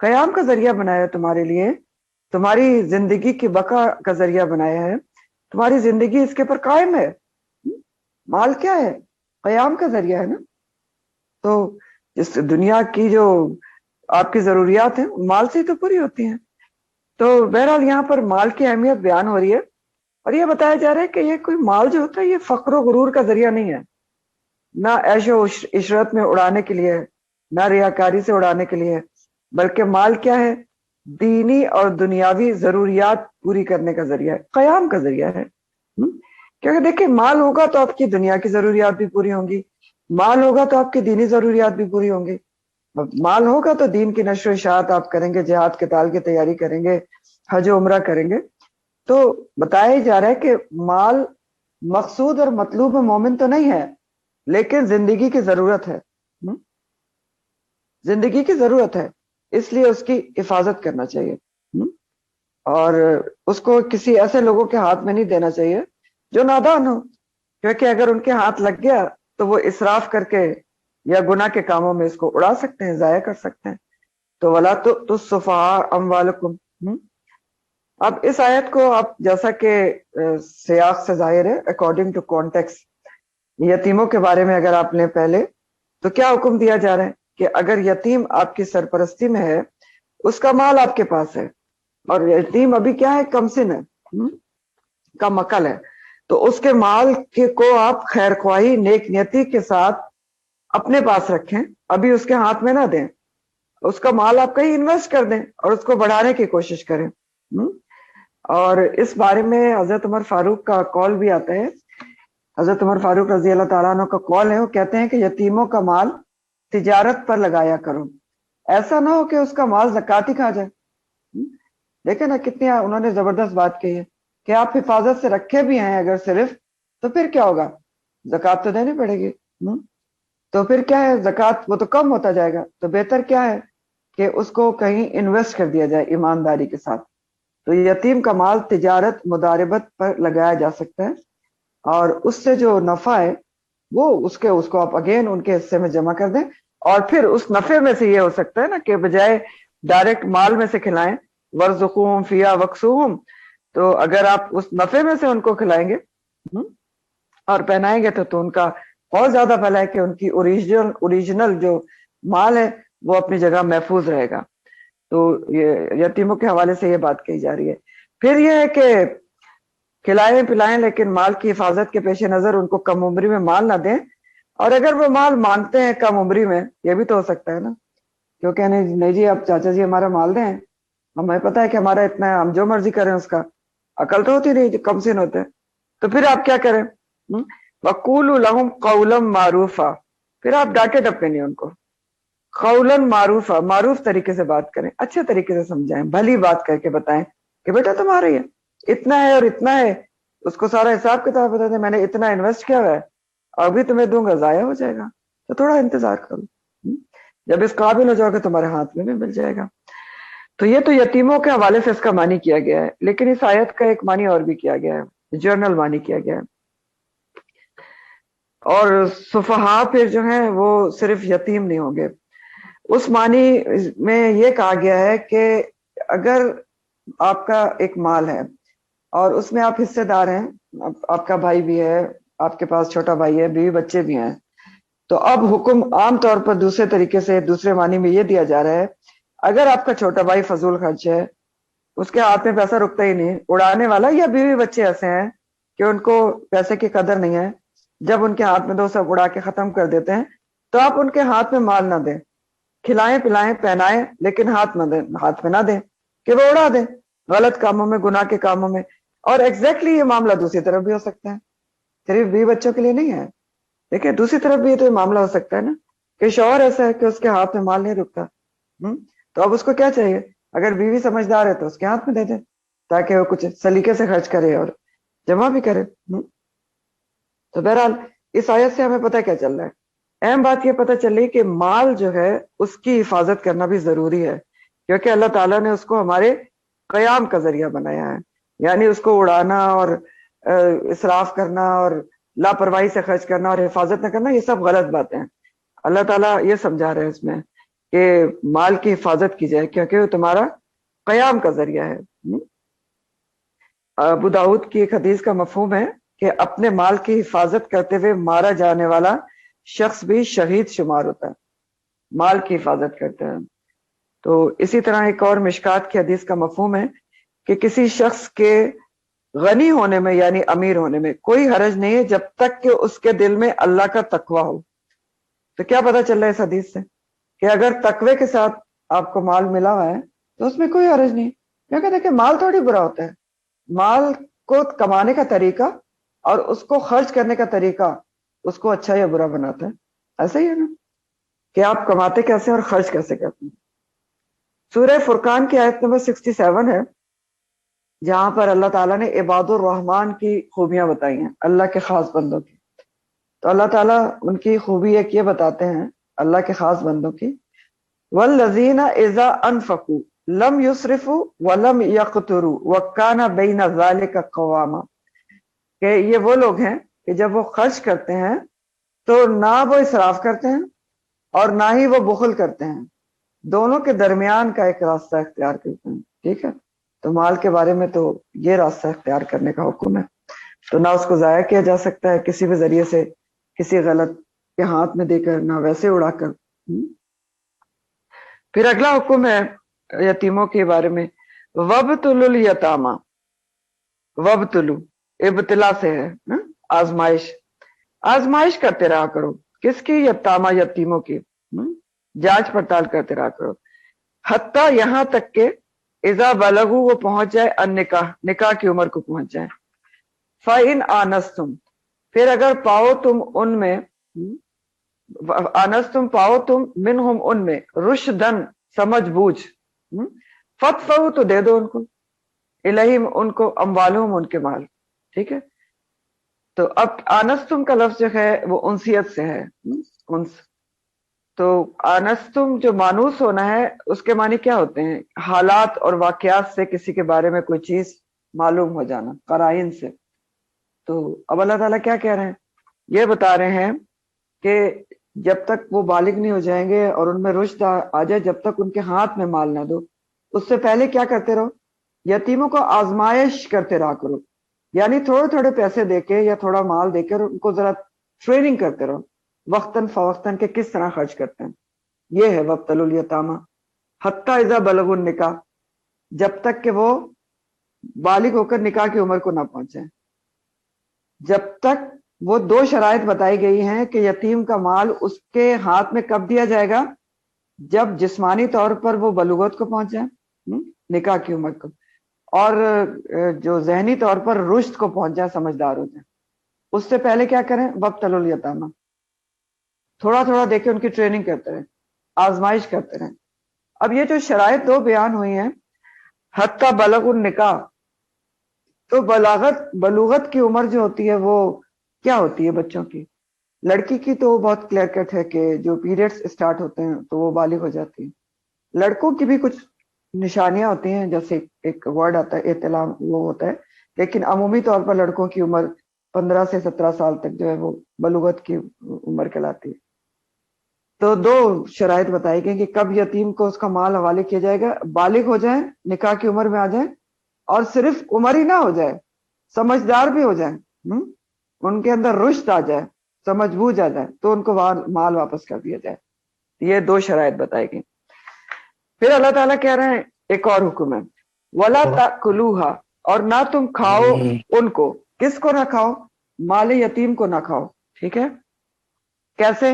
قیام کا ذریعہ بنایا ہے تمہارے لیے، تمہاری زندگی کی بقا کا ذریعہ بنایا ہے، تمہاری زندگی اس کے پر قائم ہے۔ مال کیا ہے؟ قیام کا ذریعہ ہے نا۔ تو اس دنیا کی جو آپ کی ضروریات ہیں مال سے ہی تو پوری ہوتی ہیں۔ تو بہرحال یہاں پر مال کی اہمیت بیان ہو رہی ہے، اور یہ بتایا جا رہا ہے کہ یہ کوئی مال جو ہوتا ہے یہ فقر و غرور کا ذریعہ نہیں ہے، نہ عیش و عشرت میں اڑانے کے لیے، نہ ریاکاری سے اڑانے کے لیے، بلکہ مال کیا ہے؟ دینی اور دنیاوی ضروریات پوری کرنے کا ذریعہ ہے، قیام کا ذریعہ ہے۔ کیونکہ دیکھیں مال ہوگا تو آپ کی دنیا کی ضروریات بھی پوری ہوں گی، مال ہوگا تو آپ کی دینی ضروریات بھی پوری ہوں گی، مال ہوگا تو دین کی نشر و اشاعت آپ کریں گے، جہاد کے تال کی تیاری کریں گے، حج و عمرہ کریں گے۔ تو بتایا جا رہا ہے کہ مال مقصود اور مطلوب مومن تو نہیں ہے، لیکن زندگی کی ضرورت ہے، زندگی کی ضرورت ہے، اس لیے اس کی حفاظت کرنا چاہیے، اور اس کو کسی ایسے لوگوں کے ہاتھ میں نہیں دینا چاہیے جو نادان ہو، کیونکہ اگر ان کے ہاتھ لگ گیا تو وہ اسراف کر کے یا گناہ کے کاموں میں اس کو اڑا سکتے ہیں، ضائع کر سکتے ہیں۔ تو وَلَا تُؤْتُوا السُّفَهَاءَ أَمْوَالَكُمْ۔ اب اس آیت کو آپ جیسا کہ سیاق سے ظاہر ہے، اکارڈنگ ٹو کانٹیکسٹ، یتیموں کے بارے میں اگر آپ لیں پہلے تو کیا حکم دیا جا رہا ہے کہ اگر یتیم آپ کی سرپرستی میں ہے، اس کا مال آپ کے پاس ہے، اور یتیم ابھی کیا ہے؟ کم سن ہے، کم عقل ہے، تو اس کے مال کو آپ خیر خواہی نیک نیتی کے ساتھ اپنے پاس رکھیں، ابھی اس کے ہاتھ میں نہ دیں، اس کا مال آپ کہیں انویسٹ کر دیں اور اس کو بڑھانے کی کوشش کریں۔ اور اس بارے میں حضرت عمر فاروق کا قول بھی آتا ہے، حضرت عمر فاروق رضی اللہ تعالیٰ عنہ کا قول ہے، وہ کہتے ہیں کہ یتیموں کا مال تجارت پر لگایا کرو، ایسا نہ ہو کہ اس کا مال زکوٰۃ ہی کھا جائے۔ دیکھیں نا کتنی انہوں نے زبردست بات کہی ہے کہ آپ حفاظت سے رکھے بھی ہیں اگر صرف، تو پھر کیا ہوگا؟ زکوٰۃ تو دینی پڑے گی، تو پھر کیا ہے؟ زکوٰۃ وہ تو کم ہوتا جائے گا، تو بہتر کیا ہے کہ اس کو کہیں انویسٹ کر دیا جائے ایمانداری کے ساتھ۔ تو یتیم کا مال تجارت مداربت پر لگایا جا سکتا ہے، اور اس سے جو نفع ہے وہ اس کو آپ اگین ان کے حصے میں جمع کر دیں، اور پھر اس نفع میں سے یہ ہو سکتا ہے نا کہ بجائے ڈائریکٹ مال میں سے کھلائیں، وَارْزُقُوهُمْ فِيهَا وَاكْسُوهُمْ، تو اگر آپ اس نفع میں سے ان کو کھلائیں گے اور پہنائیں گے تو ان کا بہت زیادہ بھلا ہے کہ ان کی اوریجنل جو مال ہے وہ اپنی جگہ محفوظ رہے گا۔ تو یہ یتیموں کے حوالے سے یہ بات کہی جا رہی ہے۔ پھر یہ ہے کہ کھلائیں پلائیں لیکن مال کی حفاظت کے پیش نظر ان کو کم عمری میں مال نہ دیں، اور اگر وہ مال مانگتے ہیں کم عمری میں، یہ بھی تو ہو سکتا ہے نا، کیونکہ نہیں جی آپ چاچا جی ہمارا مال دیں، ہمیں پتہ ہے کہ ہمارا اتنا ہے، ہم جو مرضی کریں، اس کا عقل تو ہوتی نہیں، کم سن ہوتے ہیں، تو پھر آپ کیا کریں؟ وَقُولُوا لَهُمْ قَوْلًا مَعْرُوفًا، پھر آپ ڈانٹے ڈپٹے نہیں ان کو، قولاً معروفا، معروف طریقے سے بات کریں، اچھے طریقے سے سمجھائیں، بھلی بات کر کے بتائیں کہ بیٹا تمہارا یہ اتنا ہے اور اتنا ہے، اس کو سارا حساب کتاب بتا دیں، میں نے اتنا انویسٹ کیا ہوا ہے اور ابھی تمہیں دوں گا، ضائع ہو جائے گا، تو تھوڑا انتظار کرو، جب اس قابل ہو جاؤ گے تمہارے ہاتھ میں بھی مل جائے گا۔ تو یہ تو یتیموں کے حوالے سے اس کا معنی کیا گیا ہے، لیکن اس آیت کا ایک معنی اور بھی کیا گیا ہے، جرنل معنی کیا گیا ہے، اور سفہاء پھر جو ہیں وہ صرف یتیم نہیں ہوں گے، اس معنی میں یہ کہا گیا ہے کہ اگر آپ کا ایک مال ہے اور اس میں آپ حصے دار ہیں، آپ کا بھائی بھی ہے، آپ کے پاس چھوٹا بھائی ہے، بیوی بچے بھی ہیں، تو اب حکم عام طور پر دوسرے طریقے سے دوسرے معنی میں یہ دیا جا رہا ہے، اگر آپ کا چھوٹا بھائی فضول خرچ ہے، اس کے ہاتھ میں پیسہ رکتا ہی نہیں، اڑانے والا، یا بیوی بچے ایسے ہیں کہ ان کو پیسے کی قدر نہیں ہے، جب ان کے ہاتھ میں دو سب اڑا کے ختم کر دیتے ہیں، تو آپ ان کے ہاتھ میں مال نہ دیں، کھلائیں پلائیں پہنائیں لیکن ہاتھ میں نہ دیں کہ وہ اڑا دیں غلط کاموں میں، گناہ کے کاموں میں۔ اور ایگزیکٹلی یہ معاملہ دوسری طرف بھی ہو سکتا ہے، صرف بیوی بچوں کے لیے نہیں ہے، دیکھیں دوسری طرف بھی یہ تو معاملہ ہو سکتا ہے نا کہ شوہر ایسا ہے کہ اس کے ہاتھ میں مال نہیں رکتا، تو اب اس کو کیا چاہیے؟ اگر بیوی سمجھدار ہے تو اس کے ہاتھ میں دے دیں تاکہ وہ کچھ سلیقے سے خرچ کرے اور جمع بھی کرے۔ تو بہرحال اس آیت سے ہمیں پتہ کیا چل رہا ہے؟ اہم بات یہ پتہ چل رہی کہ مال جو ہے اس کی حفاظت کرنا بھی ضروری ہے، کیونکہ اللہ تعالیٰ نے اس کو ہمارے قیام کا ذریعہ بنایا ہے، یعنی اس کو اڑانا اور اسراف کرنا اور لاپرواہی سے خرچ کرنا اور حفاظت نہ کرنا، یہ سب غلط باتیں ہیں۔ اللہ تعالیٰ یہ سمجھا رہے ہیں اس میں کہ مال کی حفاظت کی جائے، کیونکہ وہ تمہارا قیام کا ذریعہ ہے۔ ابو داؤد کی ایک حدیث کا مفہوم ہے کہ اپنے مال کی حفاظت کرتے ہوئے مارا جانے والا شخص بھی شہید شمار ہوتا ہے، مال کی حفاظت کرتا ہے۔ تو اسی طرح ایک اور مشکات کی حدیث کا مفہوم ہے کہ کسی شخص کے غنی ہونے میں یعنی امیر ہونے میں کوئی حرج نہیں ہے جب تک کہ اس کے دل میں اللہ کا تقوی ہو۔ تو کیا پتہ چل رہا ہے اس حدیث سے کہ اگر تقوی کے ساتھ آپ کو مال ملا ہوا ہے تو اس میں کوئی حرج نہیں، کیونکہ دیکھیں مال تھوڑی برا ہوتا ہے، مال کو کمانے کا طریقہ اور اس کو خرچ کرنے کا طریقہ اس کو اچھا یا برا بناتا ہے۔ ایسا ہی ہے نا کہ آپ کماتے کیسے اور خرچ کیسے کرتے ہیں۔ سورہ فرقان کی آیت نمبر 67 ہے جہاں پر اللہ تعالیٰ نے عباد الرحمن کی خوبیاں بتائی ہیں، اللہ کے خاص بندوں کی۔ تو اللہ تعالیٰ ان کی خوبی ایک یہ بتاتے ہیں اللہ کے خاص بندوں کی، والذین اذا انفقوا لم یسرفوا ولم یقتروا وکان بین ذلک قواما، کہ یہ وہ لوگ ہیں کہ جب وہ خرچ کرتے ہیں تو نہ وہ اسراف کرتے ہیں اور نہ ہی وہ بخل کرتے ہیں، دونوں کے درمیان کا ایک راستہ اختیار کرتے ہیں۔ ٹھیک ہے، تو مال کے بارے میں تو یہ راستہ اختیار کرنے کا حکم ہے، تو نہ اس کو ضائع کیا جا سکتا ہے کسی بھی ذریعے سے، کسی غلط کے ہاتھ میں دے کر، نہ ویسے اڑا کر۔ پھر اگلا حکم ہے یتیموں کے بارے میں، وَابْتُلُوا الْيَتَامَى، وَابْتُلُوا ابتلا سے ہے آزمائش، آزمائش کرتے رہا کرو، کس کی؟ یتامہ، یتیموں کی، جانچ پڑتال کرتے رہا کرو، حتیٰ یہاں تک کہ اذا بلغوا وہ پہنچ جائے النکاح، نکاح کی عمر کو پہنچ جائے، فَإِنْ آنَسْتُمْ پھر اگر پاؤ تم ان میں، آنستم پاؤ تم منہم ان میں، رشدن سمجھ بوجھ، فتفہو تو دے دو ان کو، الہم ان کو، اموالہم ان کے مال۔ ٹھیک ہے، تو اب آنستم کا لفظ جو ہے وہ انسیت سے ہے، انس، تو آنستم جو مانوس ہونا ہے اس کے معنی کیا ہوتے ہیں؟ حالات اور واقعات سے کسی کے بارے میں کوئی چیز معلوم ہو جانا، قرائن سے۔ تو اب اللہ تعالیٰ کیا کہہ رہے ہیں؟ یہ بتا رہے ہیں کہ جب تک وہ بالغ نہیں ہو جائیں گے اور ان میں رشد آ جائے، جب تک ان کے ہاتھ میں مال نہ دو، اس سے پہلے کیا کرتے رہو؟ یتیموں کو آزمائش کرتے رہا کرو، یعنی تھوڑے تھوڑے پیسے دے کے یا تھوڑا مال دے کر ان کو ذرا ٹریننگ کرتے رہو، وقتاً فوقتاً کہ کس طرح خرچ کرتے ہیں۔ یہ ہے وابتلوا الیتامى حتی اذا بلغوا النکاح، جب تک کہ وہ بالغ ہو کر نکاح کی عمر کو نہ پہنچے، جب تک وہ دو شرائط بتائی گئی ہیں کہ یتیم کا مال اس کے ہاتھ میں کب دیا جائے گا؟ جب جسمانی طور پر وہ بلوغت کو پہنچ جائے، نکاح کی عمر کو، اور جو ذہنی طور پر رشد کو پہنچ جائے، سمجھدار ہو جائے۔ اس سے پہلے کیا کریں؟ وابتلوا الیتامى، تھوڑا تھوڑا دے کے ان کی ٹریننگ کرتے رہیں، آزمائش کرتے رہیں۔ اب یہ جو شرائط دو بیان ہوئی ہیں، حتی بلغ النکاح، تو بلوغت کی عمر جو ہوتی ہے وہ کیا ہوتی ہے بچوں کی؟ لڑکی کی تو بہت کلیئر کٹ ہے کہ جو پیریڈز اسٹارٹ ہوتے ہیں تو وہ بالغ ہو جاتی ہیں۔ لڑکوں کی بھی کچھ نشانیاں ہوتی ہیں، جیسے ایک ورڈ آتا ہے احتلام، وہ ہوتا ہے، لیکن عمومی طور پر لڑکوں کی عمر 15 سے 17 سال تک جو ہے وہ بلوغت کی عمر کہلاتی ہے۔ تو دو شرائط بتائی گئی کہ کب یتیم کو اس کا مال حوالے کیا جائے گا، بالغ ہو جائیں، نکاح کی عمر میں آ جائیں، اور صرف عمر ہی نہ ہو جائے، سمجھدار بھی ہو جائیں، ان کے اندر رشد آ جائے، سمجھ بوجھ آ جائے، تو ان کو مال واپس کر دیا جائے۔ یہ دو شرائط بتائی گئی۔ پھر اللہ تعالیٰ کہہ رہے ہیں ایک اور حکم ہے، وَلَا تَأْكُلُوهَا، اور نہ تم کھاؤ ان کو، کس کو نہ کھاؤ؟ مال یتیم کو نہ کھاؤ۔ ٹھیک ہے، کیسے؟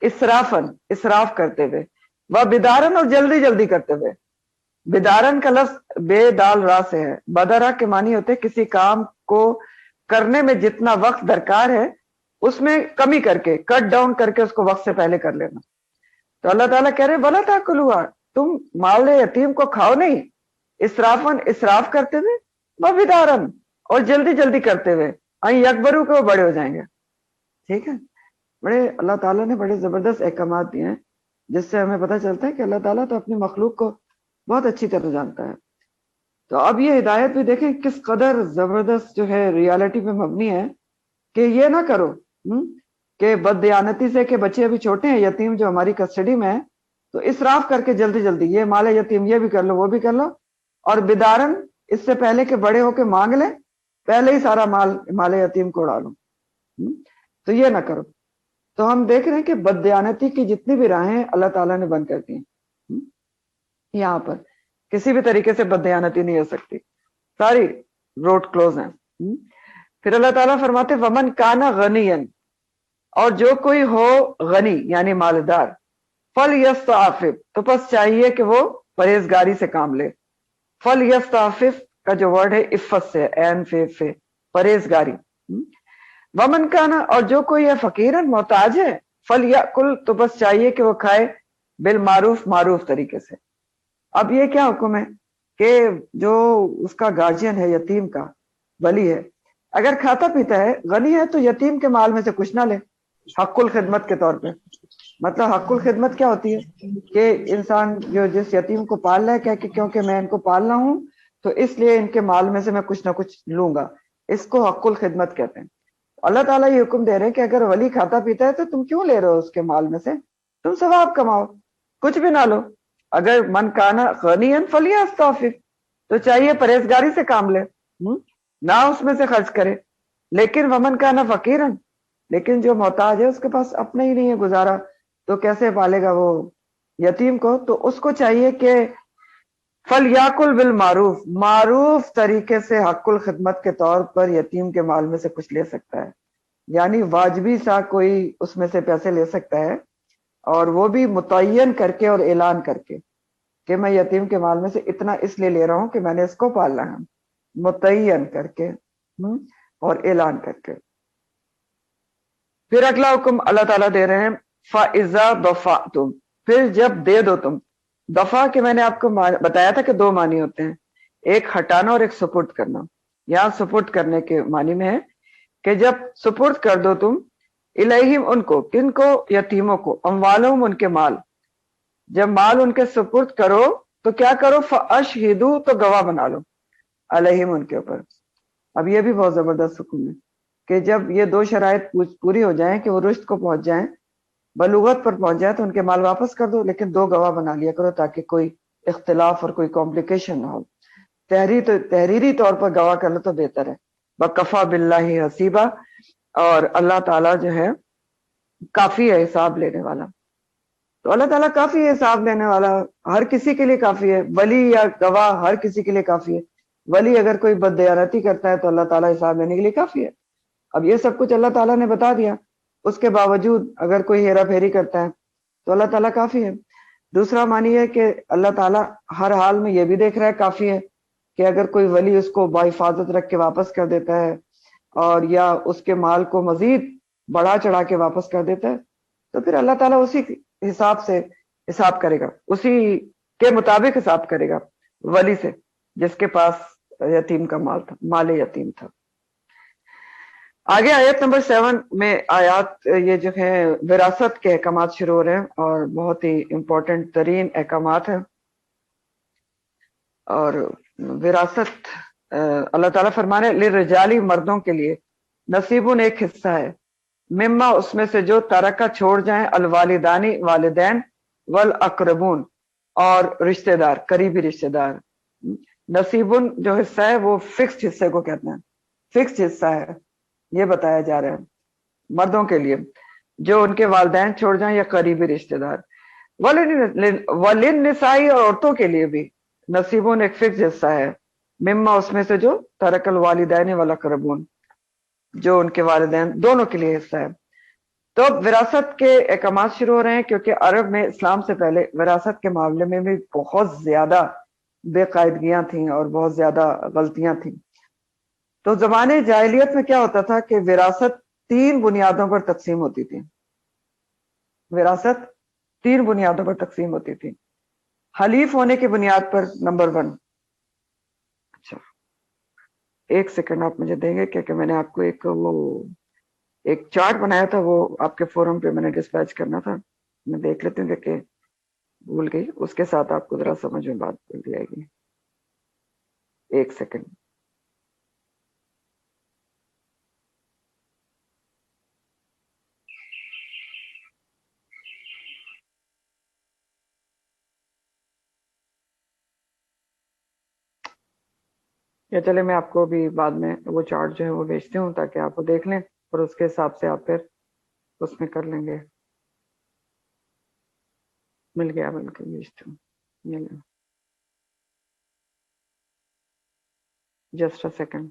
اسرافن، اسراف کرتے ہوئے، وَبِدَارًا، اور جلدی جلدی کرتے ہوئے۔ بدارن کا لفظ بے دال را سے ہے، بدرا کے معنی ہوتے کسی کام کو کرنے میں جتنا وقت درکار ہے اس میں کمی کر کے، کٹ ڈاؤن کر کے اس کو وقت سے پہلے کر لینا۔ تو اللہ تعالیٰ کہہ رہے ہیں وَلَا تَأْكُلُوهَا، تم مال یتیم کو کھاؤ نہیں، اسرافن، اسراف کرتے ہوئے، وَبِدَارًا، اور جلدی جلدی کرتے ہوئے، یکبرو کہ وہ بڑے ہو جائیں گے۔ ٹھیک ہے، بڑے اللہ تعالیٰ نے بڑے زبردست احکامات دیے ہیں جس سے ہمیں پتہ چلتا ہے کہ اللہ تعالیٰ تو اپنی مخلوق کو بہت اچھی طرح جانتا ہے۔ تو اب یہ ہدایت بھی دیکھیں کس قدر زبردست جو ہے ریالٹی پہ مبنی ہے کہ یہ نہ کرو کہ بددیانتی سے کہ بچے ابھی چھوٹے ہیں، یتیم جو ہماری کسٹڈی میں ہے، تو اسراف کر کے جلدی جلدی یہ مال یتیم یہ بھی کر لو وہ بھی کر لو، اور بدارن اس سے پہلے کہ بڑے ہو کے مانگ لیں پہلے ہی سارا مال یتیم کو اڑا لو، تو یہ نہ کرو۔ تو ہم دیکھ رہے ہیں کہ بددیانتی کی جتنی بھی راہیں اللہ تعالیٰ نے بند کر دی ہیں، یہاں پر کسی بھی طریقے سے بددیانتی نہیں ہو سکتی، ساری روڈ کلوز ہیں۔ پھر اللہ تعالیٰ فرماتے ومن کانا غنین، اور جو کوئی ہو غنی یعنی مالدار، فل یستعفف، تو بس چاہیے کہ وہ پرہیزگاری سے کام لے۔ فل یستعفف کا جو ورڈ ہے عفت سے، این فے پرہیزگاری۔ ومن کانا، اور جو کوئی ہے فقیرن محتاج ہے، فل یاکل، تو بس چاہیے کہ وہ کھائے بالمعروف معروف طریقے سے۔ اب یہ کیا حکم ہے کہ جو اس کا گارجین ہے یتیم کا ولی ہے، اگر کھاتا پیتا ہے غنی ہے تو یتیم کے مال میں سے کچھ نہ لے حق الخدمت کے طور پہ۔ مطلب حق الخدمت کیا ہوتی ہے کہ انسان جو جس یتیم کو پال رہا ہے کہہ کہ کیونکہ میں ان کو پالنا ہوں تو اس لیے ان کے مال میں سے میں کچھ نہ کچھ لوں گا، اس کو حق الخدمت کہتے ہیں۔ اللہ تعالیٰ یہ حکم دے رہے ہیں کہ اگر ولی کھاتا پیتا ہے تو تم کیوں لے رہے ہو اس کے مال میں سے، تم ثواب کماؤ، کچھ بھی نہ لو۔ اگر من کانا غنی فلیستعفف، تو چاہیے پرہیزگاری سے کام لے، نہ اس میں سے خرچ کرے۔ لیکن ومن کانا فقیرن، لیکن جو محتاج ہے اس کے پاس اپنا ہی نہیں ہے گزارا، تو کیسے پالے گا وہ یتیم کو؟ تو اس کو چاہیے کہ فلیاکل بالمعروف، معروف طریقے سے حق الخدمت کے طور پر یتیم کے مال میں سے کچھ لے سکتا ہے، یعنی واجبی سا کوئی اس میں سے پیسے لے سکتا ہے، اور وہ بھی متعین کر کے اور اعلان کر کے کہ میں یتیم کے مال میں سے اتنا اس لیے لے رہا ہوں کہ میں نے اس کو پالنا ہے، متعین کر کے اور اعلان کر کے۔ پھر اگلا حکم اللہ تعالیٰ دے رہے ہیں فَإِذَا دَفَعْتُمْ، پھر جب دے دو تم۔ دفع کے میں نے آپ کو بتایا تھا کہ دو معنی ہوتے ہیں، ایک ہٹانا اور ایک سپرد کرنا۔ یہاں سپرد کرنے کے معنی میں ہے کہ جب سپرد کر دو تم الیہم، ان کو، کن کو؟ یتیموں کو، اموالہم، ان کے مال، جب مال ان کے سپرد کرو تو کیا کرو؟ فَأَشْهِدُوا، تو گواہ بنا لو، علیہم، ان کے اوپر۔ اب یہ بھی بہت زبردست حکم ہے کہ جب یہ دو شرائط پوری ہو جائیں کہ وہ رشد کو پہنچ جائیں، بلوغت پر پہنچ جائے، تو ان کے مال واپس کر دو، لیکن دو گواہ بنا لیا کرو تاکہ کوئی اختلاف اور کوئی کمپلیکیشن نہ ہو۔ تحریری طور پر گواہ کر لو تو بہتر ہے۔ وَكَفَى بِاللَّهِ حَسِيبًا، اور اللہ تعالیٰ جو ہے کافی ہے حساب لینے والا۔ تو اللہ تعالیٰ کافی ہے حساب لینے والا، ہر کسی کے لیے کافی ہے، ولی یا گواہ ہر کسی کے لیے کافی ہے۔ ولی اگر کوئی بددیانتی کرتا ہے تو اللہ تعالیٰ حساب لینے کے لیے کافی ہے۔ اب یہ سب کچھ اللہ تعالیٰ نے بتا دیا، اس کے باوجود اگر کوئی ہیرا پھیری کرتا ہے تو اللہ تعالیٰ کافی ہے۔ دوسرا معنی ہے کہ اللہ تعالیٰ ہر حال میں یہ بھی دیکھ رہا ہے، کافی ہے کہ اگر کوئی ولی اس کو باحفاظت رکھ کے واپس کر دیتا ہے اور یا اس کے مال کو مزید بڑھا چڑھا کے واپس کر دیتا ہے تو پھر اللہ تعالیٰ اسی حساب سے حساب کرے گا، اسی کے مطابق حساب کرے گا ولی سے جس کے پاس یتیم کا مال تھا، مال یتیم تھا۔ آگے آیت نمبر 7 میں آیات یہ جو ہے وراثت کے احکامات شروع ہو رہے ہیں، اور بہت ہی امپورٹنٹ ترین احکامات ہیں۔ اور وراثت اللہ تعالیٰ فرمانے للرجالی، مردوں کے لیے، نصیبن، ایک حصہ ہے، مما، اس میں سے جو ترکہ چھوڑ جائیں، الوالدانی، والدین، والاقربون، اور رشتہ دار، قریبی رشتہ دار۔ نصیبن جو حصہ ہے وہ فکسڈ حصے کو کہتے ہیں، فکسڈ حصہ ہے، یہ بتایا جا رہا ہے مردوں کے لیے جو ان کے والدین چھوڑ جائیں یا قریبی رشتہ دار۔ وللنسائی، اور عورتوں کے لیے بھی نصیبون ایک فکس حصہ ہے، مما، اس میں سے جو ترک الوالدین والاقربون، جو ان کے والدین دونوں کے لیے حصہ ہے۔ تو اب وراثت کے احکامات شروع ہو رہے ہیں، کیونکہ عرب میں اسلام سے پہلے وراثت کے معاملے میں بھی بہت زیادہ بے قاعدگیاں تھیں اور بہت زیادہ غلطیاں تھیں۔ تو زمانے جاہلیت میں کیا ہوتا تھا کہ وراثت 3 بنیادوں پر تقسیم ہوتی تھی، وراثت 3 بنیادوں پر تقسیم ہوتی تھی۔ حلیف ہونے کی بنیاد پر، نمبر 1۔ اچھا ایک سیکنڈ آپ مجھے دیں گے، کیونکہ میں نے آپ کو ایک چارٹ بنایا تھا، وہ آپ کے فورم پہ میں نے ڈسپیچ کرنا تھا، میں دیکھ لیتی ہوں کہ بھول گئی، اس کے ساتھ آپ کو ذرا سمجھ میں بات بول جائے گی۔ ایک سیکنڈ۔ یا چلے میں آپ کو بھی بعد میں وہ چارٹ جو ہے وہ بھیجتی ہوں تاکہ آپ وہ دیکھ لیں اور اس کے حساب سے آپ پھر اس میں کر لیں گے. مل گیا بالکل بھیجتی ہوں. مل گیا. Just a second.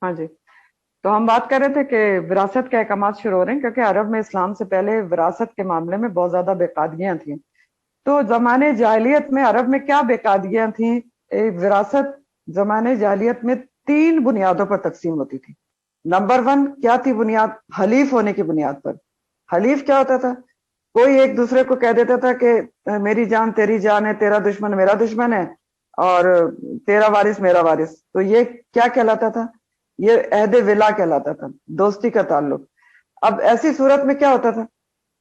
ہاں جی. تو ہم بات کر رہے تھے کہ وراثت کے احکامات شروع ہو رہے ہیں کیونکہ عرب میں اسلام سے پہلے وراثت کے معاملے میں بہت زیادہ بے قاعدگیاں تھیں. تو زمانے جاہلیت میں عرب میں کیا بے قاعدگیاں تھیں؟ وراثت زمانے جاہلیت میں 3 بنیادوں پر تقسیم ہوتی تھی. نمبر 1 کیا تھی بنیاد؟ حلیف ہونے کی بنیاد پر. حلیف کیا ہوتا تھا؟ کوئی ایک دوسرے کو کہہ دیتا تھا کہ میری جان تیری جان ہے، تیرا دشمن میرا دشمن ہے، اور تیرا وارث میرا وارث. تو یہ کیا کہلاتا تھا؟ یہ عہد ولا کہلاتا تھا، دوستی کا تعلق. اب ایسی صورت میں کیا ہوتا تھا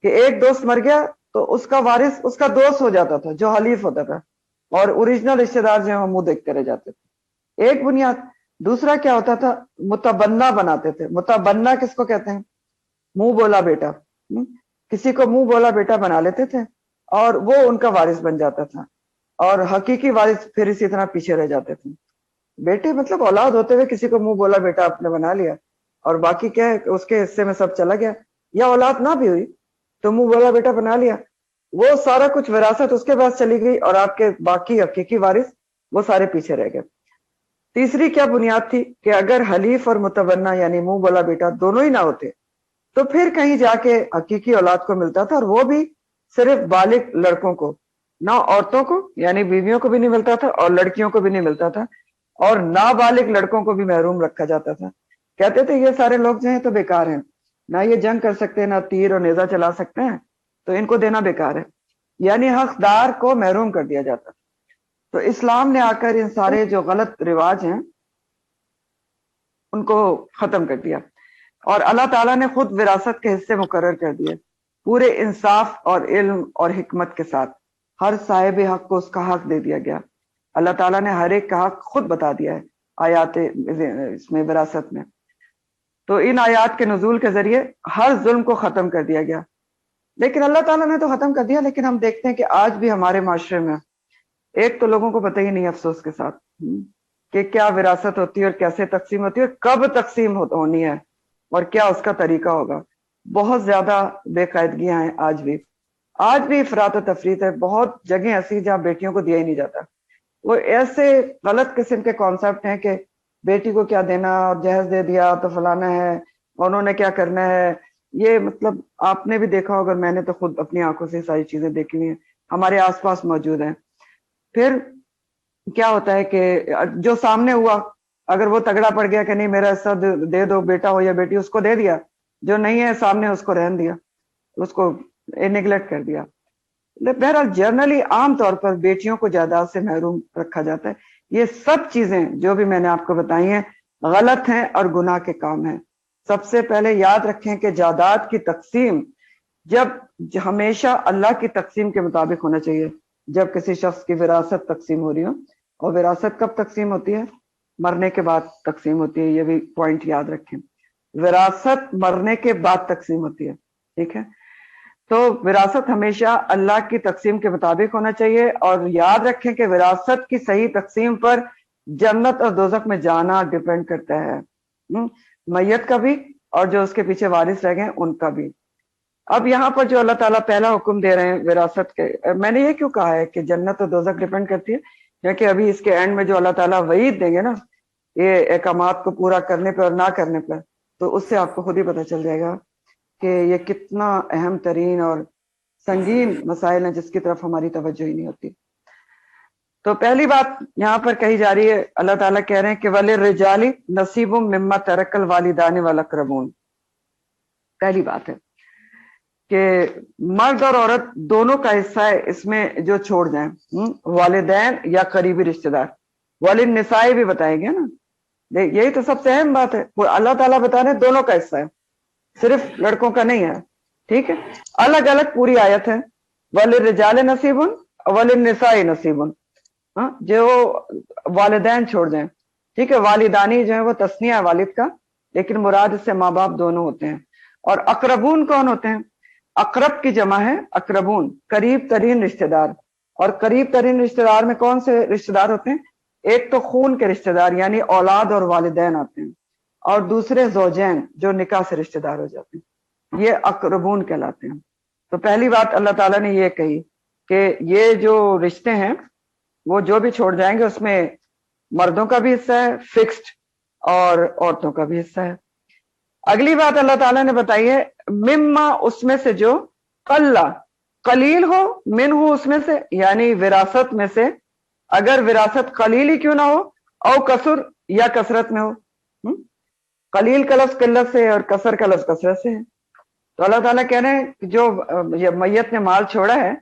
کہ ایک دوست مر گیا تو اس کا وارث اس کا دوست ہو جاتا تھا جو حلیف ہوتا تھا، اور اوریجنل رشتے دار جو ہیں وہ منہ دیکھتے رہ جاتے تھے. ایک بنیاد. دوسرا کیا ہوتا تھا؟ متبنہ بناتے تھے. متبنہ کس کو کہتے ہیں؟ منہ بولا بیٹا. کسی کو منہ بولا بیٹا بنا لیتے تھے اور وہ ان کا وارث بن جاتا تھا، اور حقیقی وارث پھر اسی طرح پیچھے رہ جاتے تھے. بیٹے مطلب اولاد ہوتے ہوئے کسی کو منہ بولا بیٹا آپ نے بنا لیا، اور باقی کیا ہے کہ اس کے حصے میں سب چلا گیا، یا اولاد نہ بھی ہوئی تو منہ بولا بیٹا بنا لیا، وہ سارا کچھ وراثت اس کے پاس چلی گئی اور آپ کے باقی حقیقی وارث وہ سارے پیچھے رہ گئے. تیسری کیا بنیاد تھی کہ اگر حلیف اور متبنہ یعنی منہ بولا بیٹا دونوں ہی نہ ہوتے تو پھر کہیں جا کے حقیقی اولاد کو ملتا تھا، اور وہ بھی صرف بالغ لڑکوں کو، نہ عورتوں کو یعنی بیویوں کو بھی نہیں ملتا تھا اور لڑکیوں کو بھی نہیں ملتا تھا، اور نابالغ لڑکوں کو بھی محروم رکھا جاتا تھا. کہتے تھے یہ سارے لوگ جو ہیں تو بیکار ہیں، نہ یہ جنگ کر سکتے نہ تیر اور نیزہ چلا سکتے ہیں، تو ان کو دینا بیکار ہے، یعنی حقدار کو محروم کر دیا جاتا. تو اسلام نے آ کر ان سارے جو غلط رواج ہیں ان کو ختم کر دیا، اور اللہ تعالیٰ نے خود وراثت کے حصے مقرر کر دیے پورے انصاف اور علم اور حکمت کے ساتھ. ہر صاحب حق کو اس کا حق دے دیا گیا. اللہ تعالیٰ نے ہر ایک کا حق خود بتا دیا ہے آیات اس میں وراثت میں. تو ان آیات کے نزول کے ذریعے ہر ظلم کو ختم کر دیا گیا. لیکن اللہ تعالیٰ نے تو ختم کر دیا، لیکن ہم دیکھتے ہیں کہ آج بھی ہمارے معاشرے میں ایک تو لوگوں کو پتہ ہی نہیں افسوس کے ساتھ کہ کیا وراثت ہوتی ہے اور کیسے تقسیم ہوتی ہے، کب تقسیم ہونی ہے اور کیا اس کا طریقہ ہوگا. بہت زیادہ بے قاعدگیاں ہیں آج بھی افراط و تفریط ہے. بہت جگہیں ایسی جہاں بیٹیوں کو دیا ہی نہیں جاتا. وہ ایسے غلط قسم کے کانسیپٹ ہیں کہ بیٹی کو کیا دینا اور جہیز دے دیا تو فلانا ہے، انہوں نے کیا کرنا ہے. یہ مطلب آپ نے بھی دیکھا ہوگا، میں نے تو خود اپنی آنکھوں سے ساری چیزیں دیکھی ہوئی ہیں، ہمارے آس پاس موجود ہیں. پھر کیا ہوتا ہے کہ جو سامنے ہوا اگر وہ تگڑا پڑ گیا کہ نہیں میرا حصہ دے دو، بیٹا ہو یا بیٹی، اس کو دے دیا. جو نہیں ہے سامنے اس کو رہن دیا، اس کو نیگلیکٹ کر دیا. بہرحال جنرلی عام طور پر بیٹیوں کو جائیداد سے محروم رکھا جاتا ہے. یہ سب چیزیں جو بھی میں نے آپ کو بتائی ہیں غلط ہیں اور گناہ کے کام ہیں. سب سے پہلے یاد رکھیں کہ جائیداد کی تقسیم جب ہمیشہ اللہ کی تقسیم کے مطابق ہونا چاہیے. جب کسی شخص کی وراثت تقسیم ہو رہی ہو، اور وراثت کب تقسیم ہوتی ہے؟ مرنے کے بعد تقسیم ہوتی ہے. یہ بھی پوائنٹ یاد رکھیں، وراثت مرنے کے بعد تقسیم ہوتی ہے. ٹھیک ہے، تو وراثت ہمیشہ اللہ کی تقسیم کے مطابق ہونا چاہیے. اور یاد رکھیں کہ وراثت کی صحیح تقسیم پر جنت اور دوزخ میں جانا ڈیپینڈ کرتا ہے، میت کا بھی اور جو اس کے پیچھے وارث رہ گئے ان کا بھی. اب یہاں پر جو اللہ تعالیٰ پہلا حکم دے رہے ہیں وراثت کے، میں نے یہ کیوں کہا ہے کہ جنت اور دوزخ ڈیپینڈ کرتی ہے؟ کیونکہ ابھی اس کے اینڈ میں جو اللہ تعالیٰ وعید دیں گے نا یہ احکامات کو پورا کرنے پر اور نہ کرنے پر، تو اس سے آپ کو خود ہی پتہ چل جائے گا کہ یہ کتنا اہم ترین اور سنگین مسائل ہیں جس کی طرف ہماری توجہ ہی نہیں ہوتی. تو پہلی بات یہاں پر کہی جا رہی ہے، اللہ تعالیٰ کہہ رہے ہیں کہ وَلِلرِّجَالِ نَصِیبٌ مِّمَّا تَرَکَ الْوَالِدَانِ وَالْأَقْرَبُونَ. پہلی بات ہے کہ مرد اور عورت دونوں کا حصہ ہے اس میں جو چھوڑ جائیں، والدین یا قریبی رشتہ دار. وَلِلنِّسَاءِ بھی بتائیں گے نا، یہی تو سب سے اہم بات ہے. اللہ تعالیٰ بتا رہے ہیں دونوں کا حصہ ہے، صرف لڑکوں کا نہیں ہے. ٹھیک ہے، الگ الگ پوری آیت ہے. وَلِلرِّجَالِ نَصِیبٌ وَلِلنِّسَاءِ نَصِیبٌ. ہاں جو والدین چھوڑ جائیں، ٹھیک ہے، والدانی جو ہے وہ تسنیہ ہے والد کا، لیکن مراد اس سے ماں باپ دونوں ہوتے ہیں۔ اور اقربون کون ہوتے ہیں؟ اقرب کی جمع ہے اقربون، قریب ترین رشتہ دار۔ اور قریب ترین رشتہ دار میں کون سے رشتہ دار ہوتے ہیں؟ ایک تو خون کے رشتہ دار یعنی اولاد اور والدین آتے ہیں، اور دوسرے زوجین جو نکاح سے رشتہ دار ہو جاتے ہیں، یہ اقربون کہلاتے ہیں۔ تو پہلی بات اللہ تعالیٰ نے یہ کہی کہ یہ جو رشتے ہیں وہ جو بھی چھوڑ جائیں گے اس میں مردوں کا بھی حصہ ہے فکسڈ، اور عورتوں کا بھی حصہ ہے۔ اگلی بات اللہ تعالیٰ نے بتائی ہے مما، اس میں سے جو قلّ، قلیل ہو، من ہو، اس میں سے یعنی وراثت میں سے، اگر وراثت قلیل ہی کیوں نہ ہو، او کثر، یا کثرت میں ہو۔ قلیل کا لفظ قلت سے اور کثر کا لفظ کثرت سے ہے۔ تو اللہ تعالیٰ کہہ رہے ہیں کہ جو یہ میت نے مال چھوڑا ہے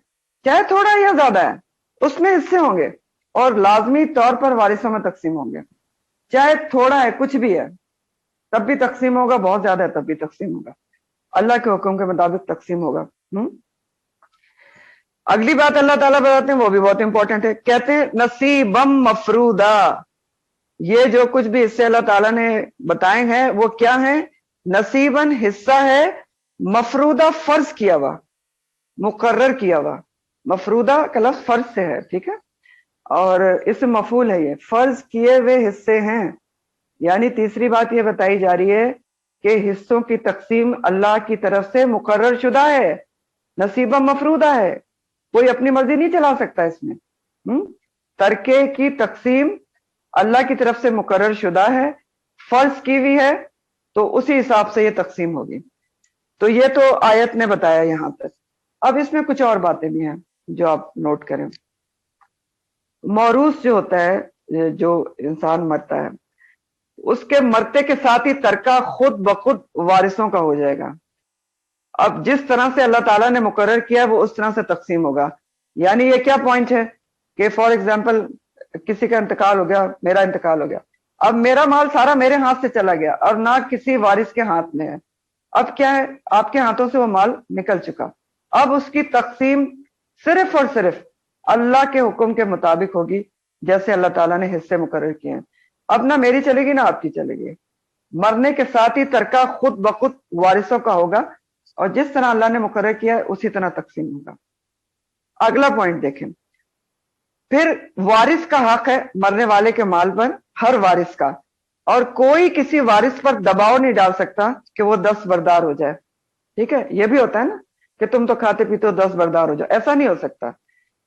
چاہے تھوڑا یا زیادہ ہے اس میں حصے ہوں گے، اور لازمی طور پر وارثوں میں تقسیم ہوں گے، چاہے تھوڑا ہے کچھ بھی ہے تب بھی تقسیم ہوگا، بہت زیادہ ہے تب بھی تقسیم ہوگا، اللہ کے حکم کے مطابق تقسیم ہوگا۔ اگلی بات اللہ تعالیٰ بتاتے ہیں وہ بھی بہت امپورٹنٹ ہے، کہتے ہیں نصیبم مفروضہ، یہ جو کچھ بھی حصے اللہ تعالیٰ نے بتائے ہیں وہ کیا ہیں؟ نصیباً حصہ ہے، مفروضہ فرض کیا ہوا، مقرر کیا ہوا۔ مفروضہ کا لفظ فرض سے ہے، ٹھیک ہے، اور اس مفعول ہے، یہ فرض کیے ہوئے حصے ہیں۔ یعنی تیسری بات یہ بتائی جا رہی ہے کہ حصوں کی تقسیم اللہ کی طرف سے مقرر شدہ ہے، نصیبہ مفروضہ ہے، کوئی اپنی مرضی نہیں چلا سکتا اس میں۔ ترکے کی تقسیم اللہ کی طرف سے مقرر شدہ ہے، فرض کی ہوئی ہے، تو اسی حساب سے یہ تقسیم ہوگی۔ تو یہ تو آیت نے بتایا یہاں تک۔ اب اس میں کچھ اور باتیں بھی ہیں جو آپ نوٹ کریں۔ موروث جو ہوتا ہے، جو انسان مرتا ہے اس کے مرتے کے ساتھ ہی ترکہ خود بخود وارثوں کا ہو جائے گا۔ اب جس طرح سے اللہ تعالیٰ نے مقرر کیا وہ اس طرح سے تقسیم ہوگا۔ یعنی یہ کیا پوائنٹ ہے کہ فار ایگزامپل کسی کا انتقال ہو گیا، میرا انتقال ہو گیا، اب میرا مال سارا میرے ہاتھ سے چلا گیا اور نہ کسی وارث کے ہاتھ میں ہے، اب کیا ہے آپ کے ہاتھوں سے وہ مال نکل چکا، اب اس کی تقسیم صرف اور صرف اللہ کے حکم کے مطابق ہوگی جیسے اللہ تعالیٰ نے حصے مقرر کیے ہیں۔ اب نہ میری چلے گی نہ آپ کی چلے گی، مرنے کے ساتھ ہی ترکہ خود بخود وارثوں کا ہوگا، اور جس طرح اللہ نے مقرر کیا ہے اسی طرح تقسیم ہوگا۔ اگلا پوائنٹ دیکھیں، پھر وارث کا حق ہے مرنے والے کے مال پر، ہر وارث کا، اور کوئی کسی وارث پر دباؤ نہیں ڈال سکتا کہ وہ دستبردار ہو جائے، ٹھیک ہے، یہ بھی ہوتا ہے نا کہ تم تو کھاتے پیتے ہو دستبردار ہو جاؤ، ایسا نہیں ہو سکتا۔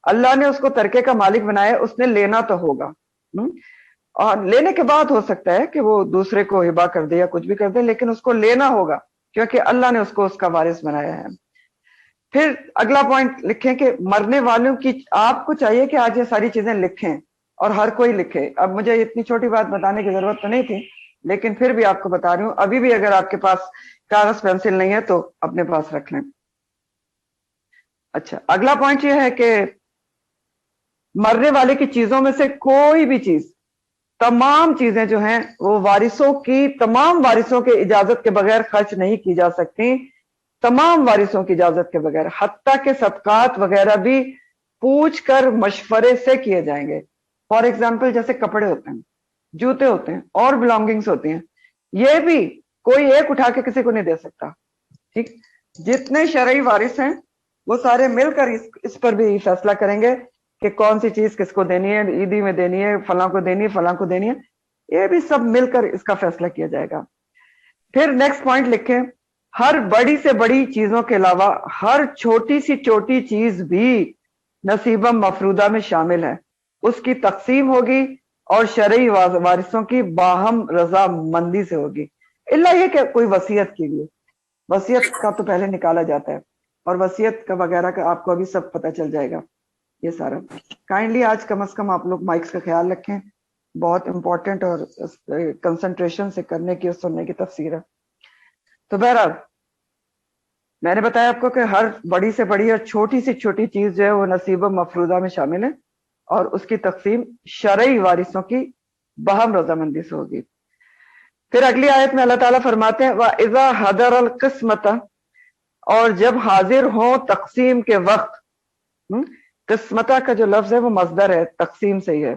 اللہ نے اس کو ترکے کا مالک بنایا، اس نے لینا تو ہوگا، اور لینے کے بعد ہو سکتا ہے کہ وہ دوسرے کو ہبا کر دے یا کچھ بھی کر دے، لیکن اس کو لینا ہوگا کیونکہ اللہ نے اس کو اس کا وارث بنایا ہے۔ پھر اگلا پوائنٹ لکھیں کہ مرنے والوں کی، آپ کو چاہیے کہ آج یہ ساری چیزیں لکھیں اور ہر کوئی لکھے۔ اب مجھے اتنی چھوٹی بات بتانے کی ضرورت تو نہیں تھی لیکن پھر بھی آپ کو بتا رہی ہوں، ابھی بھی اگر آپ کے پاس کاغذ پینسل نہیں ہے تو اپنے پاس رکھ لیں۔ اچھا، اگلا پوائنٹ یہ ہے کہ مرنے والے کی چیزوں میں سے کوئی بھی چیز، تمام چیزیں جو ہیں وہ وارثوں کی، تمام وارثوں کے اجازت کے بغیر خرچ نہیں کی جا سکتی، تمام وارثوں کی اجازت کے بغیر، حتیٰ کہ صدقات وغیرہ بھی پوچھ کر مشورے سے کیے جائیں گے۔ فار ایگزامپل جیسے کپڑے ہوتے ہیں، جوتے ہوتے ہیں، اور بلانگنگز ہوتی ہیں، یہ بھی کوئی ایک اٹھا کے کسی کو نہیں دے سکتا، ٹھیک، جتنے شرعی وارث ہیں وہ سارے مل کر اس پر بھی فیصلہ کریں گے کہ کون سی چیز کس کو دینی ہے، عیدی میں دینی ہے، فلاں کو دینی ہے، فلاں کو دینی ہے، یہ بھی سب مل کر اس کا فیصلہ کیا جائے گا۔ پھر نیکسٹ پوائنٹ لکھیں، ہر بڑی سے بڑی چیزوں کے علاوہ ہر چھوٹی سی چھوٹی چیز بھی نصیبہ مفروضہ میں شامل ہے، اس کی تقسیم ہوگی اور شرعی وارثوں کی باہم رضا مندی سے ہوگی، الا یہ کہ کوئی وصیت کی لیے، وصیت کا تو پہلے نکالا جاتا ہے، اور وصیت کا وغیرہ کا آپ کو ابھی سب پتہ چل جائے گا یہ سارا۔ کائنڈلی آج کم از کم آپ لوگ مائکس کا خیال رکھیں، بہت امپورٹنٹ اور کنسنٹریشن سے کرنے کی اور سننے کی تفسیر ہے۔ تو بہرحال میں نے بتایا آپ کو کہ ہر بڑی سے بڑی اور چھوٹی سے چھوٹی چیز جو ہے وہ نصیبہ مفروضہ میں شامل ہے، اور اس کی تقسیم شرعی وارثوں کی باہم رضامندی سے ہوگی۔ پھر اگلی آیت میں اللہ تعالیٰ فرماتے ہیں وَإِذَا حَضَرَ الْقِسْمَةَ، اور جب حاضر ہوں تقسیم کے وقت، قسمتا کا جو لفظ ہے وہ مصدر ہے، تقسیم سے ہی ہے.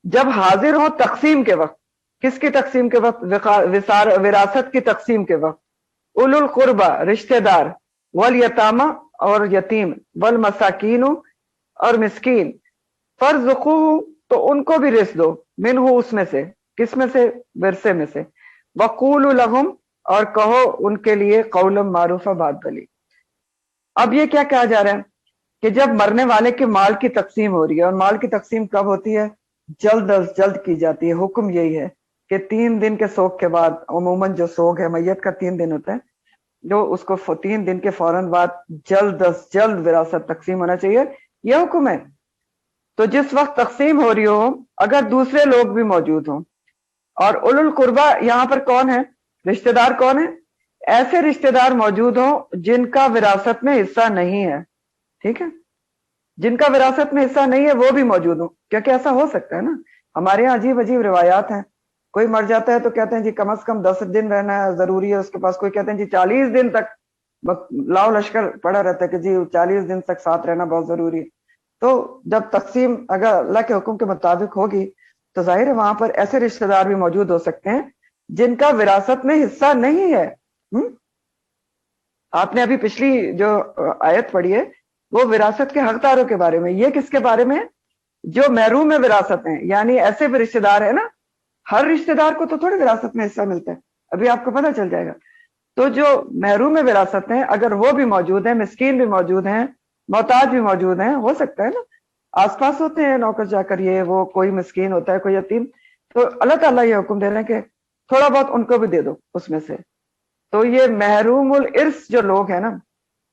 جب حاضر ہو تقسیم کے وقت، کس کی تقسیم کے وقت؟ وراثت کی تقسیم کے وقت. اولو القربہ رشتہ دار، والیتامہ اور یتیم، والمساکین اور مسکین، فرزقوہ تو ان کو بھی رزق دو، منہ اس میں سے، کس میں سے؟ ورثے میں سے. وقولوا لہم اور کہو ان کے لیے قولا معروفا، بات بھلی. اب یہ کیا کہا جا رہا ہے کہ جب مرنے والے کے مال کی تقسیم ہو رہی ہے، اور مال کی تقسیم کب ہوتی ہے؟ جلد از جلد کی جاتی ہے. حکم یہی ہے کہ 3 دن کے سوگ کے بعد، عموماً جو سوگ ہے میت کا 3 دن ہوتا ہے، جو اس کو 3 دن کے فوراً بعد جلد از جلد وراثت تقسیم ہونا چاہیے. یہ حکم ہے. تو جس وقت تقسیم ہو رہی ہو، اگر دوسرے لوگ بھی موجود ہوں، اور اولو القربہ یہاں پر کون ہے؟ رشتہ دار کون ہے؟ ایسے رشتہ دار موجود ہوں جن کا وراثت میں حصہ نہیں ہے. ٹھیک ہے، جن کا وراثت میں حصہ نہیں ہے وہ بھی موجود ہوں، کیونکہ ایسا ہو سکتا ہے نا. ہمارے یہاں عجیب عجیب روایات ہیں. کوئی مر جاتا ہے تو کہتے ہیں جی کم از کم 10 دن رہنا ہے ضروری ہے اس کے پاس. کوئی کہتے ہیں جی 40 دن تک لاؤ لشکر پڑا رہتا ہے کہ جی 40 دن تک ساتھ رہنا بہت ضروری ہے. تو جب تقسیم اگر اللہ کے حکم کے مطابق ہوگی تو ظاہر ہے وہاں پر ایسے رشتہ دار بھی موجود ہو سکتے ہیں جن کا وراثت میں حصہ نہیں ہے. آپ نے ابھی پچھلی جو آیت پڑھی ہے وہ وراثت کے حقداروں کے بارے میں. یہ کس کے بارے میں؟ جو محروم میں وراثت ہیں، یعنی ایسے بھی رشتہ دار ہے نا. ہر رشتہ دار کو تو تھوڑی وراثت میں حصہ ملتا ہے، ابھی آپ کو پتہ چل جائے گا. تو جو محروم میں وراثت ہیں اگر وہ بھی موجود ہیں، مسکین بھی موجود ہیں، محتاج بھی موجود ہیں، ہو سکتا ہے نا آس پاس ہوتے ہیں نوکر جا کر، یہ وہ کوئی مسکین ہوتا ہے، کوئی یتیم، تو اللہ تعالیٰ یہ حکم دے رہے ہیں کہ تھوڑا بہت ان کو بھی دے دو اس میں سے. تو یہ محروم الارث جو لوگ ہیں نا،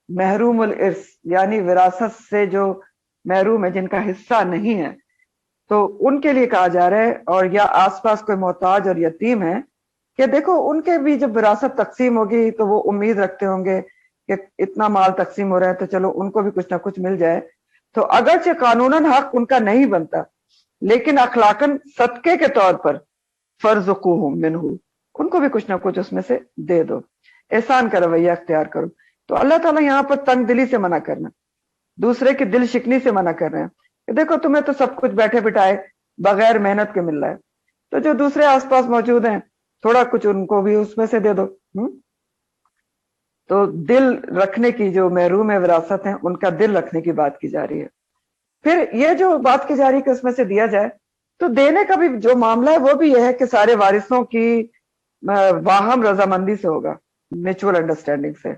محروم الارث یعنی وراثت سے جو محروم ہے، جن کا حصہ نہیں ہے، تو ان کے لیے کہا جا رہا ہے. اور یا آس پاس کوئی محتاج اور یتیم ہے کہ دیکھو ان کے بھی جب وراثت تقسیم ہوگی تو وہ امید رکھتے ہوں گے کہ اتنا مال تقسیم ہو رہا ہے تو چلو ان کو بھی کچھ نہ کچھ مل جائے. تو اگرچہ قانوناً حق ان کا نہیں بنتا، لیکن اخلاقاً صدقے کے طور پر فرزقوہم منہ، ان کو بھی کچھ نہ کچھ اس میں سے دے دو، احسان کا رویہ اختیار کرو. تو اللہ تعالیٰ یہاں پر تنگ دلی سے منع کرنا، دوسرے کی دل شکنی سے منع کر رہے ہیں کہ دیکھو تمہیں تو سب کچھ بیٹھے بٹھائے بغیر محنت کے مل رہا ہے، تو جو دوسرے آس پاس موجود ہیں تھوڑا کچھ ان کو بھی اس میں سے دے دو. تو دل رکھنے کی، جو محروم وراثت ہیں ان کا دل رکھنے کی بات کی جا رہی ہے. پھر یہ جو بات کی جا رہی ہے کہ اس میں سے دیا جائے، تو دینے کا بھی جو معاملہ ہے وہ بھی یہ ہے کہ سارے وارثوں کی باہم رضامندی سے ہوگا، میچول انڈرسٹینڈنگ سے.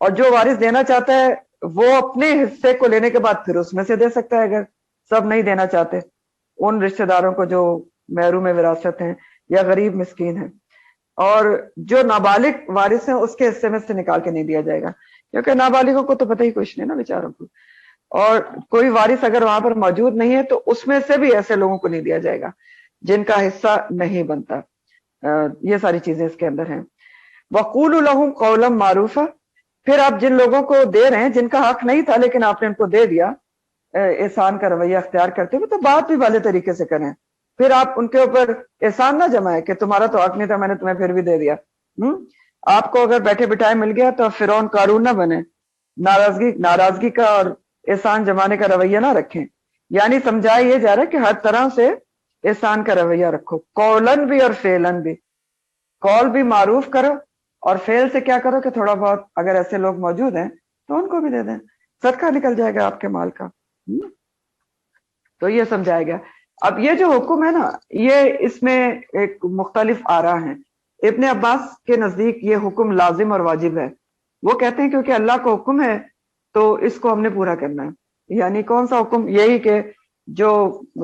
اور جو وارث دینا چاہتا ہے وہ اپنے حصے کو لینے کے بعد پھر اس میں سے دے سکتا ہے، اگر سب نہیں دینا چاہتے ان رشتہ داروں کو جو محروم وراثت ہیں یا غریب مسکین ہیں. اور جو نابالغ وارث ہیں اس کے حصے میں سے نکال کے نہیں دیا جائے گا، کیونکہ نابالغوں کو تو پتہ ہی کچھ نہیں نا بیچاروں کو. اور کوئی وارث اگر وہاں پر موجود نہیں ہے تو اس میں سے بھی ایسے لوگوں کو نہیں دیا جائے گا جن کا حصہ نہیں بنتا. یہ ساری چیزیں اس کے اندر ہیں. وَقُولُوا لَهُمْ قَوْلًا مَعْرُوفًا، پھر آپ جن لوگوں کو دے رہے ہیں جن کا حق نہیں تھا لیکن آپ نے ان کو دے دیا، احسان کا رویہ اختیار کرتے ہوئے، تو بات بھی بھلے طریقے سے کریں. پھر آپ ان کے اوپر احسان نہ جمائیں کہ تمہارا تو حق نہیں تھا میں نے تمہیں پھر بھی دے دیا. آپ کو اگر بیٹھے بٹھائے مل گیا تو فرعون قارون نہ بنے، ناراضگی کا اور احسان جمانے کا رویہ نہ رکھیں. یعنی سمجھایا یہ جا رہا ہے کہ ہر طرح سے احسان کا رویہ رکھو، قولن بھی اور فعلن بھی. قول بھی معروف کرو اور فعل سے کیا کرو کہ تھوڑا بہت اگر ایسے لوگ موجود ہیں تو ان کو بھی دے دیں، صدقہ نکل جائے گا آپ کے مال کا. تو یہ سمجھایا گیا. اب یہ جو حکم ہے نا، یہ اس میں ایک مختلف آراء ہیں. ابن عباس کے نزدیک یہ حکم لازم اور واجب ہے. وہ کہتے ہیں کیونکہ اللہ کا حکم ہے تو اس کو ہم نے پورا کرنا ہے. یعنی کون سا حکم؟ یہی کہ جو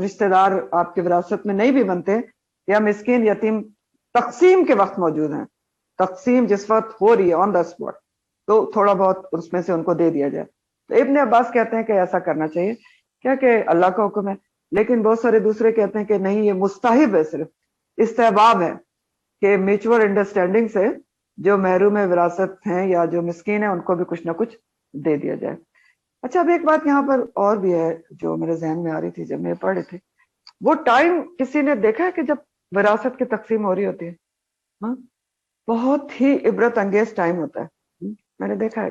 رشتہ دار آپ کے وراثت میں نہیں بھی بنتے یا مسکین یتیم تقسیم کے وقت موجود ہیں، تقسیم جس وقت ہو رہی ہے آن دا اسپاٹ، تو تھوڑا بہت اس میں سے ان کو دے دیا جائے. تو ابن عباس کہتے ہیں کہ ایسا کرنا چاہیے، کیا کہ اللہ کا حکم ہے. لیکن بہت سارے دوسرے کہتے ہیں کہ نہیں، یہ مستحب ہے، صرف استحباب ہے کہ میچور انڈرسٹینڈنگ سے جو محروم وراثت ہیں یا جو مسکین ہیں ان کو بھی کچھ نہ کچھ دے دیا جائے. اچھا، اب ایک بات یہاں پر اور بھی ہے جو میرے ذہن میں آ رہی تھی جب میں پڑھ رہی تھی. وہ ٹائم کسی نے دیکھا ہے کہ جب وراثت کی تقسیم ہو رہی ہوتی ہے، بہت ہی عبرت انگیز ٹائم ہوتا ہے. میں نے دیکھا ہے.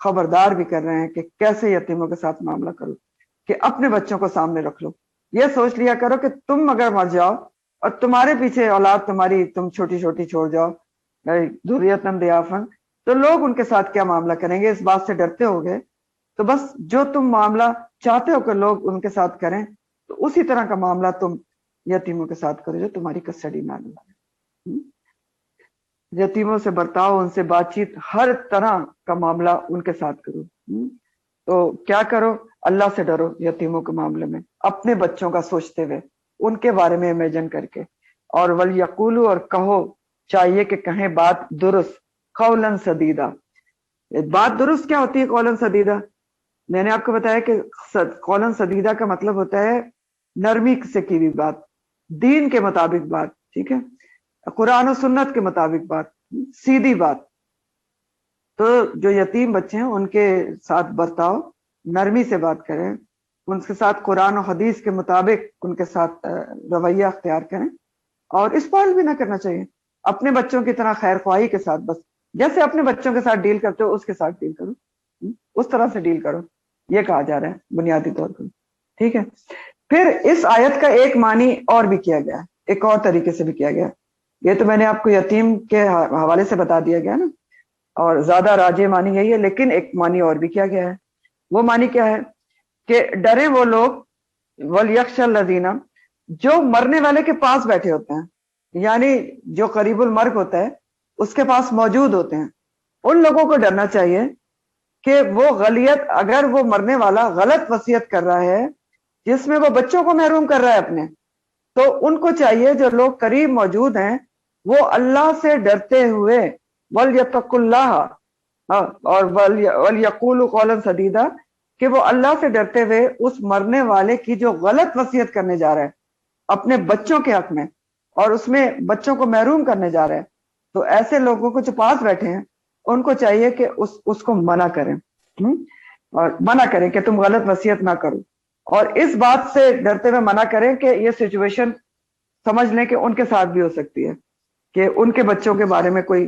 خبردار بھی کر رہے ہیں کہ کیسے یتیموں کے ساتھ معاملہ کرو، کہ اپنے بچوں کو سامنے رکھ لو. یہ سوچ لیا کرو کہ تم اگر مر جاؤ اور تمہارے پیچھے اولاد تمہاری تم چھوٹی چھوٹی چھوڑ جاؤ، ذریۃ ضیافا، تو لوگ ان کے ساتھ کیا معاملہ کریں گے، اس بات سے ڈرتے ہو گے. تو بس جو تم معاملہ چاہتے ہو کہ لوگ ان کے ساتھ کریں، تو اسی طرح کا معاملہ تم یتیموں کے ساتھ کرو جو تمہاری کسٹڈی میں آنے والے. یتیموں سے برتاؤ، ان سے بات چیت، ہر طرح کا معاملہ ان کے ساتھ کرو. تو کیا کرو، اللہ سے ڈرو یتیموں کے معاملے میں، اپنے بچوں کا سوچتے ہوئے، ان کے بارے میں امیجن کر کے. اور وَلْيَقُولُوا، اور کہو، چاہیے کہ کہیں بات درست، قولاً سدیدہ. بات درست کیا ہوتی ہے قولاً سدیدہ؟ میں نے آپ کو بتایا کہ قولاً سدیدہ کا مطلب ہوتا ہے نرمی سے کی ہوئی بات، دین کے مطابق بات، ٹھیک ہے، قرآن و سنت کے مطابق بات، سیدھی بات. تو جو یتیم بچے ہیں ان کے ساتھ برتاؤ، نرمی سے بات کریں، ان کے ساتھ قرآن و حدیث کے مطابق ان کے ساتھ رویہ اختیار کریں. اور اسپائل بھی نہ کرنا چاہیے، اپنے بچوں کی طرح خیر خواہی کے ساتھ، بس جیسے اپنے بچوں کے ساتھ ڈیل کرتے ہو اس کے ساتھ ڈیل کرو، اس طرح سے ڈیل کرو، یہ کہا جا رہا ہے بنیادی طور پر. ٹھیک ہے. پھر اس آیت کا ایک معنی اور بھی کیا گیا، ایک اور طریقے سے بھی کیا گیا. یہ تو میں نے آپ کو یتیم کے حوالے سے بتا دیا گیا نا، اور زیادہ راجع معنی یہی ہے، لیکن ایک معنی اور بھی کیا گیا ہے. وہ معنی کیا ہے کہ ڈرے وہ لوگ، وَلْيَخْشَ الَّذِينَ، جو مرنے والے کے پاس بیٹھے ہوتے ہیں، یعنی جو قریب المرگ ہوتا ہے اس کے پاس موجود ہوتے ہیں، ان لوگوں کو ڈرنا چاہیے کہ وہ غلیت، اگر وہ مرنے والا غلط وصیت کر رہا ہے جس میں وہ بچوں کو محروم کر رہا ہے اپنے، تو ان کو چاہیے جو لوگ قریب موجود ہیں وہ اللہ سے ڈرتے ہوئے، وَلْيَتَّقُوا اللَّهَ، اور وَلْيَقُولُوا قَوْلًا سَدِيدًا، کہ وہ اللہ سے ڈرتے ہوئے اس مرنے والے کی جو غلط وصیت کرنے جا رہا ہے اپنے بچوں کے حق میں، اور اس میں بچوں کو محروم کرنے جا رہے ہیں، تو ایسے لوگوں کو جو پاس بیٹھے ہیں ان کو چاہیے کہ اس کو منع کریں، اور منع کریں کہ تم غلط وصیت نہ کرو. اور اس بات سے ڈرتے ہوئے منع کریں کہ یہ سچویشن سمجھ لیں کہ ان کے ساتھ بھی ہو سکتی ہے، کہ ان کے بچوں کے بارے میں کوئی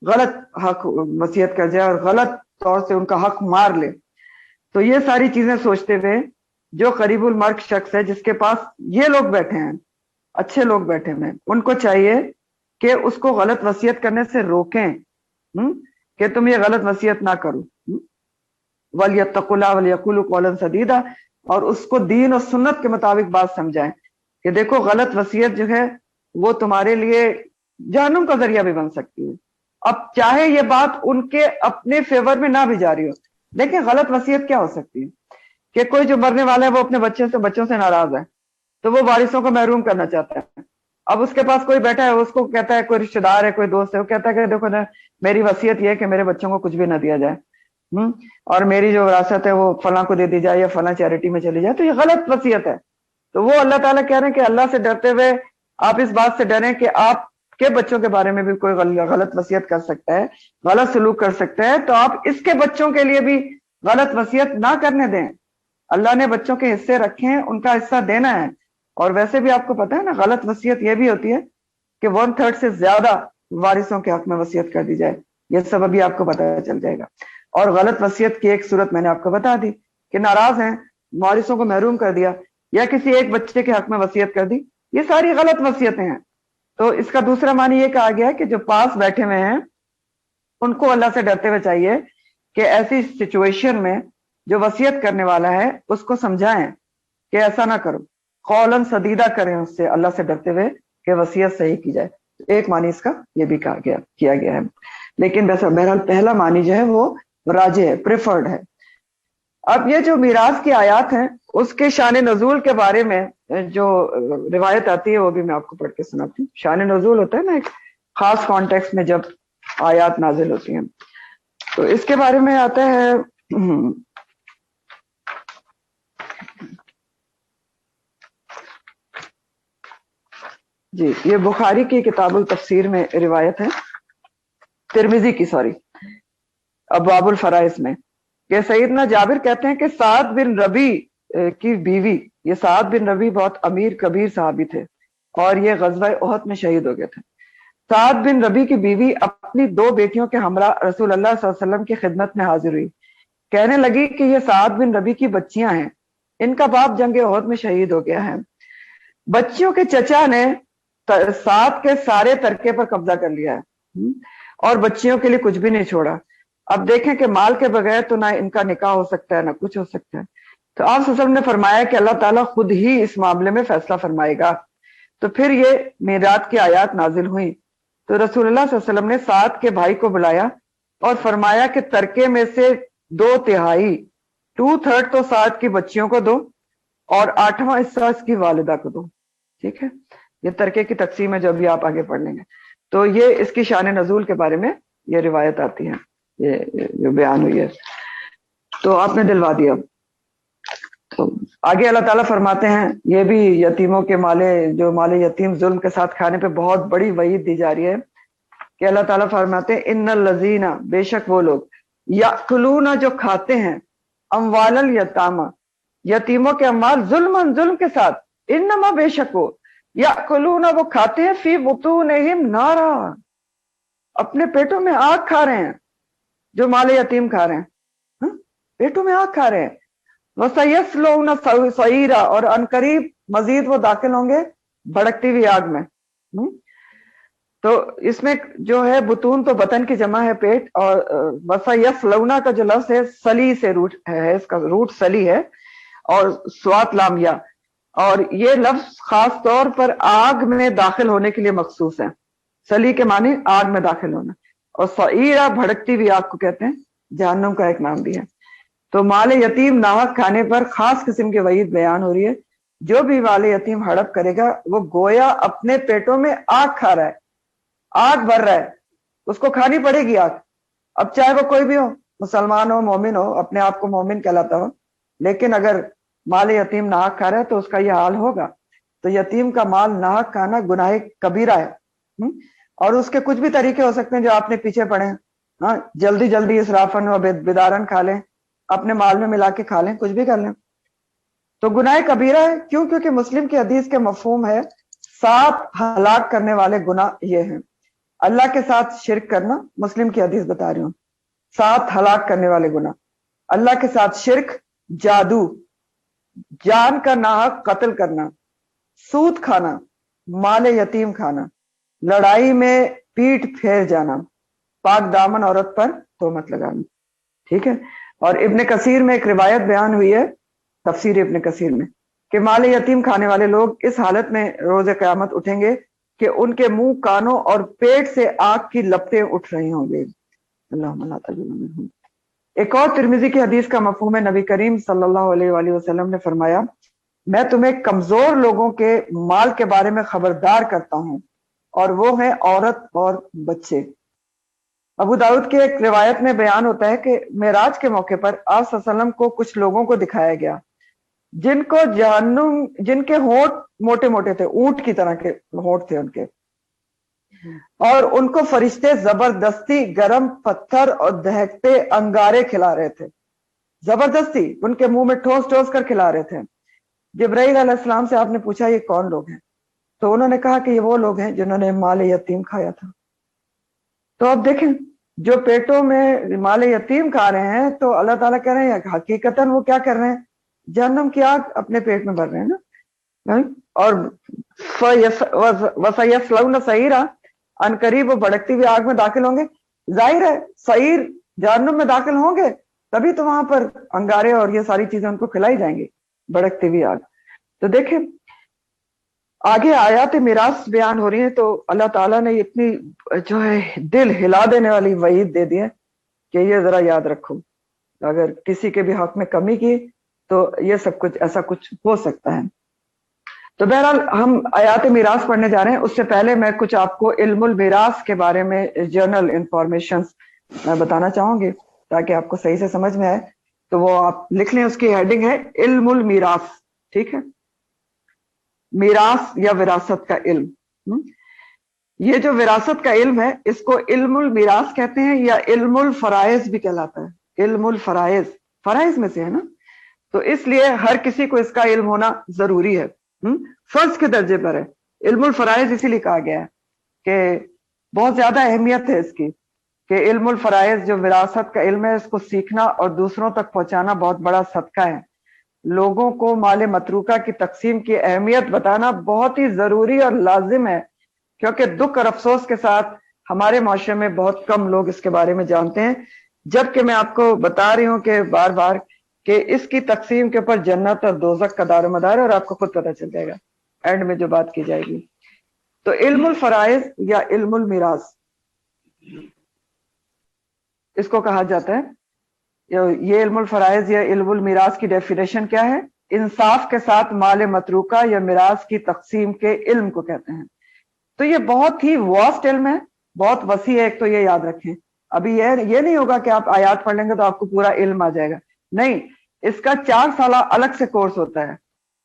غلط حق وصیت کر جائے اور غلط طور سے ان کا حق مار لے. تو یہ ساری چیزیں سوچتے ہوئے جو قریب المرگ شخص ہے جس کے پاس یہ لوگ بیٹھے ہیں، اچھے لوگ بیٹھے ہیں، ان کو چاہیے کہ اس کو غلط وصیت کرنے سے روکیں، کہ تم یہ غلط وصیت نہ کرو. وَلْيَتَّقُوا اللَّهَ وَلْيَقُولُوا قَوْلًا سَدِيدًا، اور اس کو دین اور سنت کے مطابق بات سمجھائیں کہ دیکھو غلط وصیت جو ہے وہ تمہارے لیے جہنم کا ذریعہ بھی بن سکتی ہے. اب چاہے یہ بات ان کے اپنے فیور میں نہ بھی جاری ہو، دیکھیں غلط وصیت کیا ہو سکتی ہے کہ کوئی جو مرنے والا ہے وہ اپنے بچوں سے ناراض ہے، تو وہ وارثوں کو محروم کرنا چاہتا ہے. اب اس کے پاس کوئی بیٹھا ہے، اس کو کہتا ہے، کوئی رشتہ دار ہے، کوئی دوست ہے، وہ کہتا ہے کہ دیکھو نا میری وصیت یہ ہے کہ میرے بچوں کو کچھ بھی نہ دیا جائے، اور میری جو وراثت ہے وہ فلاں کو دے دی جائے یا فلاں چیریٹی میں چلی جائے. تو یہ غلط وصیت ہے. تو وہ اللہ تعالیٰ کہہ رہے ہیں کہ اللہ سے ڈرتے ہوئے آپ اس بات سے ڈریں کہ آپ کے بچوں کے بارے میں بھی کوئی غلط وصیت کر سکتا ہے، غلط سلوک کر سکتا ہے، تو آپ اس کے بچوں کے لیے بھی غلط وصیت نہ کرنے دیں. اللہ نے بچوں کے حصے رکھے ہیں، ان کا حصہ دینا ہے. اور ویسے بھی آپ کو پتا ہے نا غلط وصیت یہ بھی ہوتی ہے کہ 1/3 سے زیادہ وارثوں کے حق میں وصیت کر دی جائے. یہ سب ابھی آپ کو پتہ چل جائے گا. اور غلط وصیت کی ایک صورت میں نے آپ کو بتا دی کہ ناراض ہیں، وارثوں کو محروم کر دیا یا کسی ایک بچے کے حق میں وصیت کر دی، یہ ساری غلط وصیتیں ہیں. تو اس کا دوسرا معنی یہ کہا گیا ہے کہ جو پاس بیٹھے ہوئے ہیں ان کو اللہ سے ڈرتے ہوئے چاہیے کہ ایسی سچویشن میں جو وصیت کرنے والا ہے اس کو سمجھائیں کہ ایسا نہ کرو، قولاً سدیدہ کریں اس سے اللہ سے ڈرتے ہوئے کہ وصیت صحیح کی جائے. ایک معنی اس کا یہ بھی کیا گیا ہے. لیکن بہرحال پہلا معنی جو ہے وہ راجح ہے، پریفرڈ ہے. اب یہ جو میراث کی آیات ہیں اس کے شان نزول کے بارے میں جو روایت آتی ہے وہ بھی میں آپ کو پڑھ کے سناتی ہوں. شان نزول ہوتا ہے نا ایک خاص کانٹیکس میں جب آیات نازل ہوتی ہیں، تو اس کے بارے میں آتا ہے جی، یہ بخاری کی کتاب التفسیر میں روایت ہے، ترمذی کی ابواب الفرائض میں، کہ سیدنا جابر کہتے ہیں کہ سعد بن ربی کی بیوی، یہ سعد بن ربی بہت امیر کبیر صحابی تھے اور یہ غزوہ احد میں شہید ہو گئے تھے. سعد بن ربی کی بیوی اپنی 2 بیٹیوں کے ہمراہ رسول اللہ صلی اللہ علیہ وسلم کی خدمت میں حاضر ہوئی کہنے لگی کہ یہ سعد بن ربی کی بچیاں ہیں، ان کا باپ جنگ احد میں شہید ہو گیا ہے۔ بچیوں کے چچا نے سعد کے سارے ترکے پر قبضہ کر لیا ہے اور بچیوں کے لیے کچھ بھی نہیں چھوڑا۔ اب دیکھیں کہ مال کے بغیر تو نہ ان کا نکاح ہو سکتا ہے نہ کچھ ہو سکتا ہے۔ تو آپ صلی اللہ علیہ وسلم نے فرمایا کہ اللہ تعالیٰ خود ہی اس معاملے میں فیصلہ فرمائے گا۔ تو پھر یہ میراث کی آیات نازل ہوئیں، تو رسول اللہ صلی اللہ علیہ وسلم نے سعد کے بھائی کو بلایا اور فرمایا کہ ترکے میں سے 2/3 2/3 تو سعد کی بچیوں کو دو اور 8واں حصہ اس کی والدہ کو دو۔ ٹھیک ہے، یہ ترکے کی تقسیم ہے جو ابھی آپ آگے پڑھ لیں گے۔ تو یہ اس کی شان نزول کے بارے میں یہ روایت آتی ہے، یہ جو بیان ہوئی ہے، تو آپ نے دلوا دیا۔ تو آگے اللہ تعالیٰ فرماتے ہیں، یہ بھی یتیموں کے جو مال یتیم ظلم کے ساتھ کھانے پہ بہت بڑی وعید دی جا رہی ہے، کہ اللہ تعالیٰ فرماتے ہیں ان الذین، بے شک وہ لوگ، یاکلون جو کھاتے ہیں، اموال الیتامى، یتیموں کے اموال، ظلم کے ساتھ، انما بے شک وہ، یاکلون وہ کھاتے ہیں، فی بطونہم نارا، اپنے پیٹوں میں آگ کھا رہے ہیں، جو مال یتیم کھا رہے ہیں، پیٹوں میں آگ کھا رہے ہیں۔ وَسَيَصْلَوْنَ سَعِيرًا، اور عنقریب مزید وہ داخل ہوں گے بھڑکتی ہوئی آگ میں۔ تو اس میں جو ہے بطون تو بطن کی جمع ہے پیٹ، اور وَسَيَصْلَوْنَ کا جو لفظ ہے سلی سے روٹ ہے، اس کا روٹ سلی ہے اور سوات لام یا، اور یہ لفظ خاص طور پر آگ میں داخل ہونے کے لیے مخصوص ہے۔ سلی کے معنی آگ میں داخل ہونا، اور سعیرہ بھڑکتی ہوئی آگ کو کہتے ہیں، جہنم کا ایک نام بھی ہے۔ تو مال یتیم ناحق کھانے پر خاص قسم کی وعید بیان ہو رہی ہے۔ جو بھی مال یتیم ہڑپ کرے گا وہ گویا اپنے پیٹوں میں آگ کھا رہا ہے، آگ بھر رہا ہے، اس کو کھانی پڑے گی آگ۔ اب چاہے وہ کوئی بھی ہو، مسلمان ہو، مومن ہو، اپنے آپ کو مومن کہلاتا ہو، لیکن اگر مال یتیم ناحق کھا رہا ہے تو اس کا یہ حال ہوگا۔ تو یتیم کا مال ناحق کھانا گناہ کبیرہ ہے، اور اس کے کچھ بھی طریقے ہو سکتے ہیں جو آپ نے پیچھے پڑے ہیں۔ ہاں، جلدی جلدی اسرافن و بدارن کھا لیں، اپنے مال میں ملا کے کھا لیں، کچھ بھی کر لیں، تو گناہ کبیرہ ہے۔ کیوں؟ کیونکہ مسلم کی حدیث کے مفہوم ہے 7 ہلاک کرنے والے گناہ یہ ہیں۔ اللہ کے ساتھ شرک کرنا، مسلم کی حدیث بتا رہی ہوں، 7 ہلاک کرنے والے گناہ، اللہ کے ساتھ شرک، جادو، جان کا ناحق قتل کرنا، سود کھانا، مال یتیم کھانا، لڑائی میں پیٹ پھیر جانا، پاک دامن عورت پر تہمت لگانا۔ ٹھیک ہے، اور ابن کثیر میں ایک روایت بیان ہوئی ہے، تفسیر ابن کثیر میں، کہ مال یتیم کھانے والے لوگ اس حالت میں روز قیامت اٹھیں گے کہ ان کے منہ، کانوں اور پیٹ سے آگ کی لپٹیں اٹھ رہی ہوں گے۔ اللہم لا تجعلنا منہم۔ ایک اور ترمذی کی حدیث کا مفہوم ہے، نبی کریم صلی اللہ علیہ وآلہ وسلم نے فرمایا، میں تمہیں کمزور لوگوں کے مال کے بارے میں خبردار کرتا ہوں، اور وہ ہیں عورت اور بچے۔ ابو داؤد کے ایک روایت میں بیان ہوتا ہے کہ معراج کے موقع پر آپ صلی اللہ علیہ وسلم کو کچھ لوگوں کو دکھایا گیا جن کو جہنم، جن کے ہونٹ موٹے موٹے تھے، اونٹ کی طرح کے ہونٹ تھے ان کے، اور ان کو فرشتے زبردستی گرم پتھر اور دہکتے انگارے کھلا رہے تھے، زبردستی ان کے منہ میں ٹھوس ٹھوس کر کھلا رہے تھے۔ جبرائیل علیہ السلام سے آپ نے پوچھا یہ کون لوگ ہیں؟ تو انہوں نے کہا کہ یہ وہ لوگ ہیں جنہوں نے مال یتیم کھایا تھا۔ تو اب دیکھیں، جو پیٹوں میں مال یتیم کھا رہے ہیں، تو اللہ تعالیٰ کہہ رہے ہیں حقیقتاً وہ کیا کر رہے ہیں؟ جہنم کی آگ اپنے پیٹ میں بھر رہے ہیں نا۔ اور وَسَيَصْلَوْنَ سَعِيرًا، ان قریب وہ بھڑکتی ہوئی آگ میں داخل ہوں گے۔ ظاہر ہے سعیر جہنم میں داخل ہوں گے تبھی تو وہاں پر انگارے اور یہ ساری چیزیں ان کو کھلائی جائیں گی، بھڑکتی ہوئی آگ۔ تو دیکھیں آگے آیات میراث بیان ہو رہی ہیں، تو اللہ تعالیٰ نے اتنی جو ہے دل ہلا دینے والی وعید دے دی ہے کہ یہ ذرا یاد رکھو، اگر کسی کے بھی حق میں کمی کی تو یہ سب کچھ ایسا کچھ ہو سکتا ہے۔ تو بہرحال ہم آیات میراث پڑھنے جا رہے ہیں، اس سے پہلے میں کچھ آپ کو علم المیراث کے بارے میں جنرل انفارمیشنز میں بتانا چاہوں گی تاکہ آپ کو صحیح سے سمجھ میں آئے۔ تو وہ آپ لکھ لیں، اس کی ہیڈنگ ہے علم المیراث۔ ٹھیک ہے، میراث یا وراثت کا علم۔ یہ جو وراثت کا علم ہے اس کو علم المیراث کہتے ہیں، یا علم الفرائض بھی کہلاتا ہے۔ علم الفرائض فرائض میں سے ہے نا، تو اس لیے ہر کسی کو اس کا علم ہونا ضروری ہے، فرض کے درجے پر ہے۔ علم الفرائض اسی لیے کہا گیا ہے کہ بہت زیادہ اہمیت ہے اس کی، کہ علم الفرائض جو وراثت کا علم ہے، اس کو سیکھنا اور دوسروں تک پہنچانا بہت بڑا صدقہ ہے۔ لوگوں کو مال متروکہ کی تقسیم کی اہمیت بتانا بہت ہی ضروری اور لازم ہے، کیونکہ دکھ اور افسوس کے ساتھ ہمارے معاشرے میں بہت کم لوگ اس کے بارے میں جانتے ہیں، جبکہ میں آپ کو بتا رہی ہوں کہ بار بار کہ اس کی تقسیم کے اوپر جنت اور دوزخ کا دار و مدار ہے، اور آپ کو خود پتہ چل جائے گا اینڈ میں جو بات کی جائے گی۔ تو علم الفرائض یا علم المیراث اس کو کہا جاتا ہے۔ یہ علم الفرائض یا علم المیراث کی ڈیفینیشن کیا ہے؟ انصاف کے ساتھ مال متروکہ یا میراث کی تقسیم کے علم کو کہتے ہیں۔ تو یہ بہت ہی واسٹ علم ہے، بہت وسیع ہے، ایک تو یہ یاد رکھیں۔ ابھی یہ نہیں ہوگا کہ آپ آیات پڑھ لیں گے تو آپ کو پورا علم آ جائے گا، نہیں، اس کا 4 سالہ الگ سے کورس ہوتا ہے۔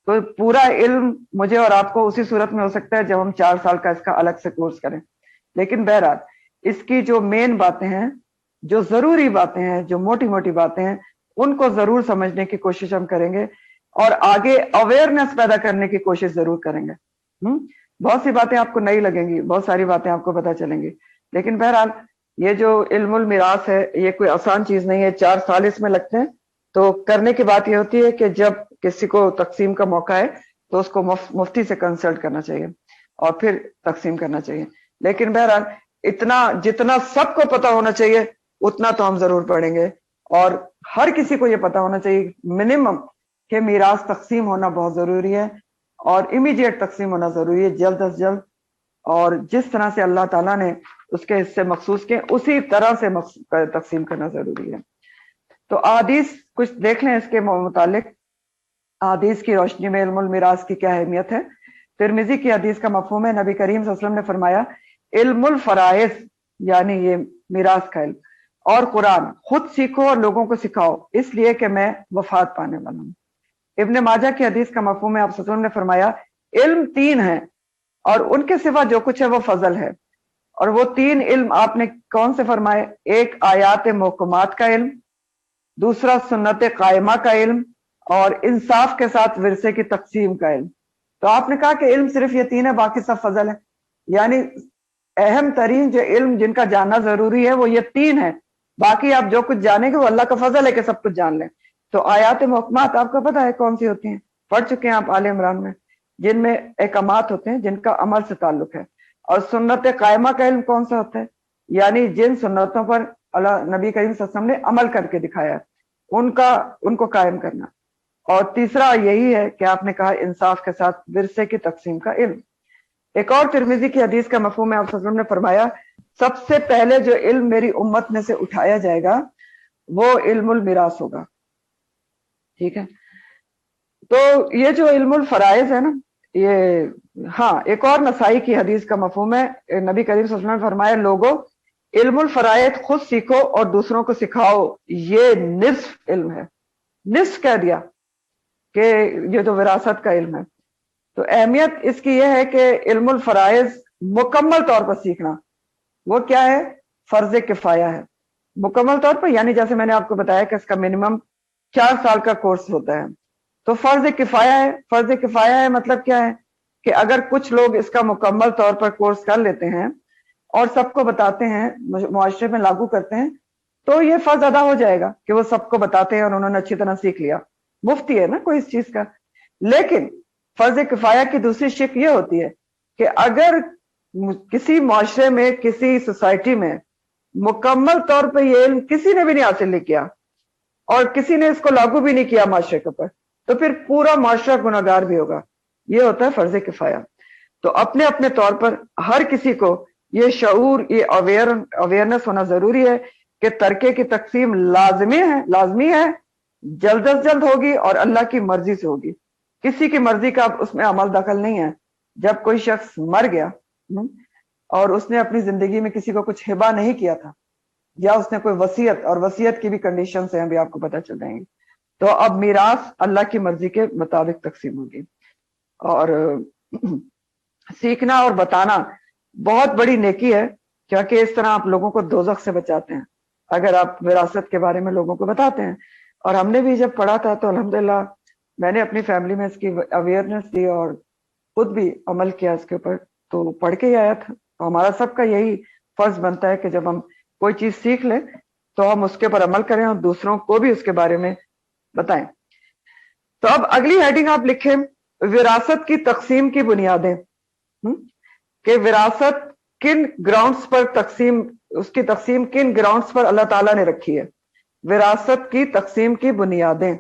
تو پورا علم مجھے اور آپ کو اسی صورت میں ہو سکتا ہے جب ہم 4 سال کا اس کا الگ سے کورس کریں، لیکن بہرحال اس کی جو مین باتیں ہیں، جو ضروری باتیں ہیں، جو موٹی موٹی باتیں ہیں، ان کو ضرور سمجھنے کی کوشش ہم کریں گے اور آگے اویئرنیس پیدا کرنے کی کوشش ضرور کریں گے۔ بہت سی باتیں آپ کو نہیں لگیں گی، بہت ساری باتیں آپ کو پتہ چلیں گی، لیکن بہرحال یہ جو علم المیراث ہے یہ کوئی آسان چیز نہیں ہے، 4 سال اس میں لگتے ہیں۔ تو کرنے کی بات یہ ہوتی ہے کہ جب کسی کو تقسیم کا موقع ہے تو اس کو مفتی سے کنسلٹ کرنا چاہیے اور پھر تقسیم کرنا چاہیے۔ لیکن بہرحال اتنا جتنا سب کو پتہ ہونا چاہیے اتنا تو ہم ضرور پڑھیں گے، اور ہر کسی کو یہ پتہ ہونا چاہیے منیمم کہ میراث تقسیم ہونا بہت ضروری ہے، اور امیڈیٹ تقسیم ہونا ضروری ہے، جلد از جلد، اور جس طرح سے اللہ تعالیٰ نے اس کے حصے مخصوص کے اسی طرح سے تقسیم کرنا ضروری ہے۔ تو احادیث کچھ دیکھ لیں اس کے متعلق، احادیث کی روشنی میں علم المیراث کی کیا اہمیت ہے۔ ترمذی کی حدیث کا مفہوم ہے، نبی کریم صلی اللہ علیہ وسلم نے فرمایا علم الفرائض یعنی یہ میراث کا علم اور قرآن خود سیکھو اور لوگوں کو سکھاؤ، اس لیے کہ میں وفات پانے والا ہوں۔ ابن ماجہ کی حدیث کا مفہوم ہے، آپ صلی اللہ علیہ وسلم نے فرمایا علم 3 ہیں اور ان کے سوا جو کچھ ہے وہ فضل ہے، اور وہ 3 علم آپ نے کون سے فرمائے؟ ایک آیات محکمات کا علم، دوسرا سنت قائمہ کا علم، اور انصاف کے ساتھ ورثے کی تقسیم کا علم۔ تو آپ نے کہا کہ علم صرف یہ 3 ہے، باقی سب فضل ہے، یعنی اہم ترین جو علم جن کا جاننا ضروری ہے وہ یہ 3 ہے، باقی آپ جو کچھ جانیں گے وہ اللہ کا فضل ہے کہ سب کچھ جان لیں۔ تو آیات محکمات آپ کو پتہ ہے کون سی ہوتی ہیں؟ پڑھ چکے ہیں آپ آل عمران میں، جن میں احکامات ہوتے ہیں جن کا عمل سے تعلق ہے۔ اور سنت قائمہ کا علم کون سا ہوتا ہے؟ یعنی جن سنتوں پر اللہ نبی کریم صلی اللہ علیہ وسلم نے عمل کر کے دکھایا ہے ان کو قائم کرنا۔ اور تیسرا یہی ہے کہ آپ نے کہا انصاف کے ساتھ ورثے کی تقسیم کا علم۔ ایک اور ترمذی کی حدیث کا مفہوم ہے، آپ صلی اللہ علیہ وسلم نے فرمایا سب سے پہلے جو علم میری امت میں سے اٹھایا جائے گا وہ علم المیراث ہوگا، ٹھیک ہے۔ تو یہ جو علم الفرائض ہے نا، یہ ہاں ایک اور نسائی کی حدیث کا مفہوم ہے، نبی کریم صلی اللہ علیہ وسلم نے فرمایا لوگوں علم الفرائض خود سیکھو اور دوسروں کو سکھاؤ، یہ نصف علم ہے، نصف کہہ دیا کہ یہ تو وراثت کا علم ہے۔ تو اہمیت اس کی یہ ہے کہ علم الفرائض مکمل طور پر سیکھنا وہ کیا ہے؟ فرض کفایہ ہے، مکمل طور پر، یعنی جیسے میں نے آپ کو بتایا کہ اس کا منیمم 4 سال کا کورس ہوتا ہے۔ تو فرض کفایہ ہے، فرض کفایہ ہے مطلب کیا ہے کہ اگر کچھ لوگ اس کا مکمل طور پر کورس کر لیتے ہیں اور سب کو بتاتے ہیں، معاشرے میں لاگو کرتے ہیں، تو یہ فرض ادا ہو جائے گا کہ وہ سب کو بتاتے ہیں اور انہوں نے اچھی طرح سیکھ لیا، مفتی ہے نا کوئی اس چیز کا۔ لیکن فرض کفایہ کی دوسری شق یہ ہوتی ہے کہ اگر کسی معاشرے میں، کسی سوسائٹی میں مکمل طور پہ یہ علم کسی نے بھی نہیں حاصل نہیں کیا اور کسی نے اس کو لاگو بھی نہیں کیا معاشرے کے اوپر، تو پھر پورا معاشرہ گناہگار بھی ہوگا۔ یہ ہوتا ہے فرض کفایہ۔ تو اپنے اپنے طور پر ہر کسی کو یہ شعور، یہ اویئرنس ہونا ضروری ہے کہ ترکے کی تقسیم لازمی ہے، جلد از جلد ہوگی اور اللہ کی مرضی سے ہوگی، کسی کی مرضی کا اس میں عمل دخل نہیں ہے۔ جب کوئی شخص مر گیا اور اس نے اپنی زندگی میں کسی کو کچھ ہبہ نہیں کیا تھا، یا اس نے کوئی وصیت، اور وصیت کی بھی کنڈیشنز ہیں ابھی آپ کو پتہ چل جائیں گی، تو اب میراث اللہ کی مرضی کے مطابق تقسیم ہوگی۔ اور سیکھنا اور بتانا بہت بڑی نیکی ہے، کیونکہ اس طرح آپ لوگوں کو دوزخ سے بچاتے ہیں اگر آپ وراثت کے بارے میں لوگوں کو بتاتے ہیں۔ اور ہم نے بھی جب پڑھا تھا تو الحمدللہ میں نے اپنی فیملی میں اس کی اویئرنس دی اور خود بھی عمل کیا اس کے اوپر، تو پڑھ کے ہی آیا تھا۔ تو ہمارا سب کا یہی فرض بنتا ہے کہ جب ہم کوئی چیز سیکھ لیں تو ہم اس کے پر عمل کریں اور دوسروں کو بھی اس کے بارے میں بتائیں. تو اب اگلی ہیڈنگ آپ لکھیں وراثت کی تقسیم کی بنیادیں. کہ وراثت کن گراؤنڈز پر تقسیم، اس کی تقسیم کن گراؤنڈز پر اللہ تعالیٰ نے رکھی ہے. وراثت کی تقسیم کی بنیادیں،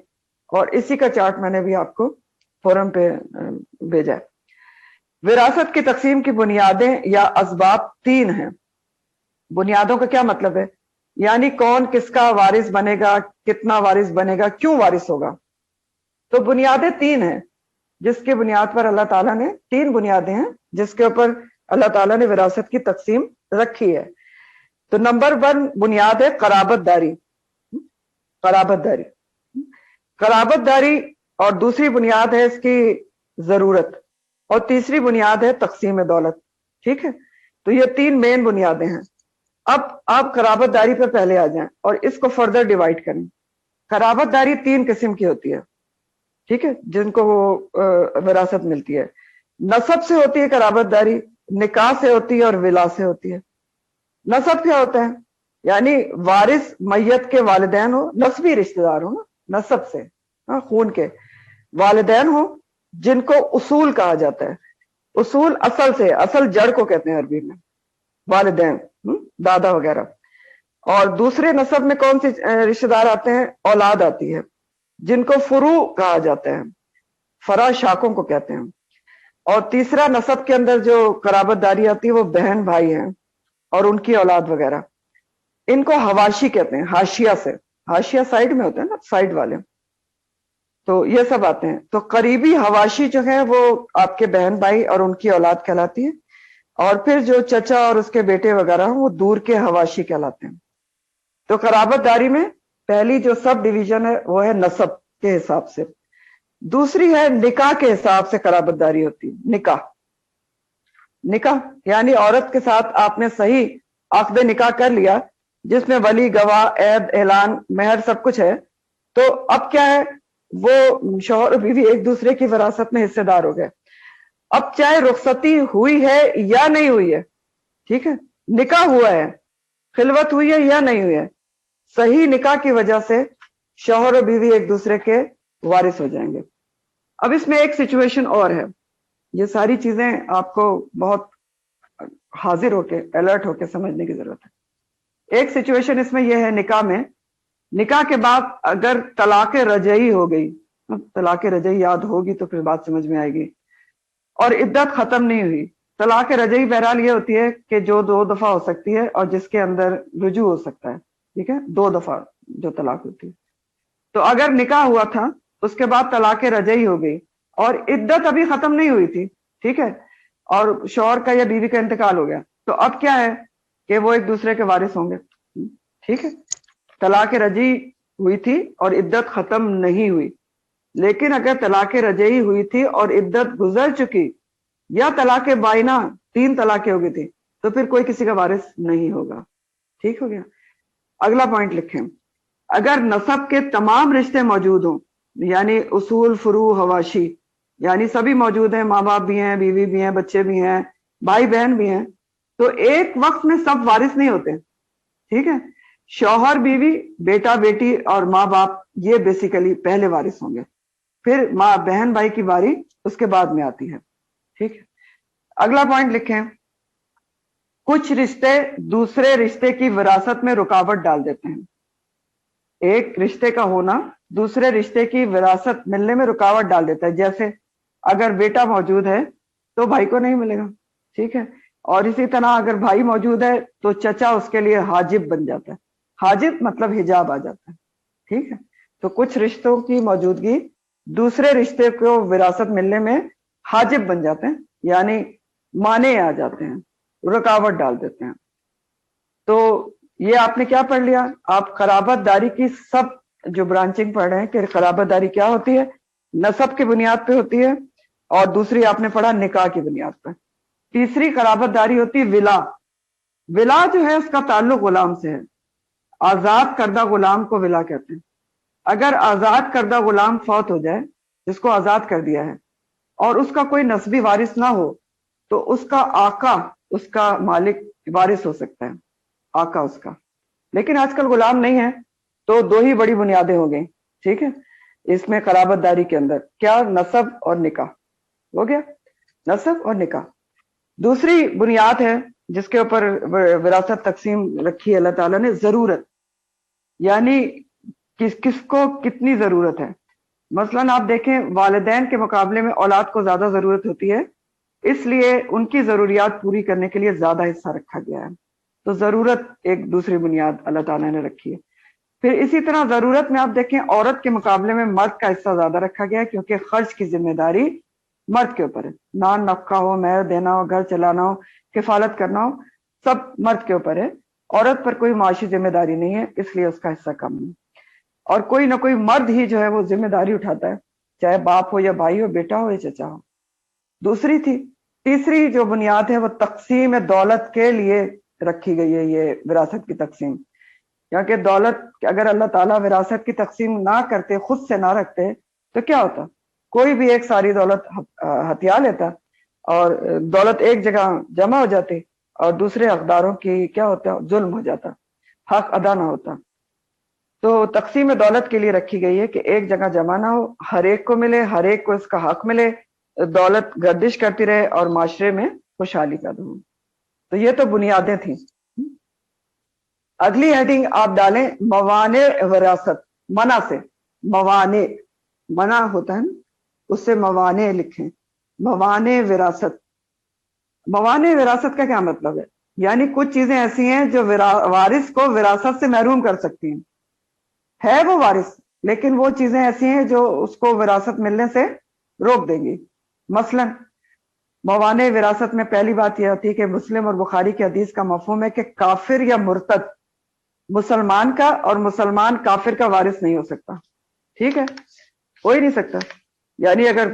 اور اسی کا چارٹ میں نے بھی آپ کو فورم پہ بھیجا ہے. وراثت کی تقسیم کی بنیادیں یا اسباب 3 ہیں. بنیادوں کا کیا مطلب ہے؟ یعنی کون کس کا وارث بنے گا، کتنا وارث بنے گا، کیوں وارث ہوگا. تو بنیادیں 3 ہیں جس کی بنیاد پر اللہ تعالیٰ نے 3 بنیادیں ہیں جس کے اوپر اللہ تعالیٰ نے وراثت کی تقسیم رکھی ہے. تو نمبر 1 بنیاد ہے قرابت داری. قرابت داری، قرابت داری، اور دوسری بنیاد ہے اس کی ضرورت، اور تیسری بنیاد ہے تقسیم دولت. ٹھیک ہے، تو یہ 3 مین بنیادیں ہیں. اب آپ قرابت داری پر پہلے آ جائیں اور اس کو فردر ڈیوائڈ کریں. قرابت داری 3 قسم کی ہوتی ہے، ٹھیک ہے، جن کو وہ وراثت ملتی ہے. نسب سے ہوتی ہے قرابت داری، نکاح سے ہوتی ہے، اور ولا سے ہوتی ہے. نسب کیا ہوتا ہے؟ یعنی وارث میت کے والدین ہو، نسبی رشتہ دار ہو نا، نسب سے، خون کے والدین ہو جن کو اصول کہا جاتا ہے. اصول اصل سے، اصل جڑ کو کہتے ہیں عربی میں، والدین، دادا وغیرہ. اور دوسرے نسب میں کون سی رشتہ دار آتے ہیں؟ اولاد آتی ہے جن کو فروع کہا جاتا ہے، فرع شاخوں کو کہتے ہیں. اور تیسرا نسب کے اندر جو قرابت داری آتی ہے وہ بہن بھائی ہیں اور ان کی اولاد وغیرہ. ان کو حواشی کہتے ہیں، حاشیہ سے. حاشیہ سائڈ میں ہوتے ہیں نا، سائڈ والے. تو یہ سب آتے ہیں. تو قریبی حواشی جو ہے وہ آپ کے بہن بھائی اور ان کی اولاد کہلاتی ہے، اور پھر جو چچا اور اس کے بیٹے وغیرہ ہیں وہ دور کے حواشی کہلاتے ہیں. تو قرابت داری میں پہلی جو سب ڈویژن ہے وہ ہے نسب کے حساب سے. دوسری ہے نکاح کے حساب سے قرابت داری ہوتی ہے. نکاح، نکاح یعنی عورت کے ساتھ آپ نے صحیح عقد نکاح کر لیا جس میں ولی، گواہ، عید، اعلان، مہر سب کچھ ہے. تو اب کیا ہے، وہ شوہر اور بیوی ایک دوسرے کی وراثت میں حصے دار ہو گئے. اب چاہے رخصتی ہوئی ہے یا نہیں ہوئی ہے، ٹھیک ہے، نکاح ہوا ہے، خلوت ہوئی ہے یا نہیں ہوئی ہے، صحیح نکاح کی وجہ سے شوہر اور بیوی ایک دوسرے کے وارث ہو جائیں گے. اب اس میں ایک سچویشن اور ہے، یہ ساری چیزیں آپ کو بہت حاضر ہو کے، الرٹ ہو کے سمجھنے کی ضرورت ہے. ایک سچویشن اس میں یہ ہے، نکاح میں، نکاح کے بعد اگر طلاق رجعی ہو گئی، طلاق رجعی یاد ہوگی تو پھر بات سمجھ میں آئے گی، اور عدت ختم نہیں ہوئی. طلاق رجعی بہرحال یہ ہوتی ہے کہ جو 2 دفعہ ہو سکتی ہے اور جس کے اندر رجوع ہو سکتا ہے. ٹھیک ہے، 2 دفعہ جو طلاق ہوتی ہے. تو اگر نکاح ہوا تھا اس کے بعد طلاق رجعی ہو گئی اور عدت ابھی ختم نہیں ہوئی تھی، ٹھیک ہے، اور شوہر کا یا بیوی کا انتقال ہو گیا، تو اب کیا ہے کہ وہ ایک دوسرے کے وارث ہوں گے. ٹھیک ہے، طلاق رجعی ہوئی تھی اور عدت ختم نہیں ہوئی. لیکن اگر طلاق رجعی ہوئی تھی اور عدت گزر چکی، یا طلاق بائنہ، 3 طلاقیں ہو گئی تھی، تو پھر کوئی کسی کا وارث نہیں ہوگا. ٹھیک ہو گیا. اگلا پوائنٹ لکھیں، اگر نسب کے تمام رشتے موجود ہوں، یعنی اصول، فروع، حواشی، یعنی سبھی موجود ہیں، ماں باپ بھی ہیں، بیوی بھی ہیں، بچے بھی ہیں، بھائی بہن بھی ہیں، تو ایک وقت میں سب وارث نہیں ہوتے. ٹھیک ہے، شوہر، بیوی، بیٹا بیٹی اور ماں باپ یہ بیسیکلی پہلے وارث ہوں گے، پھر ماں بہن بھائی کی باری اس کے بعد میں آتی ہے. ٹھیک ہے، اگلا پوائنٹ لکھیں، کچھ رشتے دوسرے رشتے کی وراثت میں رکاوٹ ڈال دیتے ہیں. ایک رشتے کا ہونا دوسرے رشتے کی وراثت ملنے میں رکاوٹ ڈال دیتا ہے. جیسے اگر بیٹا موجود ہے تو بھائی کو نہیں ملے گا. ٹھیک ہے، اور اسی طرح اگر بھائی موجود ہے تو چچا اس کے لیے حاجب بن جاتا ہے. حاجب مطلب حجاب آ جاتا ہے. ٹھیک ہے، تو کچھ رشتوں کی موجودگی دوسرے رشتے کو وراثت ملنے میں حاجب بن جاتے ہیں، یعنی مانے آ جاتے ہیں، رکاوٹ ڈال دیتے ہیں. تو یہ آپ نے کیا پڑھ لیا؟ آپ قرابت داری کی سب جو برانچنگ پڑھ رہے ہیں کہ قرابت داری کیا ہوتی ہے، نسب کی بنیاد پہ ہوتی ہے، اور دوسری آپ نے پڑھا نکاح کی بنیاد پہ. تیسری قرابت داری ہوتی ہے ولا. ولا جو ہے اس کا تعلق غلام سے ہے. آزاد کردہ غلام کو ولا کہتے ہیں. اگر آزاد کردہ غلام فوت ہو جائے، جس کو آزاد کر دیا ہے، اور اس کا کوئی نسبی وارث نہ ہو، تو اس کا آقا، اس کا مالک وارث ہو سکتا ہے. آقا اس کا لیکن آج کل غلام نہیں ہے تو دو ہی بڑی بنیادیں ہو گئی، ٹھیک ہے، اس میں قرابت داری کے اندر کیا، نسب اور نکاح، ہو گیا نسب اور نکاح۔ دوسری بنیاد ہے جس کے اوپر وراثت تقسیم رکھی ہے اللہ تعالیٰ نے، ضرورت، یعنی کس کو کتنی ضرورت ہے۔ مثلاً آپ دیکھیں والدین کے مقابلے میں اولاد کو زیادہ ضرورت ہوتی ہے، اس لیے ان کی ضروریات پوری کرنے کے لیے زیادہ حصہ رکھا گیا ہے، تو ضرورت ایک دوسری بنیاد اللہ تعالیٰ نے رکھی ہے۔ پھر اسی طرح ضرورت میں آپ دیکھیں عورت کے مقابلے میں مرد کا حصہ زیادہ رکھا گیا ہے، کیونکہ خرچ کی ذمہ داری مرد کے اوپر ہے، نان نفقہ ہو، مہر دینا ہو، گھر چلانا ہو، کفالت کرنا ہو، سب مرد کے اوپر ہے، عورت پر کوئی معاشی ذمہ داری نہیں ہے، اس لیے اس کا حصہ کم ہے۔ اور کوئی نہ کوئی مرد ہی جو ہے وہ ذمہ داری اٹھاتا ہے، چاہے باپ ہو یا بھائی ہو، بیٹا ہو یا چچا ہو۔ تیسری جو بنیاد ہے وہ تقسیم دولت کے لیے رکھی گئی ہے، یہ وراثت کی تقسیم، کیونکہ دولت اگر اللہ تعالیٰ وراثت کی تقسیم نہ کرتے، خود سے نہ رکھتے، تو کیا ہوتا، کوئی بھی ایک ساری دولت ہتھیا لیتا اور دولت ایک جگہ جمع ہو جاتی اور دوسرے حقداروں کی کیا ہوتا، ظلم ہو جاتا، حق ادا نہ ہوتا۔ تو تقسیم دولت کے لیے رکھی گئی ہے کہ ایک جگہ جمع نہ ہو، ہر ایک کو ملے، ہر ایک کو اس کا حق ملے، دولت گردش کرتی رہے اور معاشرے میں خوشحالی پیدا ہو۔ تو یہ تو بنیادیں تھیں۔ اگلی ہیڈنگ آپ ڈالیں موانع وراثت، منع سے، موانع، منع ہوتا ہے نا، اس سے موانع لکھیں، موانع وراثت۔ موانع وراثت کا کیا مطلب ہے؟ یعنی کچھ چیزیں ایسی ہیں جو وارث کو وراثت سے محروم کر سکتی ہیں، ہے وہ وارث لیکن وہ چیزیں ایسی ہیں جو اس کو وراثت ملنے سے روک دیں گی۔ مثلا موانع وراثت میں پہلی بات یہ ہوتی ہے کہ مسلم اور بخاری کی حدیث کا مفہوم ہے کہ کافر یا مرتد مسلمان کا اور مسلمان کافر کا وارث نہیں ہو سکتا، ٹھیک ہے، ہو ہی نہیں سکتا۔ یعنی اگر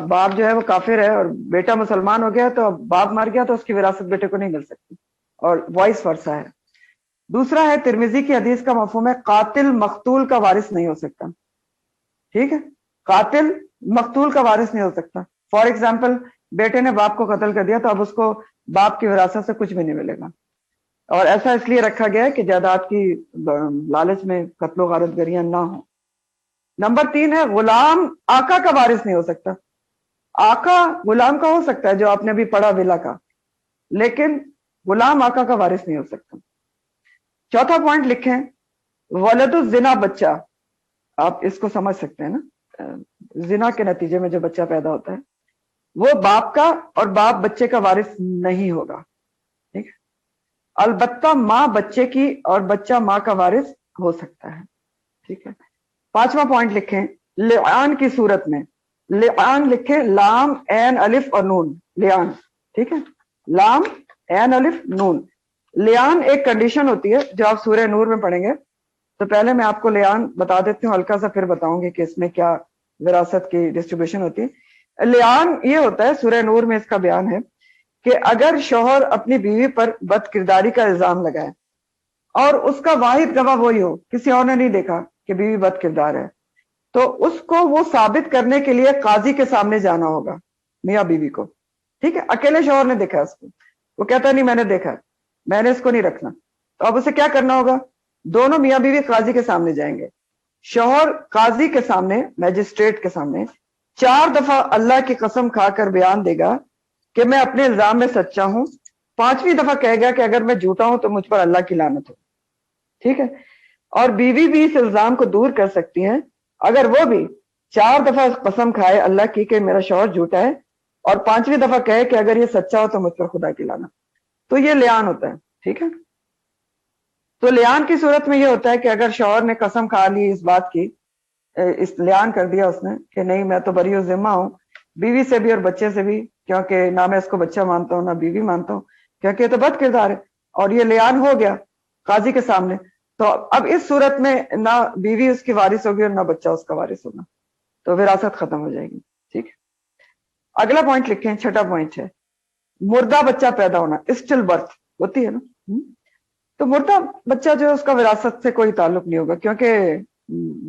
باپ جو ہے وہ کافر ہے اور بیٹا مسلمان ہو گیا تو باپ مر گیا تو اس کی وراثت بیٹے کو نہیں مل سکتی، اور وائس ورسا ہے۔ دوسرا ہے ترمذی کی حدیث کا مفہوم ہے قاتل مقتول کا وارث نہیں ہو سکتا، ٹھیک ہے، قاتل مقتول کا وارث نہیں ہو سکتا۔ فار ایگزامپل بیٹے نے باپ کو قتل کر دیا تو اب اس کو باپ کی وراثت سے کچھ بھی نہیں ملے گا، اور ایسا اس لیے رکھا گیا ہے کہ جائیداد کی لالچ میں قتل و غارت گریاں نہ ہوں۔ نمبر 3 ہے غلام آقا کا وارث نہیں ہو سکتا۔ آقا غلام کا ہو سکتا ہے جو آپ نے ابھی پڑھا ولا کا، لیکن غلام آقا کا وارث نہیں ہو سکتا۔ چوتھا پوائنٹ لکھیں ولد الزنا، بچہ، آپ اس کو سمجھ سکتے ہیں نا، زنا کے نتیجے میں جو بچہ پیدا ہوتا ہے وہ باپ کا اور باپ بچے کا وارث نہیں ہوگا، ٹھیک ہے، البتہ ماں بچے کی اور بچہ ماں کا وارث ہو سکتا ہے، ٹھیک ہے۔ پانچواں پوائنٹ لکھیں لعان کی صورت میں، لعان لکھیں لام عین الف اور نون، لعان، ٹھیک ہے، لام عین الف نون۔ لعان ایک کنڈیشن ہوتی ہے جو آپ سورہ نور میں پڑھیں گے، تو پہلے میں آپ کو لعان بتا دیتی ہوں ہلکا سا، پھر بتاؤں گی کہ اس میں کیا وراثت کی ڈسٹریبیوشن ہوتی ہے۔ لعان یہ ہوتا ہے، سورہ نور میں اس کا بیان ہے کہ اگر شوہر اپنی بیوی پر بد کرداری کا الزام لگائے اور اس کا واحد گواہ وہی ہو، کسی اور نے نہیں دیکھا کہ بیوی بد کردار ہے، تو اس کو وہ ثابت کرنے کے لیے قاضی کے سامنے جانا ہوگا، میاں بیوی کو، ٹھیک ہے۔ اکیلے شوہر نے دیکھا اس کو، وہ کہتا نہیں میں نے دیکھا، میں نے اس کو نہیں رکھنا، تو اب اسے کیا کرنا ہوگا؟ دونوں میاں بیوی قاضی کے سامنے جائیں گے، شوہر قاضی کے سامنے، میجسٹریٹ کے سامنے 4 دفعہ اللہ کی قسم کھا کر بیان دے گا کہ میں اپنے الزام میں سچا ہوں، 5ویں دفعہ کہے گا کہ اگر میں جھوٹا ہوں تو مجھ پر اللہ کی لعنت ہو، ٹھیک ہے۔ اور بیوی بھی اس الزام کو دور کر سکتی ہے اگر وہ بھی 4 دفعہ قسم کھائے اللہ کی کہ میرا شوہر جھوٹا ہے، اور 5ویں دفعہ کہے کہ اگر یہ سچا ہو تو مجھ پر خدا کی لعنت، تو یہ لعان ہوتا ہے، ٹھیک ہے۔ تو لعان کی صورت میں یہ ہوتا ہے کہ اگر شوہر نے قسم کھا لی اس بات کی، اس لعان کر دیا اس نے کہ نہیں میں تو بری و ذمہ ہوں، بیوی سے بھی اور بچے سے بھی، کیونکہ نہ میں اس کو بچہ مانتا ہوں نہ بیوی مانتا ہوں، کیونکہ یہ تو بد کردار ہے، اور یہ لعان ہو گیا قاضی کے سامنے، تو اب اس صورت میں نہ بیوی اس کی وارث ہوگی اور نہ بچہ اس کا وارث ہوگا، تو وراثت ختم ہو جائے گی، ٹھیک ہے۔ اگلا پوائنٹ لکھیں، چھٹا پوائنٹ ہے مردہ بچہ پیدا ہونا، اسٹل برتھ ہوتی ہے نا، تو مردہ بچہ جو ہے اس کا وراثت سے کوئی تعلق نہیں ہوگا، کیونکہ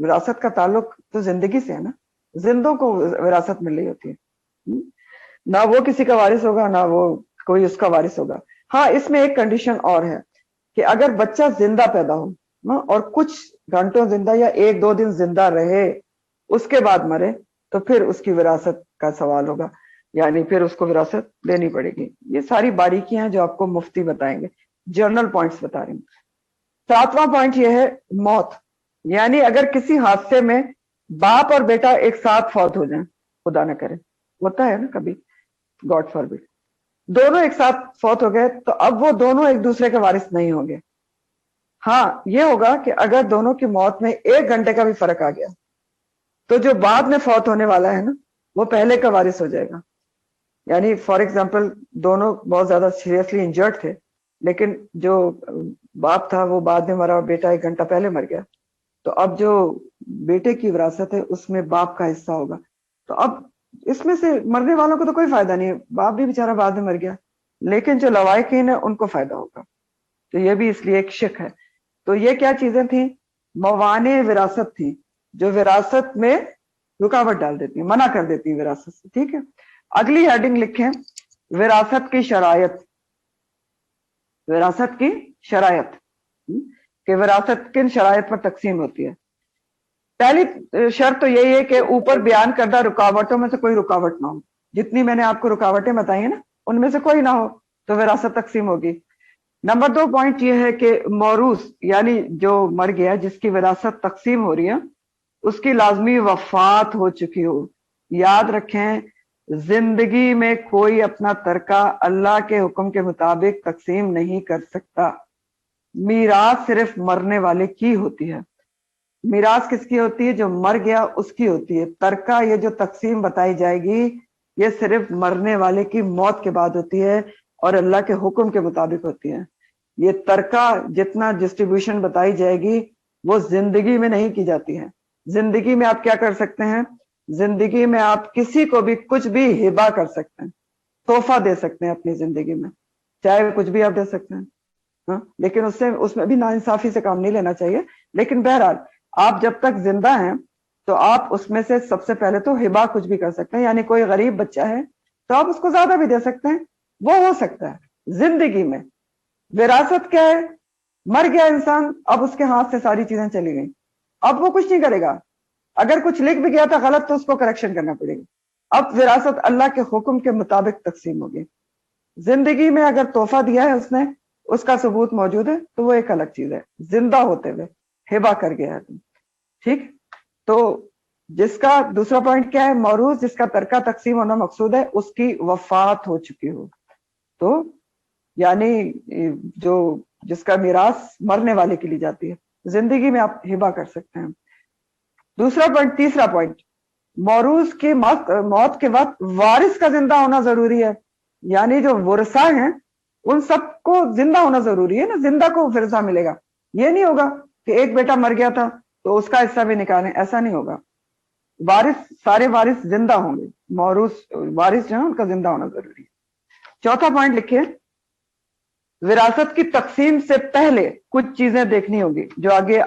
وراثت کا تعلق تو زندگی سے ہے نا، زندوں کو وراثت مل رہی ہوتی ہے، نہ وہ کسی کا وارث ہوگا نہ وہ کوئی اس کا وارث ہوگا۔ ہاں اس میں ایک کنڈیشن اور ہے کہ اگر بچہ زندہ پیدا ہو اور کچھ گھنٹوں زندہ یا 1-2 دن زندہ رہے اس کے بعد مرے تو پھر اس کی وراثت کا سوال ہوگا، یعنی پھر اس کو وراثت دینی پڑے گی۔ یہ ساری باریکیاں ہیں جو آپ کو مفتی بتائیں گے، جرنل پوائنٹس بتا رہی ہوں۔ 7واں پوائنٹ یہ ہے موت، یعنی اگر کسی حادثے میں باپ اور بیٹا ایک ساتھ فوت ہو جائیں، خدا نہ کرے، ہوتا ہے نا کبھی، گاڈ فاربڈ، دونوں ایک ساتھ فوت ہو گئے تو اب وہ دونوں ایک دوسرے کے وارث نہیں ہوں گے۔ ہاں یہ ہوگا کہ اگر دونوں کی موت میں 1 گھنٹے کا بھی فرق آ گیا تو جو بعد میں فوت ہونے والا ہے نا وہ پہلے کا وارث ہو جائے گا۔ یعنی فار ایگزامپل دونوں بہت زیادہ سیریسلی انجرڈ تھے، لیکن جو باپ تھا وہ بعد میں مرا اور بیٹا 1 گھنٹہ پہلے مر گیا، تو اب جو بیٹے کی وراثت ہے اس میں باپ کا حصہ ہوگا۔ تو اب اس میں سے مرنے والوں کو تو کوئی فائدہ نہیں ہے، باپ بھی بیچارہ بعد میں مر گیا، لیکن جو لوائقین ہیں ان کو فائدہ ہوگا۔ تو یہ بھی اس لیے ایک شک ہے۔ تو یہ کیا چیزیں تھیں؟ موانع وراثت تھی جو وراثت میں رکاوٹ ڈال دیتی ہیں، منع کر دیتی ہیں وراثت سے، ٹھیک ہے۔ اگلی ہیڈنگ لکھیں، وراثت کی شرائط۔ وراثت کی شرائط کہ وراثت کن شرائط پر تقسیم ہوتی ہے۔ پہلی شرط تو یہی ہے کہ اوپر بیان کردہ رکاوٹوں میں سے کوئی رکاوٹ نہ ہو، جتنی میں نے آپ کو رکاوٹیں بتائی ہیں نا ان میں سے کوئی نہ ہو تو وراثت تقسیم ہوگی۔ نمبر 2 پوائنٹ یہ ہے کہ موروث یعنی جو مر گیا جس کی وراثت تقسیم ہو رہی ہے اس کی لازمی وفات ہو چکی ہو۔ یاد رکھیں زندگی میں کوئی اپنا ترکہ اللہ کے حکم کے مطابق تقسیم نہیں کر سکتا، میراث صرف مرنے والے کی ہوتی ہے۔ میراث کس کی ہوتی ہے؟ جو مر گیا اس کی ہوتی ہے۔ ترکہ یہ جو تقسیم بتائی جائے گی یہ صرف مرنے والے کی موت کے بعد ہوتی ہے اور اللہ کے حکم کے مطابق ہوتی ہے۔ یہ ترکہ جتنا ڈسٹریبیوشن بتائی جائے گی وہ زندگی میں نہیں کی جاتی ہے۔ زندگی میں آپ کیا کر سکتے ہیں؟ زندگی میں آپ کسی کو بھی کچھ بھی ہبہ کر سکتے ہیں، تحفہ دے سکتے ہیں اپنی زندگی میں، چاہے کچھ بھی آپ دے سکتے ہیں، ہاں، لیکن اس میں بھی ناانصافی سے کام نہیں لینا چاہیے۔ لیکن بہرحال آپ جب تک زندہ ہیں تو آپ اس میں سے سب سے پہلے تو ہبہ کچھ بھی کر سکتے ہیں، یعنی کوئی غریب بچہ ہے تو آپ اس کو زیادہ بھی دے سکتے ہیں، وہ ہو سکتا ہے زندگی میں۔ وراثت کیا ہے؟ مر گیا انسان، اب اس کے ہاتھ سے ساری چیزیں چلی گئیں، اب وہ کچھ نہیں کرے گا، اگر کچھ لکھ بھی گیا تھا غلط تو اس کو کریکشن کرنا پڑے گا۔ اب وراثت اللہ کے حکم کے مطابق تقسیم ہوگی۔ زندگی میں اگر تحفہ دیا ہے اس نے، اس کا ثبوت موجود ہے تو وہ ایک الگ چیز ہے، زندہ ہوتے ہوئے ہبہ کر گیا ہے، ٹھیک۔ تو جس کا دوسرا پوائنٹ کیا ہے؟ موروث جس کا ترکہ تقسیم ہونا مقصود ہے اس کی وفات ہو چکی ہو، تو یعنی جو جس کا میراث مرنے والے کے لیے جاتی ہے، زندگی میں آپ ہبہ کر سکتے ہیں۔ دوسرا پوائنٹ، تیسرا پوائنٹ، موروث کی موت کے وقت وارث کا زندہ ہونا ضروری ہے، یعنی جو ورثہ ہیں ان سب کو زندہ ہونا ضروری ہے نا، زندہ کو ورثہ ملے گا۔ یہ نہیں ہوگا کہ ایک بیٹا مر گیا تھا تو اس کا حصہ بھی نکالیں، ایسا نہیں ہوگا۔ وارث، سارے وارث زندہ ہوں گے، موروث وارث جو ہے ان کا زندہ ہونا ضروری ہے۔ چوتھا پوائنٹ لکھیے، وراثت کی تقسیم سے پہلے کچھ چیزیں دیکھنی ہوگی جو آگے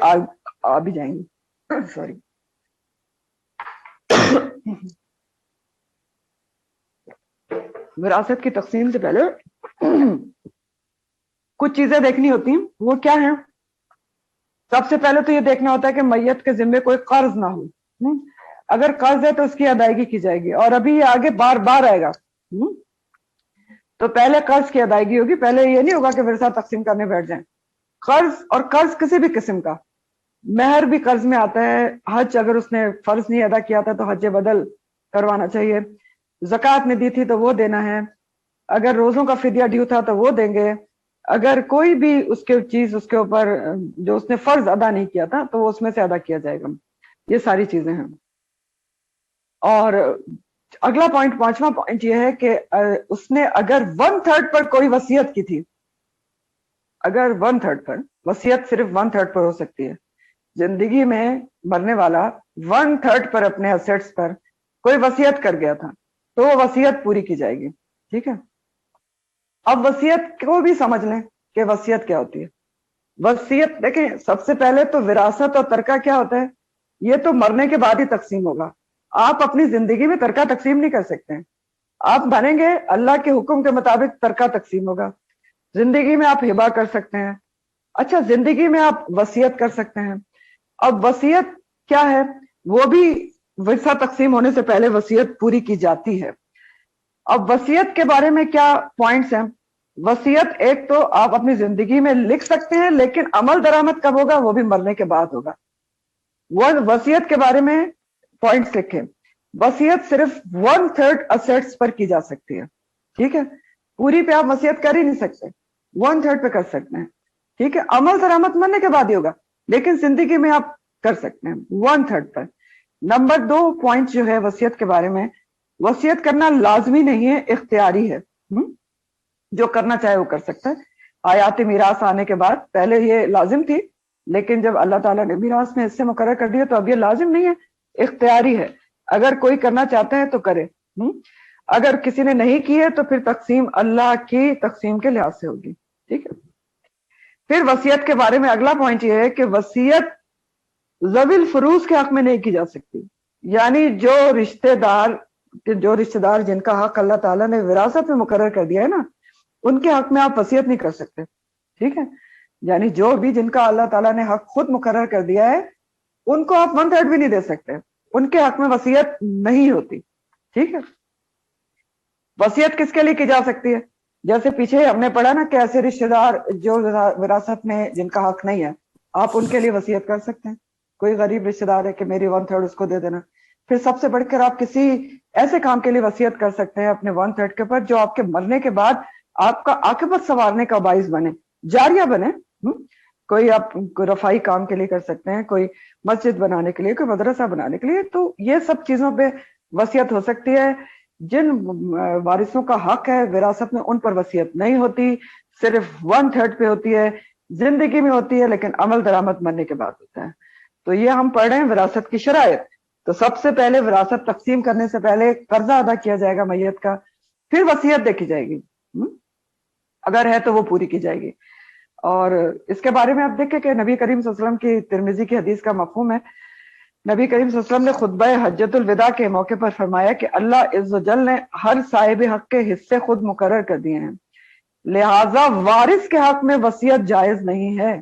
آ بھی جائیں گی، سوری۔ وراثت کی تقسیم سے پہلے کچھ چیزیں دیکھنی ہوتی ہیں، وہ کیا ہیں؟ سب سے پہلے تو یہ دیکھنا ہوتا ہے کہ میت کے ذمے کوئی قرض نہ ہو، اگر قرض ہے تو اس کی ادائیگی کی جائے گی، اور ابھی یہ آگے بار بار آئے گا۔ تو پہلے قرض کی ادائیگی ہوگی، پہلے یہ نہیں ہوگا کہ ورثہ تقسیم کرنے بیٹھ جائیں۔ قرض، اور قرض کسی بھی قسم کا، مہر بھی قرض میں آتا ہے، حج اگر اس نے فرض نہیں ادا کیا تھا تو حج بدل کروانا چاہیے، زکوٰۃ میں دی تھی تو وہ دینا ہے، اگر روزوں کا فدیہ ڈیو تھا تو وہ دیں گے، اگر کوئی بھی اس کے چیز اس کے اوپر جو اس نے فرض ادا نہیں کیا تھا تو وہ اس میں سے ادا کیا جائے گا۔ یہ ساری چیزیں ہیں۔ اور اگلا پوائنٹ، پانچواں پوائنٹ یہ ہے کہ اس نے اگر 1/3 پر کوئی وصیت کی تھی، اگر 1/3 پر وصیت، صرف 1/3 پر ہو سکتی ہے زندگی میں، مرنے والا 1/3 پر اپنے اسیٹس پر کوئی وصیت کر گیا تھا تو وہ وصیت پوری کی جائے گی، ٹھیک ہے۔ اب وصیت کو بھی سمجھ لیں کہ وصیت کیا ہوتی ہے۔ وصیت دیکھیں، سب سے پہلے تو وراثت اور ترکہ کیا ہوتا ہے؟ یہ تو مرنے کے بعد ہی تقسیم ہوگا، آپ اپنی زندگی میں ترکہ تقسیم نہیں کر سکتے ہیں۔ آپ بنیں گے اللہ کے حکم کے مطابق ترکہ تقسیم ہوگا۔ زندگی میں آپ ہبہ کر سکتے ہیں، اچھا زندگی میں آپ وصیت کر سکتے ہیں. اب وصیت کیا ہے؟ وہ بھی ورثہ تقسیم ہونے سے پہلے وصیت پوری کی جاتی ہے. اب وصیت کے بارے میں کیا پوائنٹس ہیں؟ وصیت ایک تو آپ اپنی زندگی میں لکھ سکتے ہیں، لیکن عمل درآمد کب ہوگا؟ وہ بھی مرنے کے بعد ہوگا. وہ وصیت کے بارے میں پوائنٹس لکھیں. وصیت صرف 1/3 اسیٹس پر کی جا سکتی ہے. ٹھیک ہے، پوری پہ آپ وصیت کر ہی نہیں سکتے، 1/3 پہ کر سکتے ہیں. ٹھیک ہے، عمل درآمد مرنے کے بعد ہی ہوگا، لیکن زندگی میں آپ کر سکتے ہیں 1/3 پر. نمبر 2 پوائنٹ جو ہے وصیت کے بارے میں، وصیت کرنا لازمی نہیں ہے، اختیاری ہے. جو کرنا چاہے وہ کر سکتا ہے. آیات میراث آنے کے بعد پہلے یہ لازم تھی، لیکن جب اللہ تعالیٰ نے میراث میں حصے مقرر کر دیا تو اب یہ لازم نہیں ہے، اختیاری ہے. اگر کوئی کرنا چاہتا ہے تو کرے. اگر کسی نے نہیں کی ہے تو پھر تقسیم اللہ کی تقسیم کے لحاظ سے ہوگی. ٹھیک ہے. پھر وصیت کے بارے میں اگلا پوائنٹ یہ ہے کہ وصیت ذوی الفروض کے حق میں نہیں کی جا سکتی. یعنی جو رشتہ دار جن کا حق اللہ تعالیٰ نے وراثت میں مقرر کر دیا ہے نا، ان کے حق میں آپ وصیت نہیں کر سکتے. ٹھیک ہے، یعنی جو بھی جن کا اللہ تعالیٰ نے حق خود مقرر کر دیا ہے ان کو آپ 1/3 بھی نہیں دے سکتے، ان کے حق میں وصیت نہیں ہوتی. ٹھیک ہے. وصیت کس کے لیے کی جا سکتی ہے؟ جیسے پیچھے ہم نے پڑھا نا کہ ایسے رشتہ دار جو وراثت میں جن کا حق نہیں ہے، آپ ان کے لیے وصیت کر سکتے ہیں. کوئی غریب رشتہ دار ہے کہ میری 1/3 اس کو دے دینا. پھر سب سے بڑھ کر آپ کسی ایسے کام کے لیے وصیت کر سکتے ہیں اپنے 1/3 کے اوپر جو آپ کے مرنے کے بعد آپ کا عاقبت سنوارنے کا باعث بنے، جاریہ بنے. کوئی آپ رفائی کام کے لیے کر سکتے ہیں، کوئی مسجد بنانے کے لیے، کوئی مدرسہ بنانے کے لیے. تو یہ سب چیزوں پہ وصیت ہو سکتی ہے. جن وارثوں کا حق ہے وراثت میں ان پر وصیت نہیں ہوتی، صرف 1/3 پہ ہوتی ہے، زندگی میں ہوتی ہے لیکن عمل درآمد مرنے کے بعد ہوتا ہے. تو یہ ہم پڑھ رہے ہیں وراثت کی شرائط. تو سب سے پہلے وراثت تقسیم کرنے سے پہلے قرضہ ادا کیا جائے گا میت کا، پھر وصیت دیکھی جائے گی، اگر ہے تو وہ پوری کی جائے گی. اور اس کے بارے میں آپ دیکھیں کہ نبی کریم صلی اللہ علیہ وسلم کی ترمذی کی حدیث کا مفہوم ہے. نبی کریم صلی اللہ علیہ وسلم نے خطبہ حجۃ الوداع کے موقع پر فرمایا کہ اللہ عز و جل نے ہر صاحب حق کے حصے خود مقرر کر دیے ہیں، لہذا وارث کے حق میں وصیت جائز نہیں ہے.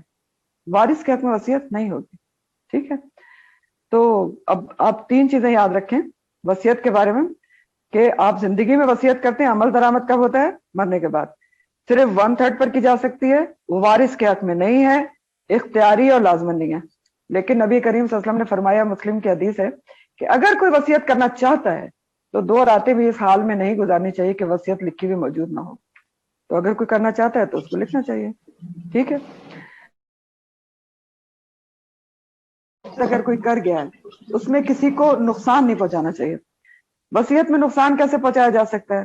وارث کے حق میں وصیت نہیں ہوتی. ٹھیک ہے. تو اب آپ 3 چیزیں یاد رکھیں وصیت کے بارے میں، کہ آپ زندگی میں وصیت کرتے ہیں، عمل درآمد کب ہوتا ہے؟ مرنے کے بعد. صرف 1/3 پر کی جا سکتی ہے، وارث کے حق میں نہیں ہے، اختیاری اور لازمن نہیں ہے. لیکن نبی کریم صلی اللہ علیہ وسلم نے فرمایا، مسلم کی حدیث ہے کہ اگر کوئی وصیت کرنا چاہتا ہے تو 2 راتیں بھی اس حال میں نہیں گزارنی چاہیے کہ وصیت لکھی ہوئی موجود نہ ہو. تو اگر کوئی کرنا چاہتا ہے تو اس کو لکھنا چاہیے. ٹھیک ہے. اگر کوئی کر گیا ہے اس میں کسی کو نقصان نہیں پہنچانا چاہیے. وصیت میں نقصان کیسے پہنچایا جا سکتا ہے؟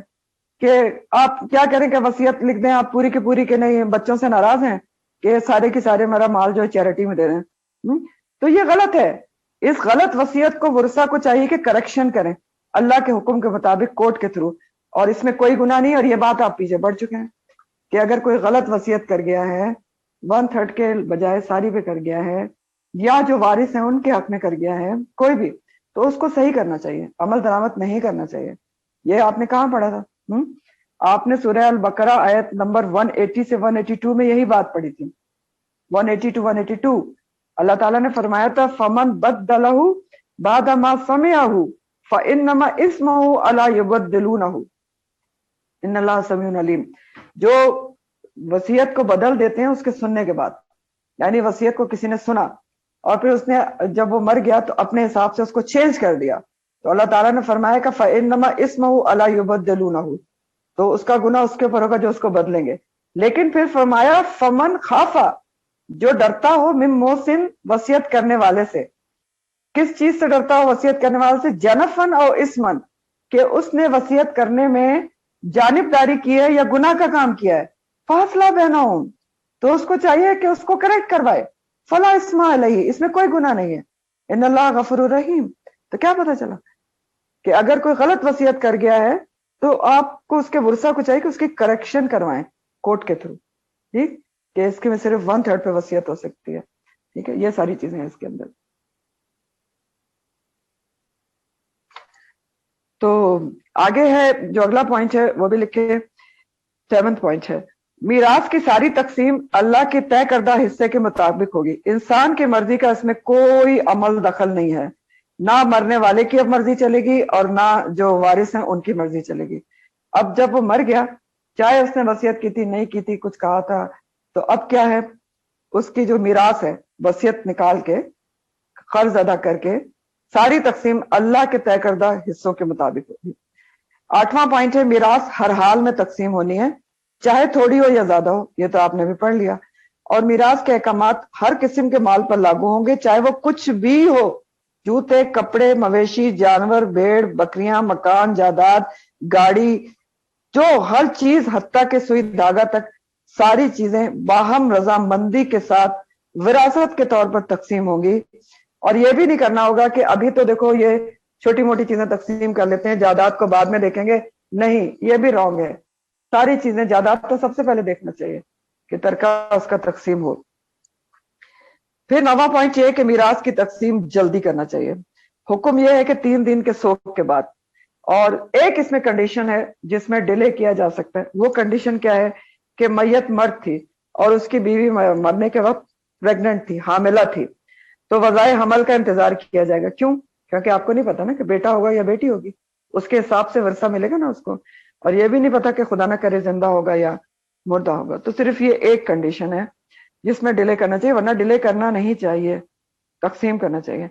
کہ آپ کیا کریں کہ وصیت لکھ دیں آپ پوری کی پوری، کہ نہیں بچوں سے ناراض ہیں کہ سارے کے سارے میرا مال جو ہے چیریٹی میں دے رہے ہیں. تو یہ غلط ہے. اس غلط وصیت کو ورثہ کو چاہیے کہ کریکشن کریں اللہ کے حکم کے مطابق کورٹ کے تھرو. اور اس میں کوئی گناہ نہیں. اور یہ بات آپ پیچھے بڑھ چکے ہیں کہ اگر کوئی غلط وصیت کر گیا ہے 1/3 کے بجائے ساری پہ کر گیا ہے، یا جو وارث ہیں ان کے حق میں کر گیا ہے کوئی بھی، تو اس کو صحیح کرنا چاہیے، عمل درآمد نہیں کرنا چاہیے. یہ آپ نے کہاں پڑھا تھا؟ آپ نے سورہ البقرہ آیت نمبر 180 سے 182 میں یہی بات پڑھی تھی. 180 to 182 اللہ تعالیٰ نے فرمایا تھا فمن بدلہ بعد ما سمعہ فانما اسمہ علی یبدلونہ ان اللہ سمیع علیم. جو وصیت کو بدل دیتے ہیں اس کے سننے کے بعد، یعنی وصیت کو کسی نے سنا اور پھر اس نے جب وہ مر گیا تو اپنے حساب سے اس کو چینج کر دیا، تو اللہ تعالیٰ نے فرمایا کہ فانما اسمہ علی یبدلونہ، تو اس کا گناہ اس کے اوپر ہوگا جو اس کو بدلیں گے. لیکن پھر فرمایا فمن خافا، جو ڈرتا ہو من موسن وصیت کرنے والے سے. کس چیز سے ڈرتا ہو وصیت کرنے والے سے؟ جنفن اور اسمن، کہ اس نے وصیت کرنے میں جانبداری کی ہے یا گناہ کا کام کیا ہے. فاصلہ بینہم، تو اس کو چاہیے کہ اس کو کریکٹ کروائے. فلا اسم علیہ، اس میں کوئی گناہ نہیں ہے. ان اللہ غفور الرحیم. تو کیا پتہ چلا کہ اگر کوئی غلط وصیت کر گیا ہے تو آپ کو اس کے ورثہ کو چاہیے کہ اس کی کریکشن کروائیں کورٹ کے تھرو. ٹھیک، کہ اس کے میں صرف 1/3 پہ وصیت ہو سکتی ہے. ٹھیک ہے. یہ ساری چیزیں ہیں اس کے اندر. تو آگے ہے جو اگلا پوائنٹ ہے وہ بھی لکھے، 7th پوائنٹ ہے میراث کی ساری تقسیم اللہ کے طے کردہ حصے کے مطابق ہوگی. انسان کی مرضی کا اس میں کوئی عمل دخل نہیں ہے. نہ مرنے والے کی اب مرضی چلے گی اور نہ جو وارث ہیں ان کی مرضی چلے گی. اب جب وہ مر گیا، چاہے اس نے وصیت کی تھی نہیں کی تھی، کچھ کہا تھا، تو اب کیا ہے، اس کی جو میراث ہے وصیت نکال کے قرض ادا کر کے ساری تقسیم اللہ کے طے کردہ حصوں کے مطابق ہوگی. 8واں پوائنٹ ہے میراث ہر حال میں تقسیم ہونی ہے، چاہے تھوڑی ہو یا زیادہ ہو. یہ تو آپ نے بھی پڑھ لیا. اور میراث کے احکامات ہر قسم کے مال پر لاگو ہوں گے، چاہے وہ کچھ بھی ہو. جوتے، کپڑے، مویشی، جانور، بھیڑ، بکریاں، مکان، جائیداد، گاڑی، جو ہر چیز حتیٰ کہ سوئی دھاگا تک، ساری چیزیں باہم رضامندی کے ساتھ وراثت کے طور پر تقسیم ہوں گی. اور یہ بھی نہیں کرنا ہوگا کہ ابھی تو دیکھو یہ چھوٹی موٹی چیزیں تقسیم کر لیتے ہیں، جائیداد کو بعد میں دیکھیں گے. نہیں، یہ بھی رانگ ہے. ساری چیزیں، جائیداد تو سب سے پہلے دیکھنا چاہیے کہ ترکہ اس کا تقسیم ہو. پھر 9واں پوائنٹ یہ ہے کہ میراث کی تقسیم جلدی کرنا چاہیے. حکم یہ ہے کہ 3 دن کے سوگ کے بعد. اور ایک اس میں کنڈیشن ہے جس میں ڈیلے کیا جا سکتا ہے. وہ کنڈیشن کیا ہے کہ میت مرد تھی اور اس کی بیوی مرنے کے وقت پریگننٹ تھی، حاملہ تھی، تو وضائع حمل کا انتظار کیا جائے گا. کیوں؟ کیونکہ آپ کو نہیں پتا نا کہ بیٹا ہوگا یا بیٹی ہوگی. اس کے حساب سے ورثہ ملے گا نا اس کو. اور یہ بھی نہیں پتا کہ خدا نہ کرے زندہ ہوگا یا مردہ ہوگا. تو صرف یہ ایک کنڈیشن ہے جس میں ڈیلے کرنا چاہیے، ورنہ ڈیلے کرنا نہیں چاہیے، تقسیم کرنا چاہیے.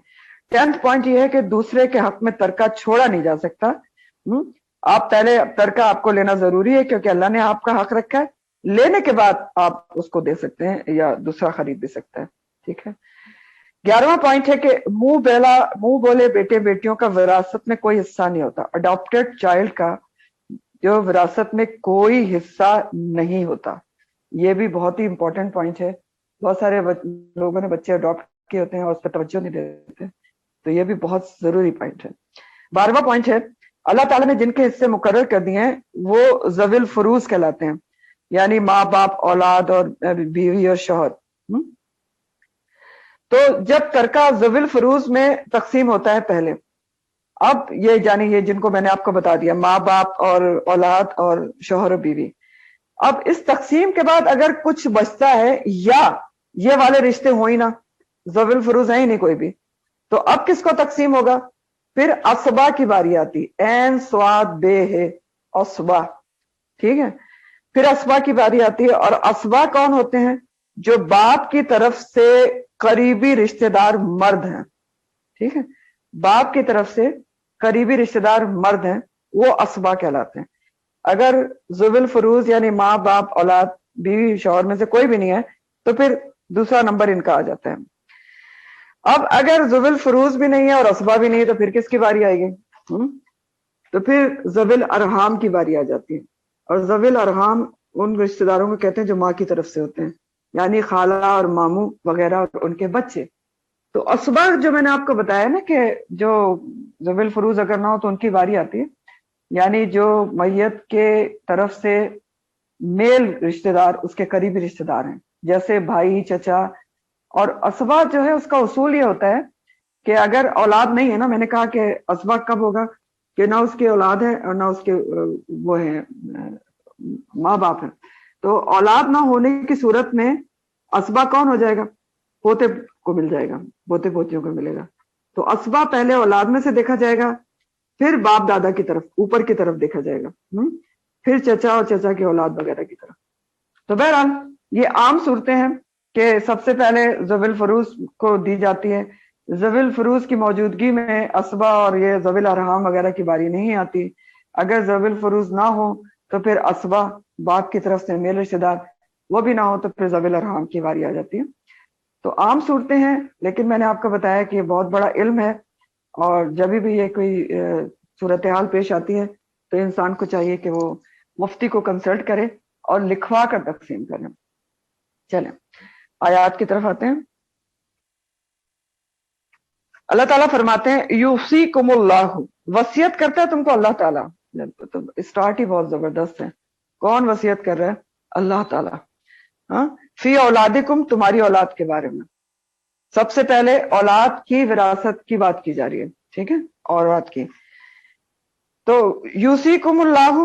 10th پوائنٹ یہ ہے کہ دوسرے کے حق میں ترکہ چھوڑا نہیں جا سکتا. آپ پہلے ترکہ آپ کو لینا ضروری ہے کیونکہ اللہ نے آپ کا حق رکھا ہے. لینے کے بعد آپ اس کو دے سکتے ہیں یا دوسرا خرید بھی سکتا ہے. ٹھیک ہے. 11واں پوائنٹ ہے کہ منہ بولے بیٹے بیٹیوں کا وراثت میں کوئی حصہ نہیں ہوتا. اڈاپٹڈ چائلڈ کا جو وراثت میں کوئی حصہ نہیں ہوتا. یہ بھی بہت ہی امپورٹنٹ پوائنٹ ہے. بہت سارے لوگوں نے بچے اڈاپٹ کیے ہوتے ہیں اور اس پہ توجہ نہیں دیتے، تو یہ بھی بہت ضروری پوائنٹ ہے. 12واں پوائنٹ ہے اللہ تعالیٰ نے جن کے حصے مقرر کر دیے ہیں وہ ذوی الفروض کہلاتے ہیں، یعنی ماں باپ، اولاد اور بیوی اور شوہر. تو جب ترکہ ذوی الفروض میں تقسیم ہوتا ہے پہلے، اب یہ یعنی یہ جن کو میں نے آپ کو بتا دیا، ماں باپ اور اولاد اور شوہر و بیوی، اب اس تقسیم کے بعد اگر کچھ بچتا ہے یا یہ والے رشتے ہو ہی نہ، ذوی الفروض ہے ہی نہیں کوئی بھی، تو اب کس کو تقسیم ہوگا؟ پھر اسبا کی باری آتی. این سواد بے ہے، اسبا. ٹھیک ہے. پھر اسبا کی باری آتی ہے. اور اسبا کون ہوتے ہیں؟ جو باپ کی طرف سے قریبی رشتہ دار مرد ہیں. ٹھیک ہے. باپ کی طرف سے قریبی رشتہ دار مرد ہیں، وہ اسبا کہلاتے ہیں. اگر ذوی الفروض یعنی ماں باپ، اولاد، بیوی، شوہر میں سے کوئی بھی نہیں ہے تو پھر دوسرا نمبر ان کا آ جاتا ہے. اب اگر ذوی الفروض بھی نہیں ہے اور اسبا بھی نہیں ہے تو پھر کس کی باری آئے گی؟ تو پھر ذوی الارحام کی باری آ جاتی ہے. اور ذوی الارحام ان رشتہ داروں کو کہتے ہیں جو ماں کی طرف سے ہوتے ہیں، یعنی خالہ اور ماموں وغیرہ اور ان کے بچے. تو اسبا جو میں نے آپ کو بتایا نا کہ جو ذوی الفروض اگر نہ ہو تو ان کی باری آتی ہے، یعنی جو میت کے طرف سے میل رشتہ دار اس کے قریبی رشتہ دار ہیں، جیسے بھائی، چچا. اور اسبا جو ہے اس کا اصول یہ ہوتا ہے کہ اگر اولاد نہیں ہے نا، میں نے کہا کہ اسبا کب ہوگا کہ نہ اس کی اولاد ہے اور نہ اس کے وہ ہے ماں باپ ہے، تو اولاد نہ ہونے کی صورت میں اسبا کون ہو جائے گا؟ پوتے کو مل جائے گا، پوتے پوتیوں کو ملے گا. تو اسبا پہلے اولاد میں سے دیکھا جائے گا، پھر باپ دادا کی طرف اوپر کی طرف دیکھا جائے گا، پھر چچا اور چچا کی اولاد وغیرہ کی طرف. تو بہرحال یہ عام صورتیں ہیں کہ سب سے پہلے ذوی الفروض کو دی جاتی ہے. ذوی الفروض کی موجودگی میں اسبا اور یہ ذوی الارحام وغیرہ کی باری نہیں آتی. اگر ذوی الفروض نہ ہو تو پھر اسبا، باپ کی طرف سے میل رشتہ دار، وہ بھی نہ ہو تو پھر ذوی الارحام کی باری آ جاتی ہے. تو عام صورتیں ہیں، لیکن میں نے آپ کو بتایا کہ یہ بہت بڑا علم ہے، اور جب بھی یہ کوئی صورتحال پیش آتی ہے تو انسان کو چاہیے کہ وہ مفتی کو کنسلٹ کرے اور لکھوا کر تقسیم کریں. چلیں آیات کی طرف آتے ہیں. اللہ تعالیٰ فرماتے ہیں یوصیکم اللہ، وصیت کرتا ہے تم کو اللہ تعالیٰ. اسٹارٹ ہی بہت زبردست ہے. کون وصیت کر رہا ہے؟ اللہ تعالیٰ. فی اولادکم، تمہاری اولاد کے بارے میں. سب سے پہلے اولاد کی وراثت کی بات کی جا رہی ہے. ٹھیک ہے، اولاد کی. تو یوصیکم اللہ،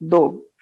2,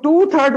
2/3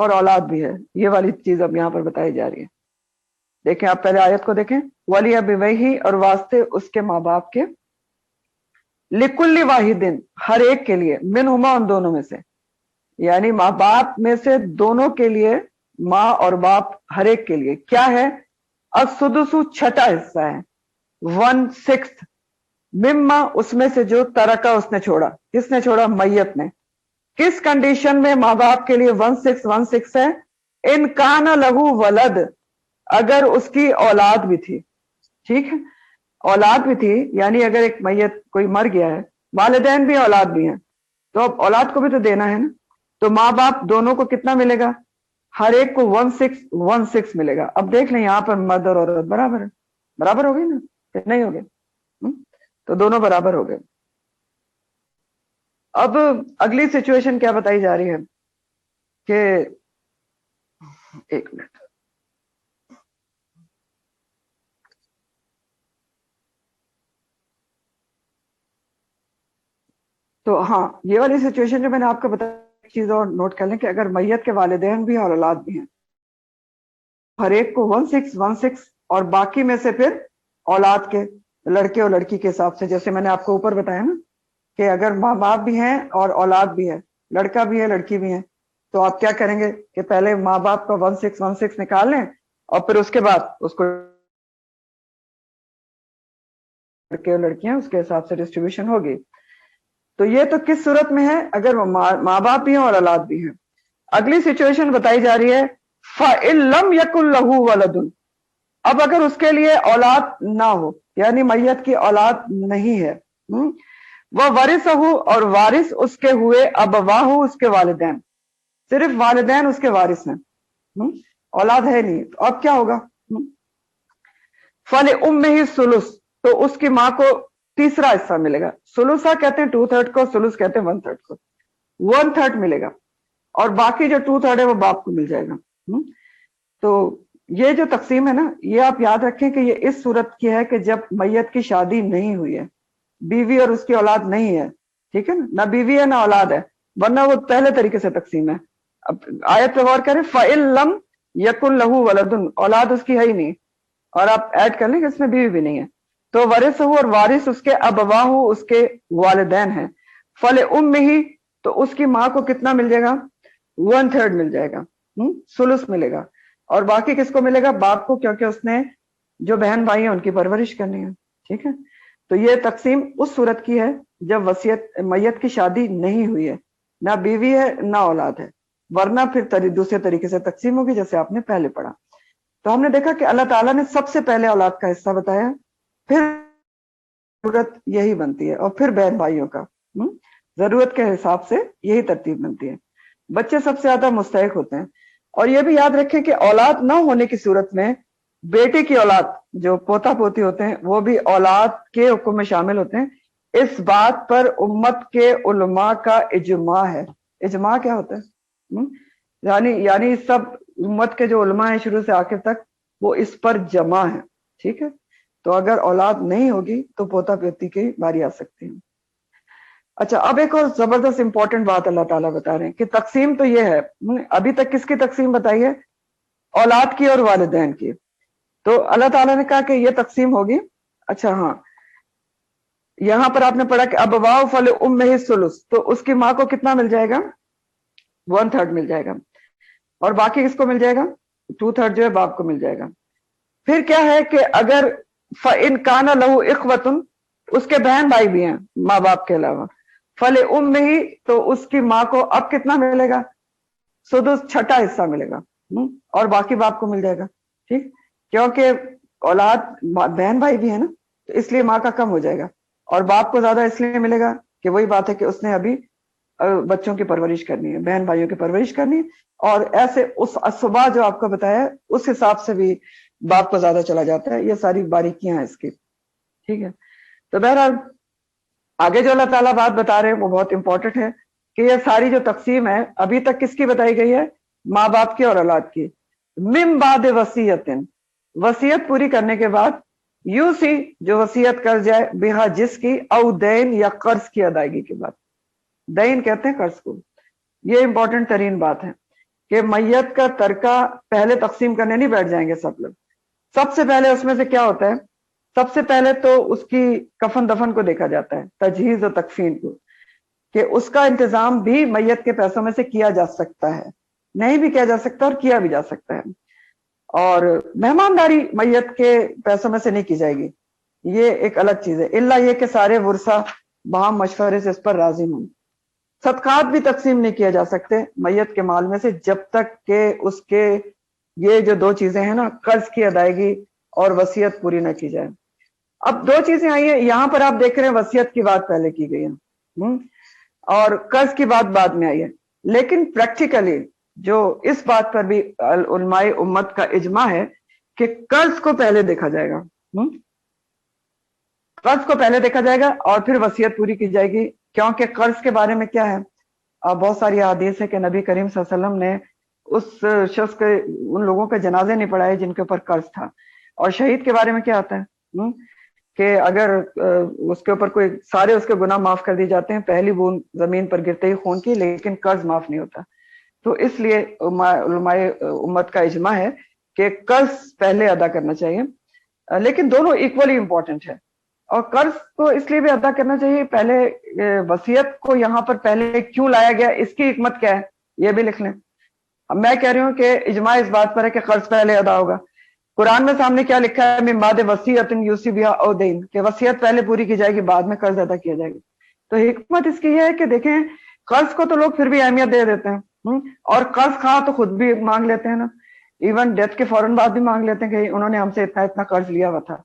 اور اولاد بھی ہے. یہ والی چیز اب یہاں پر بتائی جا رہی ہے. دیکھیں آپ پہلے آیت کو دیکھیں. ولی ابویہ، اور واسطے اس کے ماں باپ کے، لکل واحد، ہر ایک کے لیے، منہما، ان دونوں میں سے، یعنی ماں باپ میں سے دونوں کے لیے، ماں اور باپ ہر ایک کے لیے کیا ہے؟ السدس، چھٹا حصہ ہے، 1/6 مما، اس میں سے جو ترکا اس نے چھوڑا. کس نے چھوڑا؟ میت نے. کس کنڈیشن میں ماں باپ کے لیے 1/6 ہے؟ ان کان لہو ولد، اگر اس کی اولاد بھی تھی. ٹھیک ہے، اولاد بھی تھی، یعنی اگر ایک میت کوئی مر گیا ہے، والدین بھی اولاد بھی ہیں، تو اب اولاد کو بھی تو دینا ہے نا. تو ماں باپ دونوں کو کتنا ملے گا؟ ہر ایک کو 1/6 ملے گا. اب دیکھ لیں یہاں پر مرد اور عورت برابر ہے. برابر ہو گئی نا کہ نہیں ہو گئے؟ تو دونوں برابر ہو گئے. اب اگلی سچویشن کیا بتائی جا رہی ہے کہ ایک منٹ، تو ہاں یہ والی سچویشن جو میں نے آپ کو بتایا، ایک چیز اور نوٹ کر لیں کہ اگر میت کے والدین بھی اور اولاد بھی ہیں، ہر ایک کو 1/6 اور باقی میں سے پھر اولاد کے، لڑکے اور لڑکی کے حساب سے، جیسے میں نے آپ کو اوپر بتایا نا کہ اگر ماں باپ بھی ہیں اور اولاد بھی ہے، لڑکا بھی ہے لڑکی بھی ہے، تو آپ کیا کریں گے کہ پہلے ماں باپ کا 1/6 نکال لیں اور پھر اس کے بعد اس کو لڑکے اور لڑکیاں اس کے حساب سے ڈسٹریبیوشن ہوگی. تو یہ تو کس صورت میں ہے؟ اگر ماں باپ بھی ہیں اور اولاد بھی ہیں. اگلی سچویشن بتائی جا رہی ہے فَإِن لَمْ يَكُنْ لَهُ وَلَدٌ، اب اگر اس کے لیے اولاد نہ ہو، یعنی میت کی اولاد نہیں ہے، وہ وارثہ، اور وارث اس کے ہوئے ابواہ، اس کے والدین، صرف والدین اس کے وارث ہیں، اولاد ہے نہیں، تو اب کیا ہوگا؟ فَلِأُمِّهِ الثُّلُث، تو اس کی ماں کو تیسرا حصہ ملے گا. سلوسا کہتے ہیں 2/3 کو، سلوس کہتے ہیں 1/3 کو. 1/3 ملے گا، اور باقی جو 2/3 ہے وہ باپ کو مل جائے گا. تو یہ جو تقسیم ہے نا، یہ آپ یاد رکھیں کہ یہ اس صورت کی ہے کہ جب میت کی شادی نہیں ہوئی ہے، بیوی اور اس کی اولاد نہیں ہے. ٹھیک ہے نا، نہ بیوی ہے نہ اولاد ہے، ورنہ وہ پہلے طریقے سے تقسیم ہے. اب آیت پہ غور کریں، فَإِن لَمْ يَكُنْ لَهُ وَلَدٌ، اولاد اس کی ہے ہی نہیں، اور آپ ایڈ کر لیں کہ اس میں بیوی بھی نہیں ہے، تو ورثہ، اور وارث اس کے ابواہ، اس کے والدین ہیں. فَلِأُمِّهِ، تو اس کی ماں کو کتنا مل جائے گا؟ 1/3 مل جائے گا، ثلث ملے گا. اور باقی کس کو ملے گا؟ باپ کو، کیونکہ اس نے جو بہن بھائی ہیں ان کی پرورش کرنی ہے. ٹھیک ہے، تو یہ تقسیم اس صورت کی ہے جب میت کی شادی نہیں ہوئی ہے، نہ بیوی ہے نہ اولاد ہے، ورنہ پھر دوسرے طریقے سے تقسیم ہوگی جیسے آپ نے پہلے پڑھا. تو ہم نے دیکھا کہ اللہ تعالیٰ نے سب سے پہلے اولاد کا حصہ بتایا، پھر ضرورت یہی بنتی ہے، اور پھر بہن بھائیوں کا. ضرورت کے حساب سے یہی ترتیب بنتی ہے. بچے سب سے زیادہ مستحق ہوتے ہیں. اور یہ بھی یاد رکھیں کہ اولاد نہ ہونے کی صورت میں بیٹے کی اولاد، جو پوتا پوتی ہوتے ہیں، وہ بھی اولاد کے حکم میں شامل ہوتے ہیں. اس بات پر امت کے علماء کا اجماع ہے. اجماع کیا ہوتا ہے؟ یعنی سب امت کے جو علماء ہیں شروع سے آخر تک، وہ اس پر جمع ہیں. ٹھیک ہے، تو اگر اولاد نہیں ہوگی تو پوتا پوتی کی باری آ سکتی ہے. اچھا، اب ایک اور زبردست امپورٹنٹ بات اللہ تعالیٰ بتا رہے ہیں کہ تقسیم تو یہ ہے، ابھی تک کس کی تقسیم بتائی ہے؟ اولاد کی اور والدین کی. تو اللہ تعالیٰ نے کہا کہ یہ تقسیم ہوگی. اچھا ہاں، یہاں پر آپ نے پڑھا کہ ابواہ فلأمہ الثلث، تو اس کی ماں کو کتنا مل جائے گا؟ 1/3 مل جائے گا. اور باقی کس کو مل جائے گا؟ 2/3 جو ہے باپ کو مل جائے گا. پھر کیا ہے کہ اگر فَإِن كَانَ لَهُ إِخْوَةٌ، اس کے بہن بھائی بھی ہیں ماں باپ کے علاوہ، فَلِأُمِّهِ، تو اس کی ماں کو اب کتنا ملے گا؟ سدس، چھٹا حصہ ملے گا، اور باقی باپ کو مل جائے گا. ٹھیک، کیونکہ اولاد بہن بھائی بھی ہے نا، تو اس لیے ماں کا کم ہو جائے گا، اور باپ کو زیادہ اس لیے ملے گا کہ وہی بات ہے کہ اس نے ابھی بچوں کی پرورش کرنی ہے، بہن بھائیوں کی پرورش کرنی ہے. اور ایسے اس صبح جو آپ کو بتایا اس حساب سے بھی باپ کو زیادہ چلا جاتا ہے. یہ ساری باریکیاں ہیں اس کی. ٹھیک ہے، تو بہرحال آگے جو اللہ تعالیٰ بات بتا رہے ہیں وہ بہت امپورٹنٹ ہے کہ یہ ساری جو تقسیم ہے ابھی تک کس کی بتائی گئی ہے؟ ماں باپ کی اور اولاد کی. من بعد وصیت، وصیت پوری کرنے کے بعد، یوسی، جو وصیت کر جائے، بہا، جس کی، او دین، یا قرض کی ادائیگی کے بعد. دین کہتے ہیں قرض کو. یہ امپورٹنٹ ترین بات ہے کہ میت کا ترکہ پہلے تقسیم کرنے نہیں بیٹھ جائیں گے سب لوگ. سب سے پہلے اس میں سے کیا ہوتا ہے؟ سب سے پہلے تو اس کی کفن دفن کو دیکھا جاتا ہے، تجہیز و تکفین کو، کہ اس کا انتظام بھی میت کے پیسوں میں سے کیا جا سکتا ہے، نہیں بھی کیا جا سکتا اور کیا بھی جا سکتا ہے. اور مہمانداری میت کے پیسوں میں سے نہیں کی جائے گی، یہ ایک الگ چیز ہے، الا یہ کہ سارے ورثہ باہم مشورے سے اس پر راضی ہوں. صدقات بھی تقسیم نہیں کیے جا سکتے میت کے مال میں سے جب تک کہ اس کے یہ جو دو چیزیں ہیں نا، قرض کی ادائیگی اور وصیت پوری نہ کی جائے. اب دو چیزیں آئی ہیں یہاں پر، آپ دیکھ رہے ہیں وصیت کی بات پہلے کی گئی ہے اور قرض کی بات بعد میں آئی ہے، لیکن پریکٹیکلی جو اس بات پر بھی علماء امت کا اجماع ہے کہ قرض کو پہلے دیکھا جائے گا، قرض کو پہلے دیکھا جائے گا اور پھر وصیت پوری کی جائے گی. کیونکہ قرض کے بارے میں کیا ہے، بہت ساری حدیث ہے کہ نبی کریم صلی اللہ علیہ وسلم نے اس شخص کے، ان لوگوں کے جنازے نہیں پڑھائے جن کے اوپر قرض تھا. اور شہید کے بارے میں کیا آتا ہے کہ اگر اس کے اوپر کوئی، سارے اس کے گناہ معاف کر دی جاتے ہیں پہلی بوند زمین پر گرتے ہی خون کی، لیکن قرض معاف نہیں ہوتا. تو اس لیے علماء امت کا اجماع ہے کہ قرض پہلے ادا کرنا چاہیے، لیکن دونوں ایکولی امپورٹنٹ ہے. اور قرض کو اس لیے بھی ادا کرنا چاہیے پہلے، وصیت کو یہاں پر پہلے کیوں لایا گیا، اس کی حکمت کیا ہے یہ بھی لکھ لیں. اب میں کہہ رہی ہوں کہ اجماع اس بات پر ہے کہ قرض پہلے ادا ہوگا. قرآن میں سامنے کیا لکھا ہے، من بعد وصیت یوصی بہا او دین، کہ وصیت پہلے پوری کی جائے گی بعد میں قرض ادا کیا جائے گا. تو حکمت اس کی یہ ہے کہ دیکھیں قرض کو تو لوگ پھر بھی اہمیت دے دیتے ہیں، اور قرض خواہ تو خود بھی مانگ لیتے ہیں نا، ایون ڈیتھ کے فوراً بعد بھی مانگ لیتے ہیں کہ انہوں نے ہم سے اتنا اتنا قرض لیا ہوا تھا.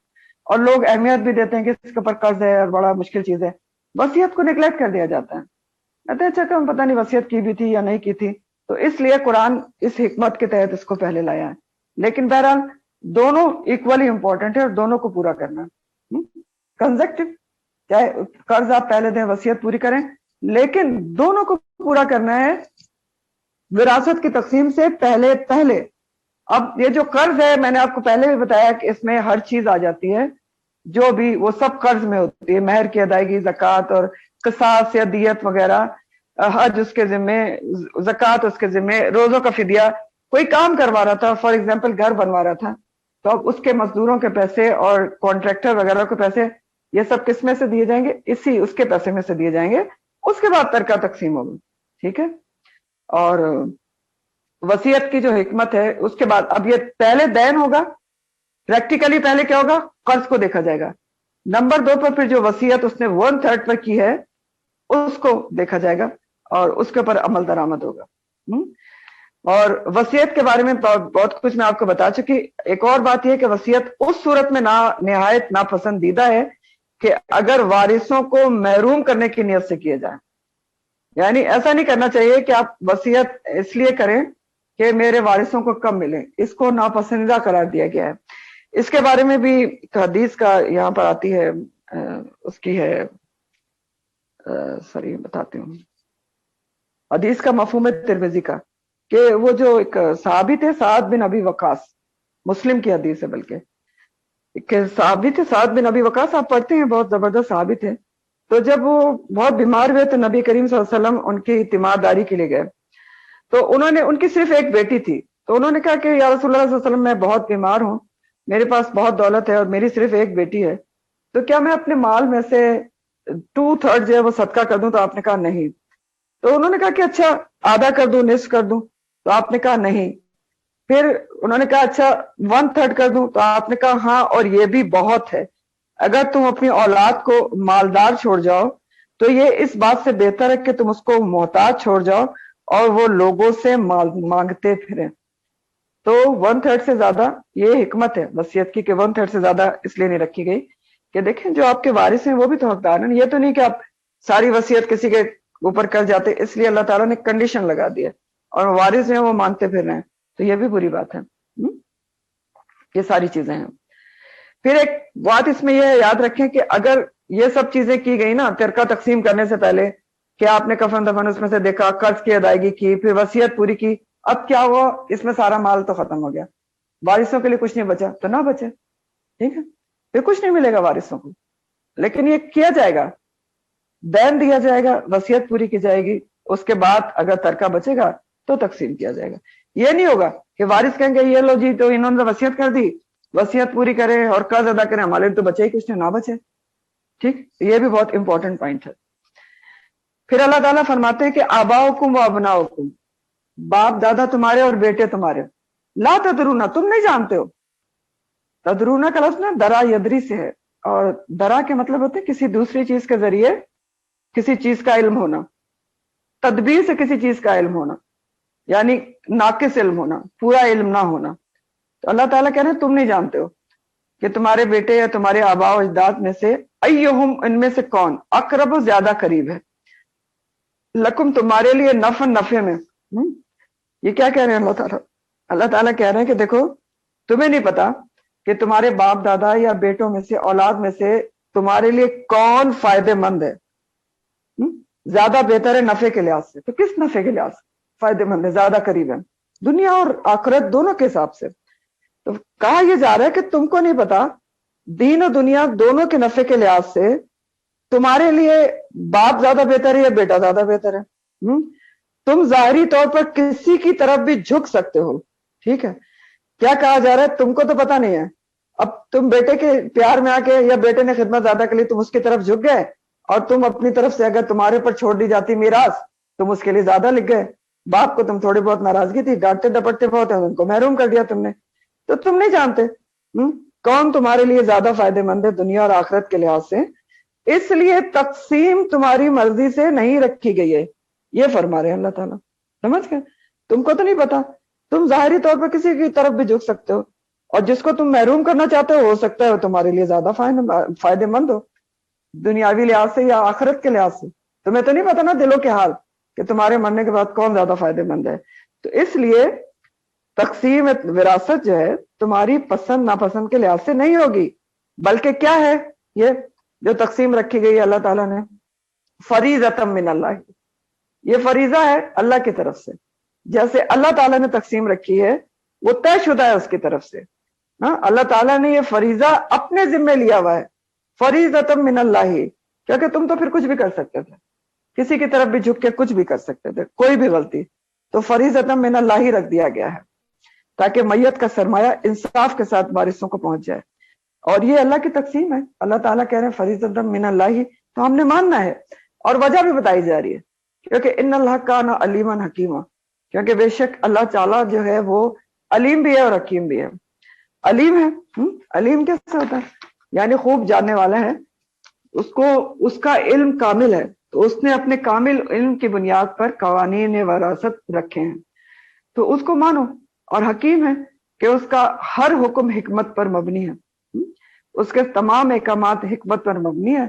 اور لوگ اہمیت بھی دیتے ہیں کہ اس کے اوپر قرض ہے اور بڑا مشکل چیز ہے. وصیت کو نگلیکٹ کر دیا جاتا ہے، کہتے ہیں اچھا کہ ہم پتہ نہیں وصیت کی بھی تھی یا نہیں کی تھی. تو اس لیے قرآن اس حکمت کے تحت اس کو پہلے لایا ہے. لیکن بہرحال دونوں ایکولی امپورٹنٹ ہے اور دونوں کو پورا کرنا کنزیکٹو، چاہے قرض آپ پہلے دیں وصیت پوری کریں، لیکن دونوں کو پورا کرنا ہے وراثت کی تقسیم سے پہلے پہلے. اب یہ جو قرض ہے میں نے آپ کو پہلے بھی بتایا کہ اس میں ہر چیز آ جاتی ہے، جو بھی وہ سب قرض میں ہوتی ہے، مہر کی ادائیگی، زکوٰۃ اور قصاص یا دیت وغیرہ، حج اس کے ذمے، زکوٰۃ اس کے ذمے، روزوں کا فدیہ. کوئی کام کروا رہا تھا فار ایگزامپل گھر بنوا رہا تھا، تو اب اس کے مزدوروں کے پیسے اور کانٹریکٹر وغیرہ کے پیسے یہ سب کس میں سے دیے جائیں گے، اسی اس کے پیسے میں سے دیے جائیں گے. اس کے بعد ترکہ تقسیم ہوگی، ٹھیک ہے. اور وصیت کی جو حکمت ہے اس کے بعد اب یہ پہلے دین ہوگا، پریکٹیکلی پہلے کیا ہوگا، قرض کو دیکھا جائے گا. نمبر 2 پر پھر جو وصیت اس نے 1/3 پر کی ہے اس کو دیکھا جائے گا اور اس کے اوپر عمل درآمد ہوگا. اور وصیت کے بارے میں بہت کچھ میں آپ کو بتا چکی. ایک اور بات یہ کہ وصیت اس صورت میں نہایت ناپسندیدہ ہے کہ اگر وارثوں کو محروم کرنے کی نیت سے کیا جائے. یعنی ایسا نہیں کرنا چاہیے کہ آپ وصیت اس لیے کریں کہ میرے وارثوں کو کم ملے، اس کو ناپسندیدہ قرار دیا گیا ہے. اس کے بارے میں بھی حدیث کا یہاں پر آتی ہے، اس کی ہے سوری بتاتی ہوں، حدیث کا مفہوم ہے ترمذی کا، کہ وہ جو ایک صحابی تھے سعد بن ابی وقاص، مسلم کی حدیث ہے بلکہ، کہ صحابی تھے سعد بن ابی وقاص، آپ پڑھتے ہیں بہت زبردست صحابی تھے. تو جب وہ بہت بیمار ہوئے تو نبی کریم صلی اللہ علیہ وسلم ان کی تیمارداری کے لیے گئے. تو انہوں نے، ان کی صرف ایک بیٹی تھی، تو انہوں نے کہا کہ یا رسول اللہ صلی اللہ علیہ وسلم میں بہت بیمار ہوں، میرے پاس بہت دولت ہے اور میری صرف ایک بیٹی ہے، تو کیا میں اپنے مال میں سے 2/3 جو ہے وہ صدقہ کر دوں؟ تو آپ نے کہا نہیں. تو انہوں نے کہا کہ اچھا آدھا کر دوں، نصف کر دوں؟ تو آپ نے کہا نہیں. پھر انہوں نے کہا اچھا 1/3 کر دوں؟ تو آپ نے کہا ہاں، اور یہ بھی بہت ہے. اگر تم اپنی اولاد کو مالدار چھوڑ جاؤ تو یہ اس بات سے بہتر ہے کہ تم اس کو محتاج چھوڑ جاؤ اور وہ لوگوں سے مانگتے پھریں. تو 1/3 سے زیادہ یہ حکمت ہے وصیت کی، کہ 1/3 سے زیادہ اس لیے نہیں رکھی گئی کہ دیکھیں جو آپ کے وارث ہیں وہ بھی تو حقدار ہیں. یہ تو نہیں کہ آپ ساری وصیت کسی کے اوپر کر جاتے، اس لیے اللہ تعالیٰ نے کنڈیشن لگا دی ہے، اور وارث ہیں وہ مانگتے پھر رہے ہیں، تو یہ بھی بری بات ہے. یہ ساری چیزیں ہیں. پھر ایک بات اس میں یہ یاد رکھیں کہ اگر یہ سب چیزیں کی گئی نا ترکہ تقسیم کرنے سے پہلے، کہ آپ نے کفن دفن اس میں سے دیکھا، قرض کی ادائیگی کی، پھر وصیت پوری کی، اب کیا ہوا، اس میں سارا مال تو ختم ہو گیا، وارثوں کے لیے کچھ نہیں بچا تو نہ بچے، ٹھیک ہے، پھر کچھ نہیں ملے گا وارثوں کو. لیکن یہ کیا جائے گا، دین دیا جائے گا، وصیت پوری کی جائے گی، اس کے بعد اگر ترکہ بچے گا تو تقسیم کیا جائے گا. یہ نہیں ہوگا کہ وارث کہیں گے یہ لو جی تو انہوں نے وصیت کر دی, وصیت پوری کرے اور قرض ادا کرے, ہمارے تو بچے ہی کچھ نہ بچے. ٹھیک, یہ بھی بہت امپورٹنٹ پوائنٹ ہے. پھر اللہ تعالیٰ فرماتے ہیں کہ آباؤکم و ابناؤکم, باپ دادا تمہارے اور بیٹے تمہارے, لا تدرونا, تم نہیں جانتے ہو. تدرونا کا لفظ نا درا یدری سے ہے, اور درا کے مطلب ہوتے ہیں کسی دوسری چیز کے ذریعے کسی چیز کا علم ہونا, تدبیر سے کسی چیز کا علم ہونا, یعنی ناقص علم ہونا, پورا علم نہ ہونا. تو اللہ تعالیٰ کہہ رہے ہیں تم نہیں جانتے ہو کہ تمہارے بیٹے یا تمہارے آباء و اجداد میں سے ایہم, ان میں سے کون, اقرب و زیادہ قریب ہے, لکم تمہارے لیے نفع نفع میں. یہ کیا کہہ رہے ہیں اللہ تعالیٰ؟ اللہ تعالیٰ کہہ رہے ہیں کہ دیکھو تمہیں نہیں پتا کہ تمہارے باپ دادا یا بیٹوں میں سے, اولاد میں سے تمہارے لیے کون فائدے مند ہے, زیادہ بہتر ہے نفع کے لحاظ سے. تو کس نفع کے لحاظ سے فائدے مند ہے, زیادہ قریب ہے, دنیا اور آخرت دونوں کے حساب سے. تو کہا یہ جا رہا ہے کہ تم کو نہیں پتا دین و دنیا دونوں کے نفع کے لحاظ سے تمہارے لیے باپ زیادہ بہتر ہے یا بیٹا زیادہ بہتر ہے. تم ظاہری طور پر کسی کی طرف بھی جھک سکتے ہو. ٹھیک ہے, کیا کہا جا رہا ہے, تم کو تو پتا نہیں ہے. اب تم بیٹے کے پیار میں آ کے, یا بیٹے نے خدمت زیادہ کے لیے تم اس کی طرف جھک گئے, اور تم اپنی طرف سے اگر تمہارے پر چھوڑ دی جاتی میراث تم اس کے لیے زیادہ لکھ گئے. باپ کو تم تھوڑی بہت ناراضگی تھی, ڈانٹتے ڈپٹتے بہت ہیں, ان کو محروم کر دیا تم نے. تو تم نہیں جانتے کون تمہارے لیے زیادہ فائدے مند ہے دنیا اور آخرت کے لحاظ سے, اس لیے تقسیم تمہاری مرضی سے نہیں رکھی گئی ہے. یہ فرما رہے ہیں اللہ تعالیٰ, سمجھ گئے؟ تم کو تو نہیں پتا, تم ظاہری طور پر کسی کی طرف بھی جھک سکتے ہو, اور جس کو تم محروم کرنا چاہتے ہو سکتا ہے تمہارے لیے زیادہ فائدے مند ہو دنیاوی لحاظ سے یا آخرت کے لحاظ سے. تمہیں تو نہیں پتا نا دلوں کے حال کہ تمہارے مرنے کے بعد کون زیادہ فائدے مند ہے. تو اس لیے تقسیم وراثت جو ہے تمہاری پسند ناپسند کے لحاظ سے نہیں ہوگی, بلکہ کیا ہے یہ جو تقسیم رکھی گئی ہے اللہ تعالیٰ نے, فریضۃ من اللہ, یہ فریضہ ہے اللہ کی طرف سے. جیسے اللہ تعالیٰ نے تقسیم رکھی ہے وہ طے شدہ ہے اس کی طرف سے. اللہ تعالیٰ نے یہ فریضہ اپنے ذمے لیا ہوا ہے, فریضۃ من اللہ, کیونکہ تم تو پھر کچھ بھی کر سکتے تھے, کسی کی طرف بھی جھک کے کچھ بھی کر سکتے تھے, کوئی بھی غلطی. تو فریضۃ من اللہ ہی رکھ دیا گیا ہے تاکہ میت کا سرمایہ انصاف کے ساتھ وارثوں کو پہنچ جائے. اور یہ اللہ کی تقسیم ہے. اللہ تعالیٰ کہہ رہے ہیں فریضۃ من اللہ, تو ہم نے ماننا ہے. اور وجہ بھی بتائی جا رہی ہے کیونکہ ان اللہ کان علیما حکیما, کیونکہ بے شک اللہ تعالیٰ جو ہے وہ علیم بھی ہے اور حکیم بھی ہے. علیم ہے, علیم کیسے ہوتا ہے, یعنی خوب جاننے والا ہے, اس کو اس کا علم کامل ہے, تو اس نے اپنے کامل علم کی بنیاد پر قوانین وراثت رکھے ہیں, تو اس کو مانو. اور حکیم ہے کہ اس کا ہر حکم حکمت پر مبنی ہے, اس کے تمام احکامات حکمت پر مبنی ہے.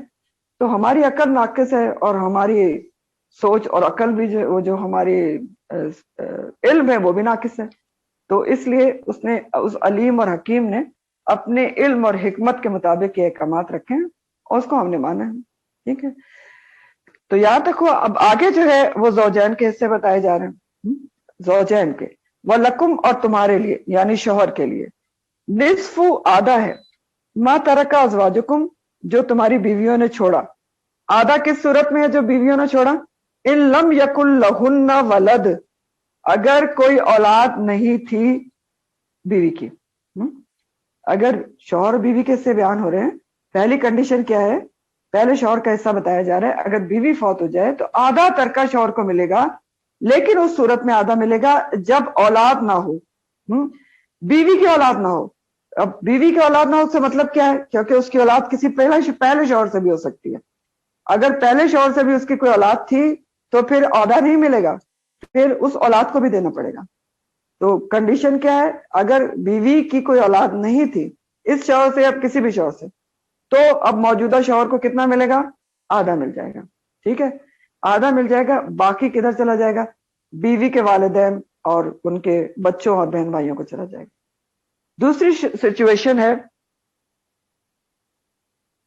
تو ہماری عقل ناقص ہے, اور ہماری سوچ اور عقل بھی جو ہماری علم ہے وہ بھی ناقص ہے. تو اس لیے اس نے, اس علیم اور حکیم نے اپنے علم اور حکمت کے مطابق یہ احکامات رکھے ہیں, اور اس کو ہم نے مانا ہے. ٹھیک ہے, تو یاد رکھو اب آگے جو ہے وہ زوجین کے حصے بتائے جا رہے ہیں. زوجین کے, وَلَكُمْ, اور تمہارے لیے یعنی شوہر کے لیے, نصف, آدھا ہے, ما ترکا ازواجکم, جو تمہاری بیویوں نے چھوڑا. آدھا کس صورت میں ہے جو بیویوں نے چھوڑا؟ ان لم یکن لہن ولد, اگر کوئی اولاد نہیں تھی بیوی کی. اگر شوہر اور بیوی کے حصے بیان ہو رہے ہیں, پہلی کنڈیشن کیا ہے, پہلے شوہر کا حصہ بتایا جا رہا ہے, اگر بیوی فوت ہو جائے تو آدھا ترکہ شوہر کو ملے گا, لیکن اس صورت میں آدھا ملے گا جب اولاد نہ ہو, بیوی کی اولاد نہ ہو. اب بیوی کی اولاد نہ ہو سے مطلب کیا ہے, کیونکہ اس کی اولاد کسی پہلے شوہر سے بھی ہو سکتی ہے. اگر پہلے شوہر سے بھی اس کی کوئی اولاد تھی تو پھر آدھا نہیں ملے گا, پھر اس اولاد کو بھی دینا پڑے گا. تو کنڈیشن کیا ہے, اگر بیوی کی کوئی اولاد نہیں تھی اس شوہر سے یا کسی بھی شوہر سے, تو اب موجودہ شوہر کو کتنا ملے گا؟ آدھا مل جائے گا. ٹھیک ہے, آدھا مل جائے گا. باقی کدھر چلا جائے گا؟ بیوی کے والدین اور ان کے بچوں اور بہن بھائیوں کو چلا جائے گا. دوسری سچویشن ہے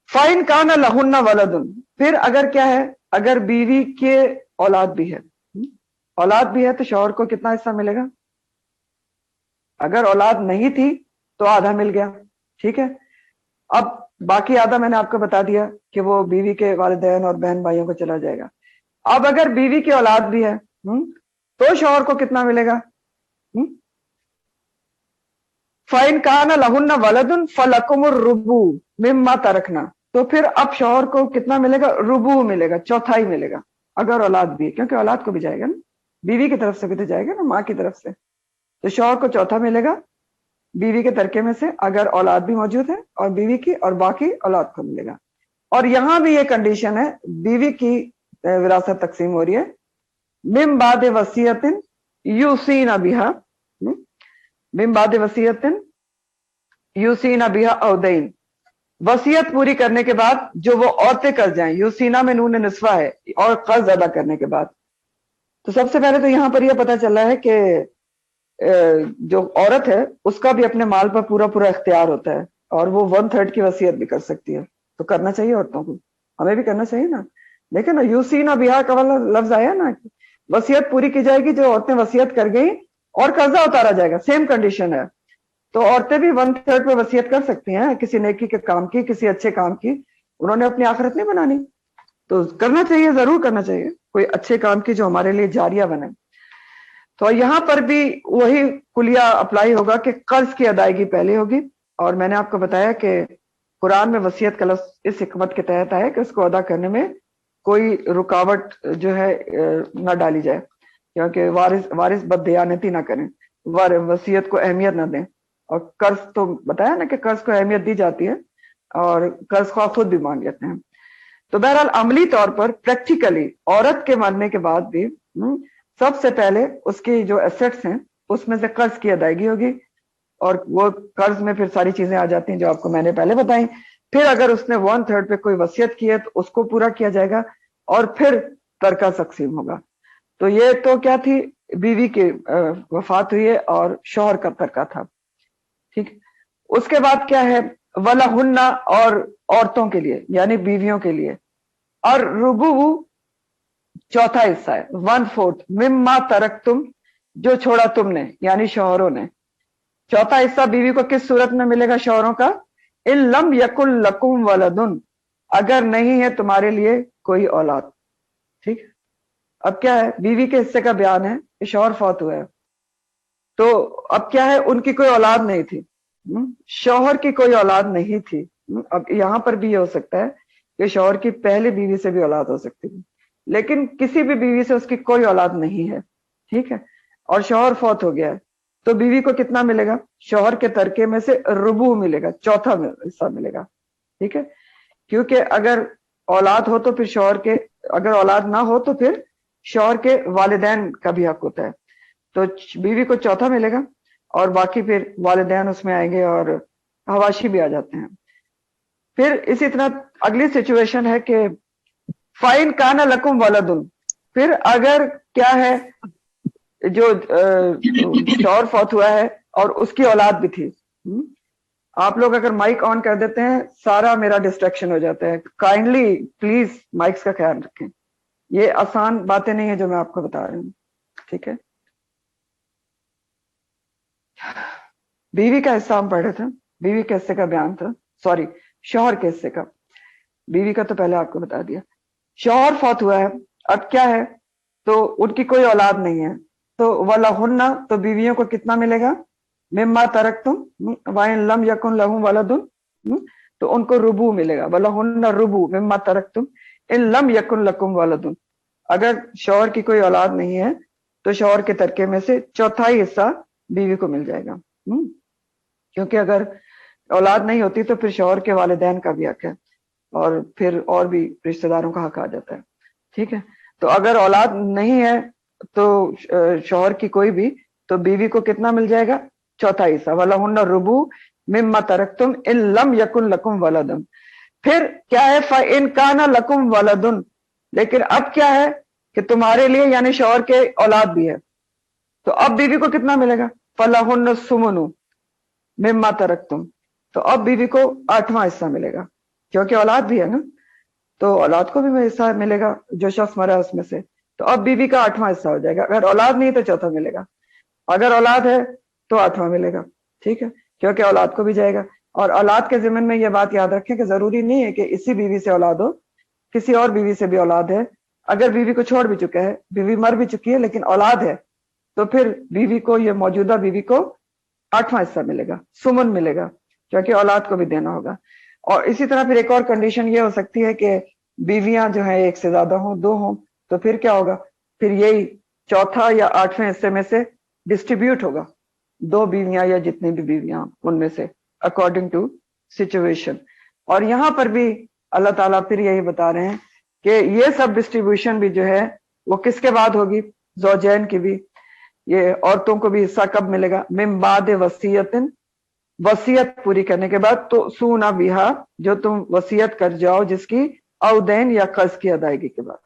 فَإِنْ كَانَ لَهُنَّ وَلَدٌ, پھر اگر کیا ہے, اگر بیوی کے اولاد بھی ہے, اولاد بھی ہے تو شوہر کو کتنا حصہ ملے گا؟ اگر اولاد نہیں تھی تو آدھا مل گیا. ٹھیک ہے, اب باقی آدھا میں نے آپ کو بتا دیا کہ وہ بیوی کے والدین اور بہن بھائیوں کو چلا جائے گا. اب اگر بیوی کی اولاد بھی ہے تو شوہر کو کتنا ملے گا؟ فَإِنْ كَانَ لَهُنَّ وَلَدٌ فَلَكُمُ الرُّبُعُ مِمَّا تَرَكْنَا، تو پھر اب شوہر کو کتنا ملے گا؟ ربع ملے گا، چوتھائی ملے گا، اگر اولاد بھی ہے، کیونکہ اولاد کو بھی جائے گا نا، بیوی کی طرف سے بھی تو جائے گا نا، ماں کی طرف سے، تو شوہر کو چوتھا ملے گا بیوی کے ترکے میں سے اگر اولاد بھی موجود ہے، اور بیوی کی اور باقی اولاد کو ملے گا۔ اور یہاں بھی یہ کنڈیشن ہے، بیوی کی وراثت تقسیم ہو رہی ہے من بعد وصیت یوصین بہا، من بعد وصیت یوصین بہا او دین، وصیت پوری کرنے کے بعد جو وہ عورتیں کر جائیں، یوسینا میں نون نسوہ ہے، اور قرض ادا کرنے کے بعد۔ تو سب سے پہلے تو یہاں پر یہ پتا چلا ہے کہ جو عورت ہے اس کا بھی اپنے مال پر پورا پورا اختیار ہوتا ہے، اور وہ 1/3 کی وصیت بھی کر سکتی ہے، تو کرنا چاہیے عورتوں کو، ہمیں بھی کرنا چاہیے نا۔ دیکھیں نا، یوسینا بیاہ کا والا لفظ آیا نا، وصیت پوری کی جائے گی، جو عورتیں وصیت کر گئی اور قرضہ اتارا جائے گا، سیم کنڈیشن ہے، تو عورتیں بھی 1/3 پہ وصیت کر سکتی ہیں کسی نیکی کے کام کی، کسی اچھے کام کی، انہوں نے اپنی آخرت نہیں بنانی، تو کرنا چاہیے، ضرور کرنا چاہیے کوئی اچھے کام کی جو ہمارے لیے جاریہ بنے۔ تو یہاں پر بھی وہی کلیہ اپلائی ہوگا کہ قرض کی ادائیگی پہلے ہوگی، اور میں نے آپ کو بتایا کہ قرآن میں وصیت کا لفظ اس حکمت کے تحت آئے کہ اس کو ادا کرنے میں کوئی رکاوٹ جو ہے نہ ڈالی جائے، کیونکہ وارث بددیانتی نہ کریں، وصیت کو اہمیت نہ دیں، اور قرض تو بتایا نا کہ قرض کو اہمیت دی جاتی ہے، اور قرض خواہ خود بھی مانگ لیتے ہیں۔ تو بہرحال عملی طور پر پریکٹیکلی عورت کے مرنے کے بعد بھی سب سے پہلے اس کی جو ایسٹس ہیں اس میں سے قرض کی ادائیگی ہوگی، اور وہ قرض میں پھر ساری چیزیں آ جاتی ہیں جو آپ کو میں نے پہلے بتائیں۔ پھر اگر اس نے 1/3 پہ کوئی وصیت کی ہے تو اس کو پورا کیا جائے گا، اور پھر ترکہ تقسیم ہوگا۔ تو یہ تو کیا تھی، بیوی کی وفات ہوئی ہے اور شوہر کا ترکہ تھا، ٹھیک۔ اس کے بعد کیا ہے، وَلَهُنَّ، اور عورتوں کے لیے یعنی بیویوں کے لیے، اور ربع چوتھا حصہ ہے، 1/4 مما ترکتم، جو چھوڑا تم نے یعنی شوہروں نے۔ چوتھا حصہ بیوی کو کس صورت میں ملے گا شوہروں کا؟ ان لم یکن لکم ولدن، اگر نہیں ہے تمہارے لیے کوئی اولاد، ٹھیک۔ اب کیا ہے، بیوی کے حصے کا بیان ہے کہ شوہر فوت ہوا ہے، تو اب کیا ہے، ان کی کوئی اولاد نہیں تھی، شوہر کی کوئی اولاد نہیں تھی۔ اب یہاں پر بھی یہ ہو سکتا ہے کہ شوہر کی پہلی بیوی سے بھی اولاد ہو سکتی ہے، لیکن کسی بھی بیوی سے اس کی کوئی اولاد نہیں ہے، ٹھیک ہے، اور شوہر فوت ہو گیا ہے، تو بیوی کو کتنا ملے گا؟ شوہر کے ترکے میں سے ربع ملے گا، چوتھا حصہ ملے گا، ٹھیک ہے۔ کیونکہ اگر اولاد ہو تو پھر شوہر کے، اگر اولاد نہ ہو تو پھر شوہر کے والدین کا بھی حق ہوتا ہے، تو بیوی کو چوتھا ملے گا، اور باقی پھر والدین اس میں آئیں گے، اور حواشی بھی آ جاتے ہیں۔ پھر اسی طرح اگلی سچویشن ہے کہ فَإِنْ كَانَ لَكُمْ وَلَدٌ، پھر اگر کیا ہے، جو شوہر فوت ہوا ہے اور اس کی اولاد بھی تھی۔ آپ لوگ اگر مائک آن کر دیتے ہیں سارا میرا ڈسٹریکشن ہو جاتا ہے، کائنڈلی پلیز مائکس کا خیال رکھیں، یہ آسان باتیں نہیں ہیں جو میں آپ کو بتا رہی ہوں، ٹھیک ہے۔ بیوی کا حصہ ہم پڑھ رہے تھے، بیوی کے حصے کا بیان تھا، سوری شوہر کے حصے کا، بیوی کا تو پہلے آپ کو بتا دیا۔ شوہر فوت ہوا ہے، اب کیا ہے، تو ان کی کوئی اولاد نہیں ہے، تو وَلَهُنَّ، تو بیویوں کو کتنا ملے گا؟ مما ترکتم وَإِن لَمْ يَكُنْ لَهُمْ وَلَدٌ، تو ان کو ربع ملے گا، وَلَهُنَّ ربع مما ترکتم ان لم یکن لکم ولد، اگر شوہر کی کوئی اولاد نہیں ہے تو شوہر کے ترکے میں سے چوتھائی حصہ بیوی کو مل جائے گا، کیونکہ اگر اولاد نہیں ہوتی تو پھر شوہر کے والدین کا بھی حق ہے، اور پھر اور بھی رشتہ داروں کا حق آ جاتا ہے، ٹھیک ہے۔ تو اگر اولاد نہیں ہے تو شوہر کی کوئی بھی، تو بیوی کو کتنا مل جائے گا؟ چوتھا حصہ، وَلَهُنَّ الرُّبُعُ مِمَّا تَرَكْتُمْ إِن لَّمْ يَكُن لَّكُمْ وَلَدٌ۔ پھر کیا ہے، فَإِن كَانَ لَكُمْ وَلَدٌ، لیکن اب کیا ہے کہ تمہارے لیے یعنی شوہر کے اولاد بھی ہے، تو اب بیوی کو کتنا ملے گا؟ فَلَهُنَّ الثُّمُنُ مِمَّا تَرَكْتُمْ، تو اب بیوی کو 8واں حصہ ملے گا، کیونکہ اولاد بھی ہے نا، تو اولاد کو بھی حصہ ملے گا، جو شخص مرا اس میں سے، تو اب بیوی کا 8واں حصہ ہو جائے گا، اگر اولاد نہیں تو چوتھا ملے گا، اگر اولاد ہے تو 8واں ملے گا، ٹھیک ہے، کیونکہ اولاد کو بھی جائے گا۔ اور اولاد کے ضمن میں یہ بات یاد رکھیں کہ ضروری نہیں ہے کہ اسی بیوی سے اولاد ہو، کسی اور بیوی سے بھی اولاد ہے، اگر بیوی کو چھوڑ بھی چکا ہے، بیوی مر بھی چکی ہے لیکن اولاد ہے، تو پھر بیوی کو, یہ موجودہ بیوی کو 8واں حصہ ملے گا, سمن ملے گا, کیونکہ اولاد کو بھی دینا ہوگا. اور اسی طرح پھر ایک اور کنڈیشن یہ ہو سکتی ہے کہ بیویاں جو ہیں ایک سے زیادہ ہوں, 2 ہوں, تو پھر کیا ہوگا, پھر یہی چوتھا یا 8ویں حصے میں سے ڈسٹریبیوٹ ہوگا, 2 بیویاں یا جتنی بھی بیویاں ان میں سے اکارڈنگ ٹو سچویشن. اور یہاں پر بھی اللہ تعالیٰ پھر یہی بتا رہے ہیں کہ یہ سب ڈسٹریبیوشن بھی جو ہے وہ کس کے بعد ہوگی, زوجین کی بھی. یہ عورتوں کو بھی حصہ کب ملے گا, من بعد وصیت, وصیت پوری کرنے کے بعد, تو سونا بیہا, جو تم وصیت کر جاؤ جس کی, او دین یا قرض کی ادائیگی کے بعد.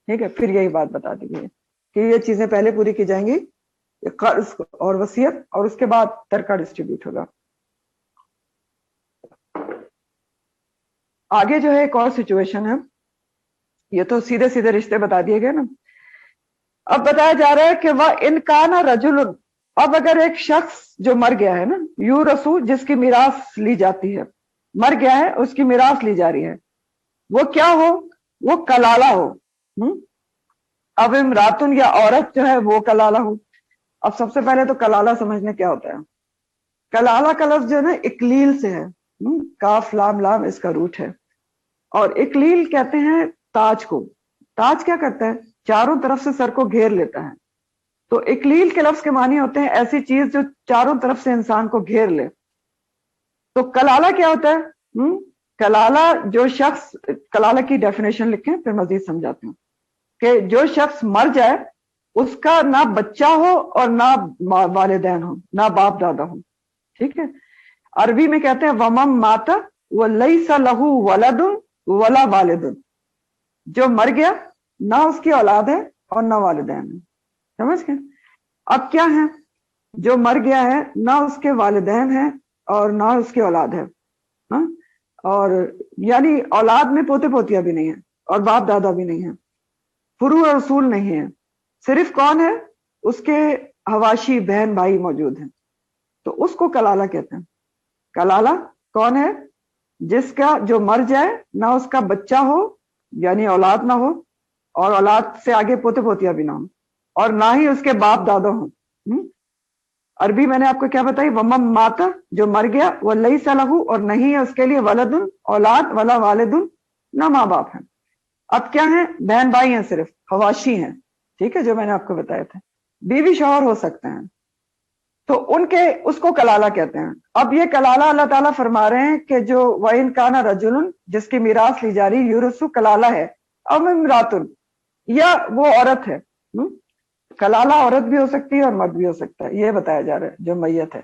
ٹھیک ہے, پھر یہی بات بتا دی گئی کہ یہ چیزیں پہلے پوری کی جائیں گی, قرض اور وصیت, اور اس کے بعد ترکہ ڈسٹریبیوٹ ہوگا. آگے جو ہے ایک اور سچویشن ہے, یہ تو سیدھے سیدھے رشتے بتا دیے گئے نا. اب بتایا جا رہا ہے کہ وہ انکان رجل, اب اگر ایک شخص جو مر گیا ہے نا, یو رسو, جس کی میراث لی جاتی ہے, مر گیا ہے اس کی میراث لی جا رہی ہے, وہ کیا ہو, وہ کلالہ ہو. اب امراتن, یا عورت جو ہے وہ کلالہ ہو. اب سب سے پہلے تو کلالہ سمجھنے کیا ہوتا ہے. کلالہ کا لفظ جو ہے نا اکلیل سے ہے, کاف لام لام اس کا روٹ ہے. اور اکلیل کہتے ہیں تاج کو. تاج کیا کرتا ہے, چاروں طرف سے سر کو گھیر لیتا ہے. تو اکلیل کے لفظ کے معنی ہوتے ہیں ایسی چیز جو چاروں طرف سے انسان کو گھیر لے. تو کلالہ کیا ہوتا ہے, کلالہ جو شخص, کلالہ کی ڈیفینیشن لکھیں پھر مزید سمجھاتے ہیں, کہ جو شخص مر جائے اس کا نہ بچہ ہو اور نہ والدین ہو, نہ باپ دادا ہو. ٹھیک ہے, عربی میں کہتے ہیں ومم مات ولیس لہ ولد ولا والد, جو مر گیا نہ اس کی اولاد ہے اور نہ والدین ہے. سمجھ گئے. اب کیا ہے, جو مر گیا ہے نہ اس کے والدین ہیں اور نہ اس کی اولاد ہے, اور یعنی اولاد میں پوتے پوتیاں بھی نہیں ہیں اور باپ دادا بھی نہیں ہیں, فروع اور اصول نہیں ہے, صرف کون ہے, اس کے حواشی بہن بھائی موجود ہیں. تو اس کو کلالہ کہتے ہیں. کلالہ کون ہے, جس کا جو مر جائے نہ اس کا بچہ ہو یعنی اولاد نہ ہو, اور اولاد سے آگے پوتے پوتیاں بھی نہ ہوں, اور نہ ہی اس کے باپ دادا ہوں. عربی میں نے آپ کو کیا بتائی, ومم مات, جو مر گیا, ولیس لہ, اور نہیں ہے اس کے لیے, ولد, اولاد, ولا والد, نہ ماں باپ ہیں. اب کیا ہیں, بہن بھائی ہیں صرف, حواشی ہیں. ٹھیک ہے, جو میں نے آپ کو بتایا تھا. بیوی شوہر ہو سکتے ہیں, تو ان کے, اس کو کلالہ کہتے ہیں. اب یہ کلالہ اللہ تعالیٰ فرما رہے ہیں کہ جو وَإِن كَانَ رَجُلٌ, جس کی میراث لی جا رہی, یورث, کلالہ ہے, اب امراتن, یا وہ عورت ہے. کلالہ عورت بھی ہو سکتی ہے اور مرد بھی ہو سکتا ہے, یہ بتایا جا رہا ہے جو میت ہے.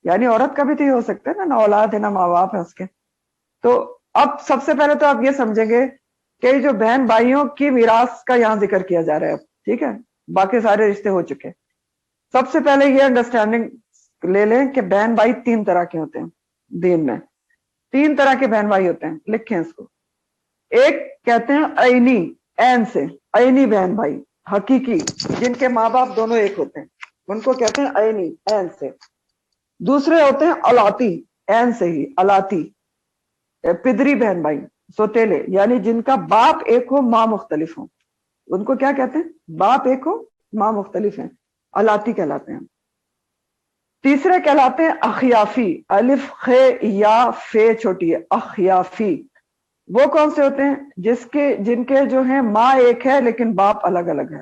یعنی عورت کا بھی تو یہ ہو سکتا ہے نا, نہ اولاد ہے نہ ماں باپ ہے اس کے. تو اب سب سے پہلے تو آپ یہ سمجھیں گے کہ جو بہن بھائیوں کی میراث کا یہاں ذکر کیا جا رہا ہے. ٹھیک ہے, باقی سارے رشتے ہو چکے. سب سے پہلے یہ انڈرسٹینڈنگ لے لیں کہ بہن بھائی 3 طرح کے ہوتے ہیں دین میں. 3 طرح کے بہن بھائی ہوتے ہیں, لکھیں اس کو. ایک کہتے ہیں عینی, عین سے, عینی بہن بھائی, حقیقی, جن کے ماں باپ دونوں ایک ہوتے ہیں, ان کو کہتے ہیں عینی, عین سے. دوسرے ہوتے ہیں الاتی, عین سے ہی, الاتی, پدری بہن بھائی, سوتیلے, یعنی جن کا باپ ایک ہو ماں مختلف ہو. ان کو کیا کہتے ہیں, باپ ایک ہو ماں مختلف ہیں, الاتی کہلاتے ہیں. تیسرے کہلاتے ہیں اخیافی, الف خ یا فے چھوٹی ہے, اخیافی. وہ کون سے ہوتے ہیں, جن کے جو ہیں ماں ایک ہے لیکن باپ الگ الگ ہے.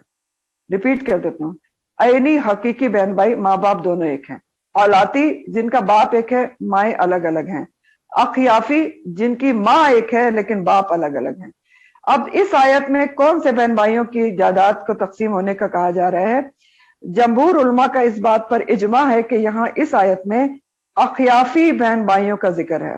ریپیٹ کر دیتا ہوں, عینی حقیقی بہن بھائی, ماں باپ دونوں ایک ہیں. اولاتی, جن کا باپ ایک ہے مائیں الگ الگ ہیں. اخیافی, جن کی ماں ایک ہے لیکن باپ الگ الگ ہیں. اب اس آیت میں کون سے بہن بھائیوں کی جائیداد کو تقسیم ہونے کا کہا جا رہا ہے. جمہور علماء کا اس بات پر اجماع ہے کہ یہاں اس آیت میں اخیافی بہن بھائیوں کا ذکر ہے.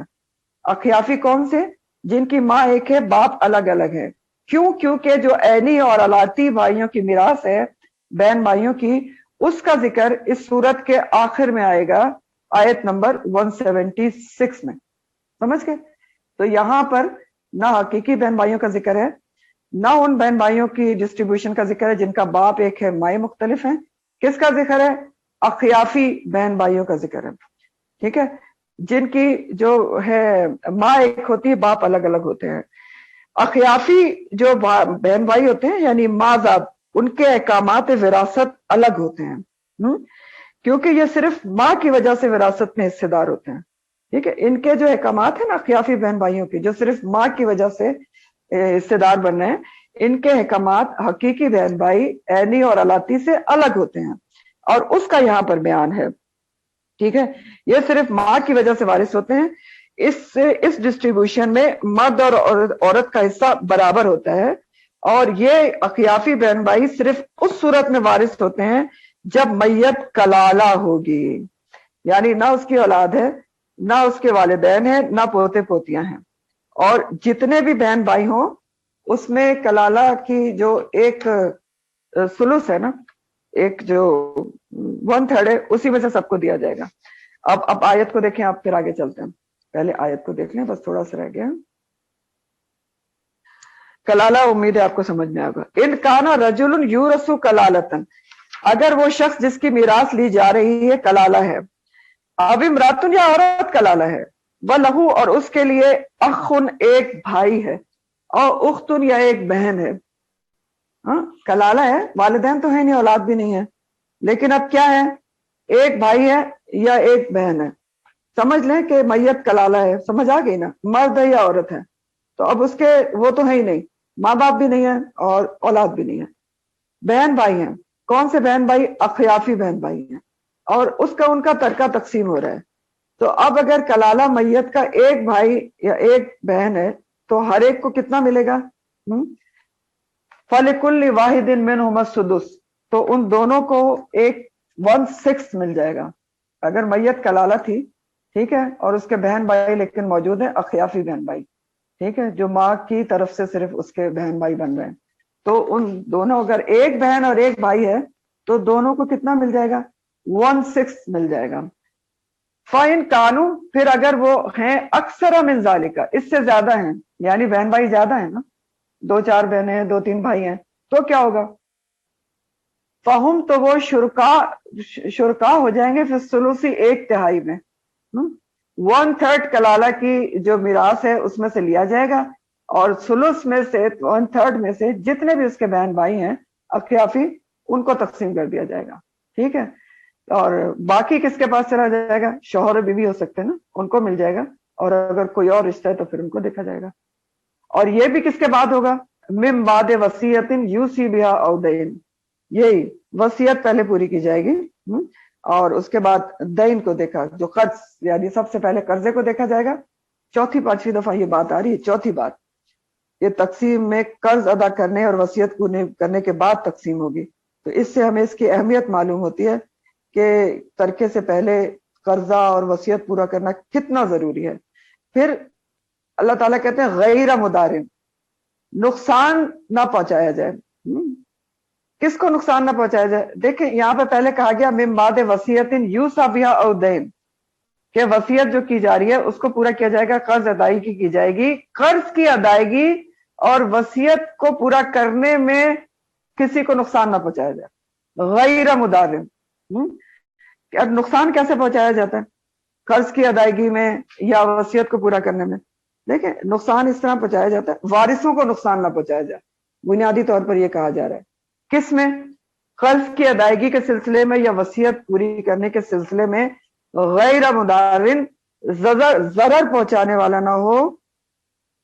اخیافی کون سے, جن کی ماں ایک ہے باپ الگ الگ ہے. کیوں, کیونکہ جو عینی اور الاتی بھائیوں کی میراث ہے, بہن بھائیوں کی, اس کا ذکر اس سورت کے آخر میں آئے گا, آیت نمبر 176 میں. سمجھ گئے. تو یہاں پر نہ حقیقی بہن بھائیوں کا ذکر ہے, نہ ان بہن بھائیوں کی ڈسٹریبیوشن کا ذکر ہے جن کا باپ ایک ہے مائیں مختلف ہیں. کس کا ذکر ہے, اخیافی بہن بھائیوں کا ذکر ہے. ٹھیک ہے, جن کی جو ہے ماں ایک ہوتی ہے, باپ الگ الگ ہوتے ہیں. اخیافی جو بہن بھائی ہوتے ہیں یعنی ماں ذات, ان کے احکامات وراثت الگ ہوتے ہیں. کیونکہ یہ صرف ماں کی وجہ سے وراثت میں حصے دار ہوتے ہیں. ٹھیک ہے، ان کے جو احکامات ہیں نا خیافی بہن بھائیوں کے، جو صرف ماں کی وجہ سے حصے دار بن رہے ہیں، ان کے احکامات حقیقی بہن بھائی عینی اور علاتی سے الگ ہوتے ہیں، اور اس کا یہاں پر بیان ہے. ٹھیک ہے، یہ صرف ماں کی وجہ سے وارث ہوتے ہیں. اس ڈسٹریبیوشن میں مرد اور عورت کا حصہ برابر ہوتا ہے، اور یہ اخیافی بہن بھائی صرف اس صورت میں وارث ہوتے ہیں جب میت کلالہ ہوگی، یعنی نہ اس کی اولاد ہے، نہ اس کے والدین ہیں، نہ پوتے پوتیاں ہیں. اور جتنے بھی بہن بھائی ہوں اس میں کلالہ کی جو ایک سلوس ہے نا، ایک جو 1/3 ہے، اسی میں سے سب کو دیا جائے گا. اب آیت کو دیکھیں، آپ پھر آگے چلتے ہیں. پہلے آیت کو دیکھ لیں، بس تھوڑا سا رہ گیا. کلالہ امید ہے آپ کو سمجھ میں آئے گا. ان کانا رجل یورث کلالتن، اگر وہ شخص جس کی میراث لی جا رہی ہے کلالہ ہے، اب امراتن یا عورت کلالہ ہے، وَلَهُ اور اس کے لیے اخن ایک بھائی ہے، اور اختن یا ایک بہن ہے. ہاں کلالہ ہے، والدین تو ہیں نہیں، اولاد بھی نہیں ہے، لیکن اب کیا ہے، ایک بھائی ہے یا ایک بہن ہے. سمجھ لیں کہ میت کلالہ ہے، سمجھ آ گئی نا، مرد ہے یا عورت ہے. تو اب اس کے وہ تو ہے ہی نہیں، ماں باپ بھی نہیں ہے اور اولاد بھی نہیں ہے. بہن بھائی ہیں. کون سے بہن بھائی؟ اخیافی بہن بھائی ہیں، اور اس کا ان کا ترکہ تقسیم ہو رہا ہے. تو اب اگر کلالہ میت کا ایک بھائی یا ایک بہن ہے تو ہر ایک کو کتنا ملے گا؟ فَلِكُلِّ وَاحِدٍ مِّنْهُمَا السُّدُسُ، تو ان دونوں کو ایک 1/6 مل جائے گا. اگر میت کلالہ تھی، ٹھیک ہے، اور اس کے بہن بھائی لیکن موجود ہیں، اخیافی بہن بھائی، ٹھیک ہے، جو ماں کی طرف سے صرف اس کے بہن بھائی بن رہے ہیں، تو ان دونوں، اگر ایک بہن اور ایک بھائی ہے تو دونوں کو کتنا مل جائے گا؟ 1/6 مل جائے گا. فَإِن كَانُوا، پھر اگر وہ ہیں اکثر من ذالک، اس سے زیادہ ہیں، یعنی بہن بھائی زیادہ ہیں نا، 2-4 بہنیں ہیں، 2-3 بھائی ہیں، تو کیا ہوگا؟ فہم، تو وہ شرکا ہو جائیں گے، پھر ثلثی ایک تہائی میں. 1/3 کلالہ کی جو میراث ہے اس میں سے لیا جائے گا، اور ثلث میں سے 1/3 میں سے جتنے بھی اس کے بہن بھائی ہیں اخیافی، ان کو تقسیم کر دیا جائے گا. ٹھیک ہے، اور باقی کس کے پاس چلا جائے گا؟ شوہر بیوی ہو سکتے ہیں نا، ان کو مل جائے گا، اور اگر کوئی اور رشتہ ہے تو پھر ان کو دیکھا جائے گا. اور یہ بھی کس کے بعد ہوگا؟ من بعد وصیت یوصی بہا او دین، یہی وصیت پہلے پوری کی جائے گی، اور اس کے بعد دین کو دیکھا، جو قرض، یعنی سب سے پہلے قرضے کو دیکھا جائے گا. 4-5 دفعہ یہ بات آ رہی ہے، چوتھی بات، یہ تقسیم میں قرض ادا کرنے اور وصیت پوری کرنے کے بعد تقسیم ہوگی. تو اس سے ہمیں اس کی اہمیت معلوم ہوتی ہے کہ ترکے سے پہلے قرضہ اور وصیت پورا کرنا کتنا ضروری ہے. پھر اللہ تعالیٰ کہتے ہیں غیر مدارن، نقصان نہ پہنچایا جائے. کس کو نقصان نہ پہنچایا جائے؟ دیکھیں یہاں پہ پہلے کہا گیا من بعد وصیت یوصی بہا او دین، کہ وصیت جو کی جا رہی ہے اس کو پورا کیا جائے گا، قرض ادائیگی کی جائے گی، قرض کی ادائیگی اور وصیت کو پورا کرنے میں کسی کو نقصان نہ پہنچایا جائے. غیر مدارن، اب نقصان کیسے پہنچایا جاتا ہے؟ قرض کی ادائیگی میں یا وصیت کو پورا کرنے میں. دیکھیں نقصان اس طرح پہنچایا جاتا ہے، وارثوں کو نقصان نہ پہنچایا جائے، بنیادی طور پر یہ کہا جا رہا ہے. کس میں؟ قرض کی ادائیگی کے سلسلے میں یا وصیت پوری کرنے کے سلسلے میں غیر مدارن، ضرر پہنچانے والا نہ ہو،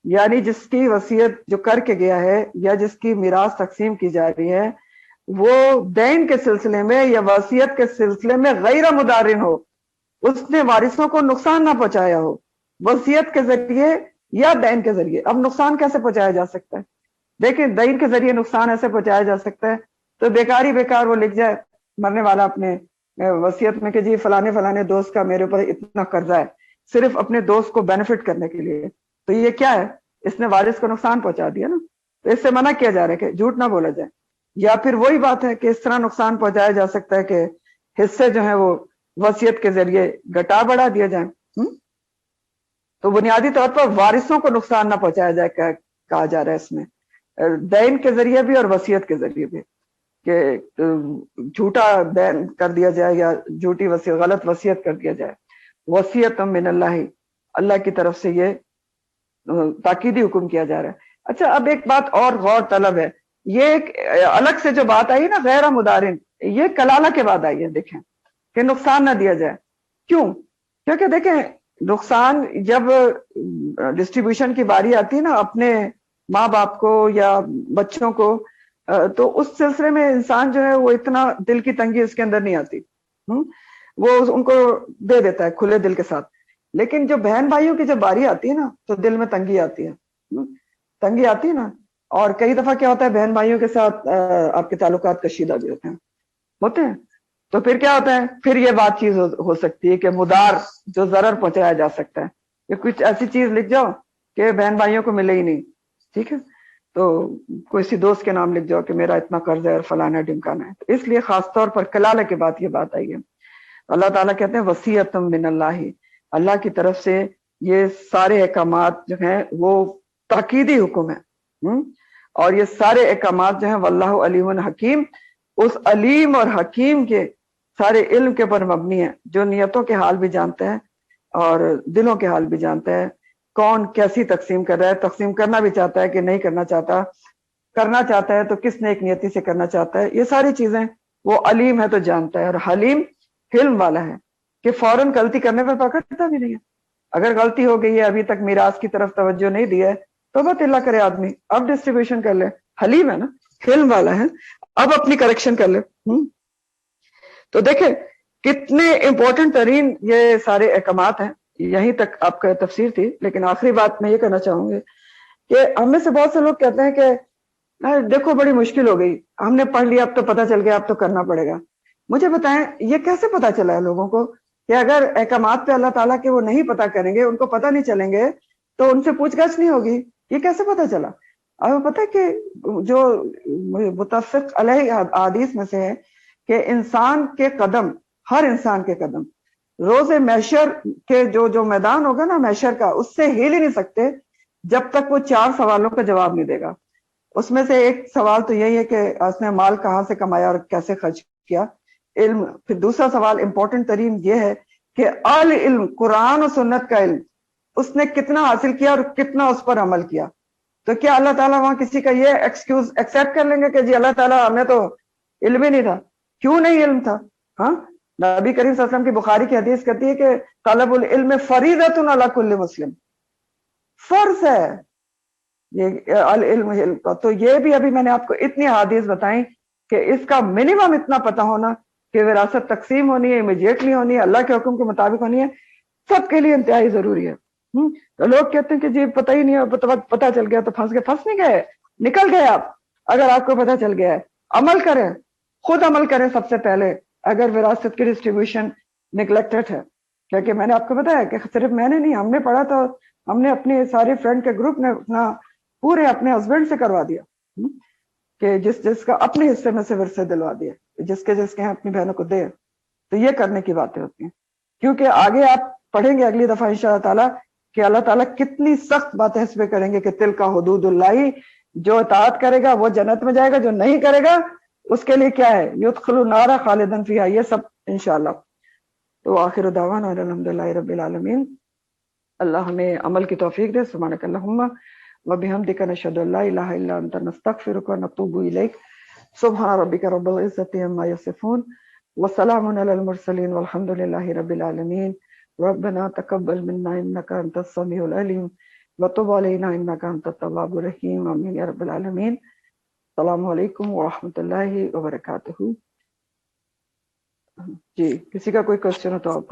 یعنی جس کی وصیت جو کر کے گیا ہے یا جس کی میراث تقسیم کی جا رہی ہے وہ دین کے سلسلے میں یا وصیت کے سلسلے میں غیر مدارن ہو، اس نے وارثوں کو نقصان نہ پہنچایا ہو وصیت کے ذریعے یا دین کے ذریعے. اب نقصان کیسے پہنچایا جا سکتا ہے؟ دیکھیں دین کے ذریعے نقصان ایسے پہنچایا جا سکتا ہے تو بیکار وہ لکھ جائے مرنے والا اپنے وصیت میں کہ جی فلانے فلانے دوست کا میرے اوپر اتنا قرضہ ہے، صرف اپنے دوست کو بینیفٹ کرنے کے لیے. تو یہ کیا ہے؟ اس نے وارث کو نقصان پہنچا دیا نا. تو اس سے منع کیا جا رہا ہے کہ جھوٹ نہ بولا جائے. یا پھر وہی بات ہے کہ اس طرح نقصان پہنچایا جا سکتا ہے کہ حصے جو ہیں وہ وصیت کے ذریعے گٹا بڑھا دیا جائیں. تو بنیادی طور پر وارثوں کو نقصان نہ پہنچایا جائے کہا جا رہا ہے اس میں، دین کے ذریعے بھی اور وصیت کے ذریعے بھی، کہ جھوٹا دین کر دیا جائے یا جھوٹی وصیت، غلط وصیت کر دیا جائے. وصیت من اللہ، اللہ کی طرف سے یہ تاکیدی حکم کیا جا رہا ہے. اچھا اب ایک بات اور غور طلب ہے، یہ ایک الگ سے جو بات آئی نا غیر مدارن، یہ کلالہ کے بعد آئی ہے، دیکھیں کہ نقصان نہ دیا جائے. کیوں؟ کیونکہ دیکھیں نقصان جب ڈسٹریبیوشن کی باری آتی ہے نا اپنے ماں باپ کو یا بچوں کو، تو اس سلسلے میں انسان جو ہے وہ اتنا دل کی تنگی اس کے اندر نہیں آتی، وہ ان کو دے دیتا ہے کھلے دل کے ساتھ. لیکن جو بہن بھائیوں کی جب باری آتی ہے نا تو دل میں تنگی آتی ہے، تنگی آتی ہے نا. اور کئی دفعہ کیا ہوتا ہے بہن بھائیوں کے ساتھ آپ کے تعلقات کشیدہ بھی ہوتے ہیں. تو پھر کیا ہوتا ہے، پھر یہ بات چیز ہو سکتی ہے کہ مدار جو ضرر پہنچایا جا سکتا ہے، کہ کچھ ایسی چیز لکھ جاؤ کہ بہن بھائیوں کو ملے ہی نہیں. ٹھیک ہے، تو کوئی سی دوست کے نام لکھ جاؤ کہ میرا اتنا قرض ہے اور فلانا ڈمکانا ہے. تو اس لیے خاص طور پر کلالہ کے بعد یہ بات آئی ہے. اللہ تعالیٰ کہتے ہیں وصیتم من اللہ، اللہ کی طرف سے یہ سارے احکامات جو ہیں وہ تاکیدی حکم ہے، اور یہ سارے احکامات جو ہیں واللہ علیم حکیم، اس علیم اور حکیم کے سارے علم کے پر مبنی ہے، جو نیتوں کے حال بھی جانتا ہے اور دلوں کے حال بھی جانتا ہے. کون کیسی تقسیم کر رہا ہے، تقسیم کرنا بھی چاہتا ہے کہ نہیں کرنا چاہتا، کرنا چاہتا ہے تو کس نیک نیتی سے کرنا چاہتا ہے، یہ ساری چیزیں وہ علیم ہے تو جانتا ہے. اور حلیم حلم والا ہے کہ فوراً غلطی کرنے پر پکڑتا بھی نہیں ہے. اگر غلطی ہو گئی ہے ابھی تک میراث کی طرف توجہ نہیں دیا ہے تو بت اللہ کرے آدمی، اب ڈسٹریبیوشن کر لے. حلیم ہے نا، حلم والا ہے، اب اپنی کریکشن کر لے. تو دیکھیں کتنے امپورٹنٹ ترین یہ سارے احکامات ہیں. یہیں تک آپ کا تفسیر تھی، لیکن آخری بات میں یہ کہنا چاہوں گی کہ ہم میں سے بہت سے لوگ کہتے ہیں کہ دیکھو بڑی مشکل ہو گئی، ہم نے پڑھ لیا اب تو پتہ چل گیا اب تو کرنا پڑے گا. مجھے بتائیں یہ کیسے پتا چلا ہے لوگوں کو کہ اگر احکامات پہ اللہ تعالیٰ کے وہ نہیں پتا کریں گے، ان کو پتہ نہیں چلیں گے تو ان سے پوچھ گچھ نہیں ہوگی؟ یہ کیسے پتا چلا؟ اب پتہ ہے کہ جو متفق علیہ حدیث میں سے ہے کہ انسان کے قدم، ہر انسان کے قدم روز محشر کے جو میدان ہوگا نا محشر کا، اس سے ہل ہی نہیں سکتے جب تک وہ 4 سوالوں کا جواب نہیں دے گا. اس میں سے ایک سوال تو یہی ہے کہ اس نے مال کہاں سے کمایا اور کیسے خرچ کیا، علم. پھر دوسرا سوال امپورٹنٹ ترین یہ ہے کہ العلم، قرآن و سنت کا علم، اس نے کتنا حاصل کیا اور کتنا اس پر عمل کیا. تو کیا اللہ تعالیٰ وہاں کسی کا یہ ایکسکیوز ایکسیپٹ کر لیں گے کہ جی اللہ تعالیٰ ہمیں تو علم ہی نہیں تھا؟ کیوں نہیں علم تھا؟ ہاں، نبی کریم صلی اللہ علیہ وسلم کی بخاری کی حدیث کہتی ہے کہ طلب العلم فریضۃ علی کل مسلم، فرض ہے یہ العلم علم کا. تو یہ بھی ابھی میں نے آپ کو اتنی حدیث بتائیں کہ اس کا منیمم اتنا پتہ ہونا کہ وراثت تقسیم ہونی ہے، امیڈیٹلی ہونی ہے، اللہ کے حکم کے مطابق ہونی ہے، سب کے لیے انتہائی ضروری ہے. تو لوگ کہتے ہیں کہ جی پتہ ہی نہیں ہے، پتہ چل گیا تو پھنس گئے. پھنس نہیں گئے، نکل گئے آپ. اگر آپ کو پتہ چل گیا ہے عمل کریں، خود عمل کریں سب سے پہلے. اگر وراثت کی ڈسٹریبیوشن نیگلیکٹڈ ہے، کیونکہ میں نے آپ کو بتایا کہ صرف میں نے نہیں، ہم نے پڑھا تو ہم نے اپنے سارے فرینڈ کے گروپ نے اپنا پورے اپنے ہسبینڈ سے کروا دیا کہ جس کا اپنے حصے میں سے ورثے دلوا دیا، جس کے ہیں اپنی بہنوں کو دے. تو یہ کرنے کی باتیں ہوتی ہیں، کیونکہ آگے آپ پڑھیں گے اگلی دفعہ انشاءاللہ تعالیٰ کہ اللہ تعالیٰ کتنی سخت باتیں اس پہ کریں گے کہ تل کا حدود اللہ، جو اطاعت کرے گا وہ جنت میں جائے گا، جو نہیں کرے گا اس کے لیے کیا ہے، یدخل النار خالدن فیہا، یہ سب انشاءاللہ. تو آخر دعوانا الحمدللہ رب العالمین. اللہ ہمیں عمل کی توفیق دے. سبحانک اللہم وبحمدک نشہد ان لا الہ الا انت نستغفرک ونتوب الیک. سبحان ربک رب العزۃ عما یصفون وسلام علی المرسلین والحمد للہ رب العالمین. ربنا تقبل منا انک انت السمیع العلیم وتب علینا انک انت التواب الرحیم. آمین یا رب العالمین. السلام علیکم ورحمۃ اللہ وبرکاتہ. جی کسی کا کوئی کوشچن ہو تو آپ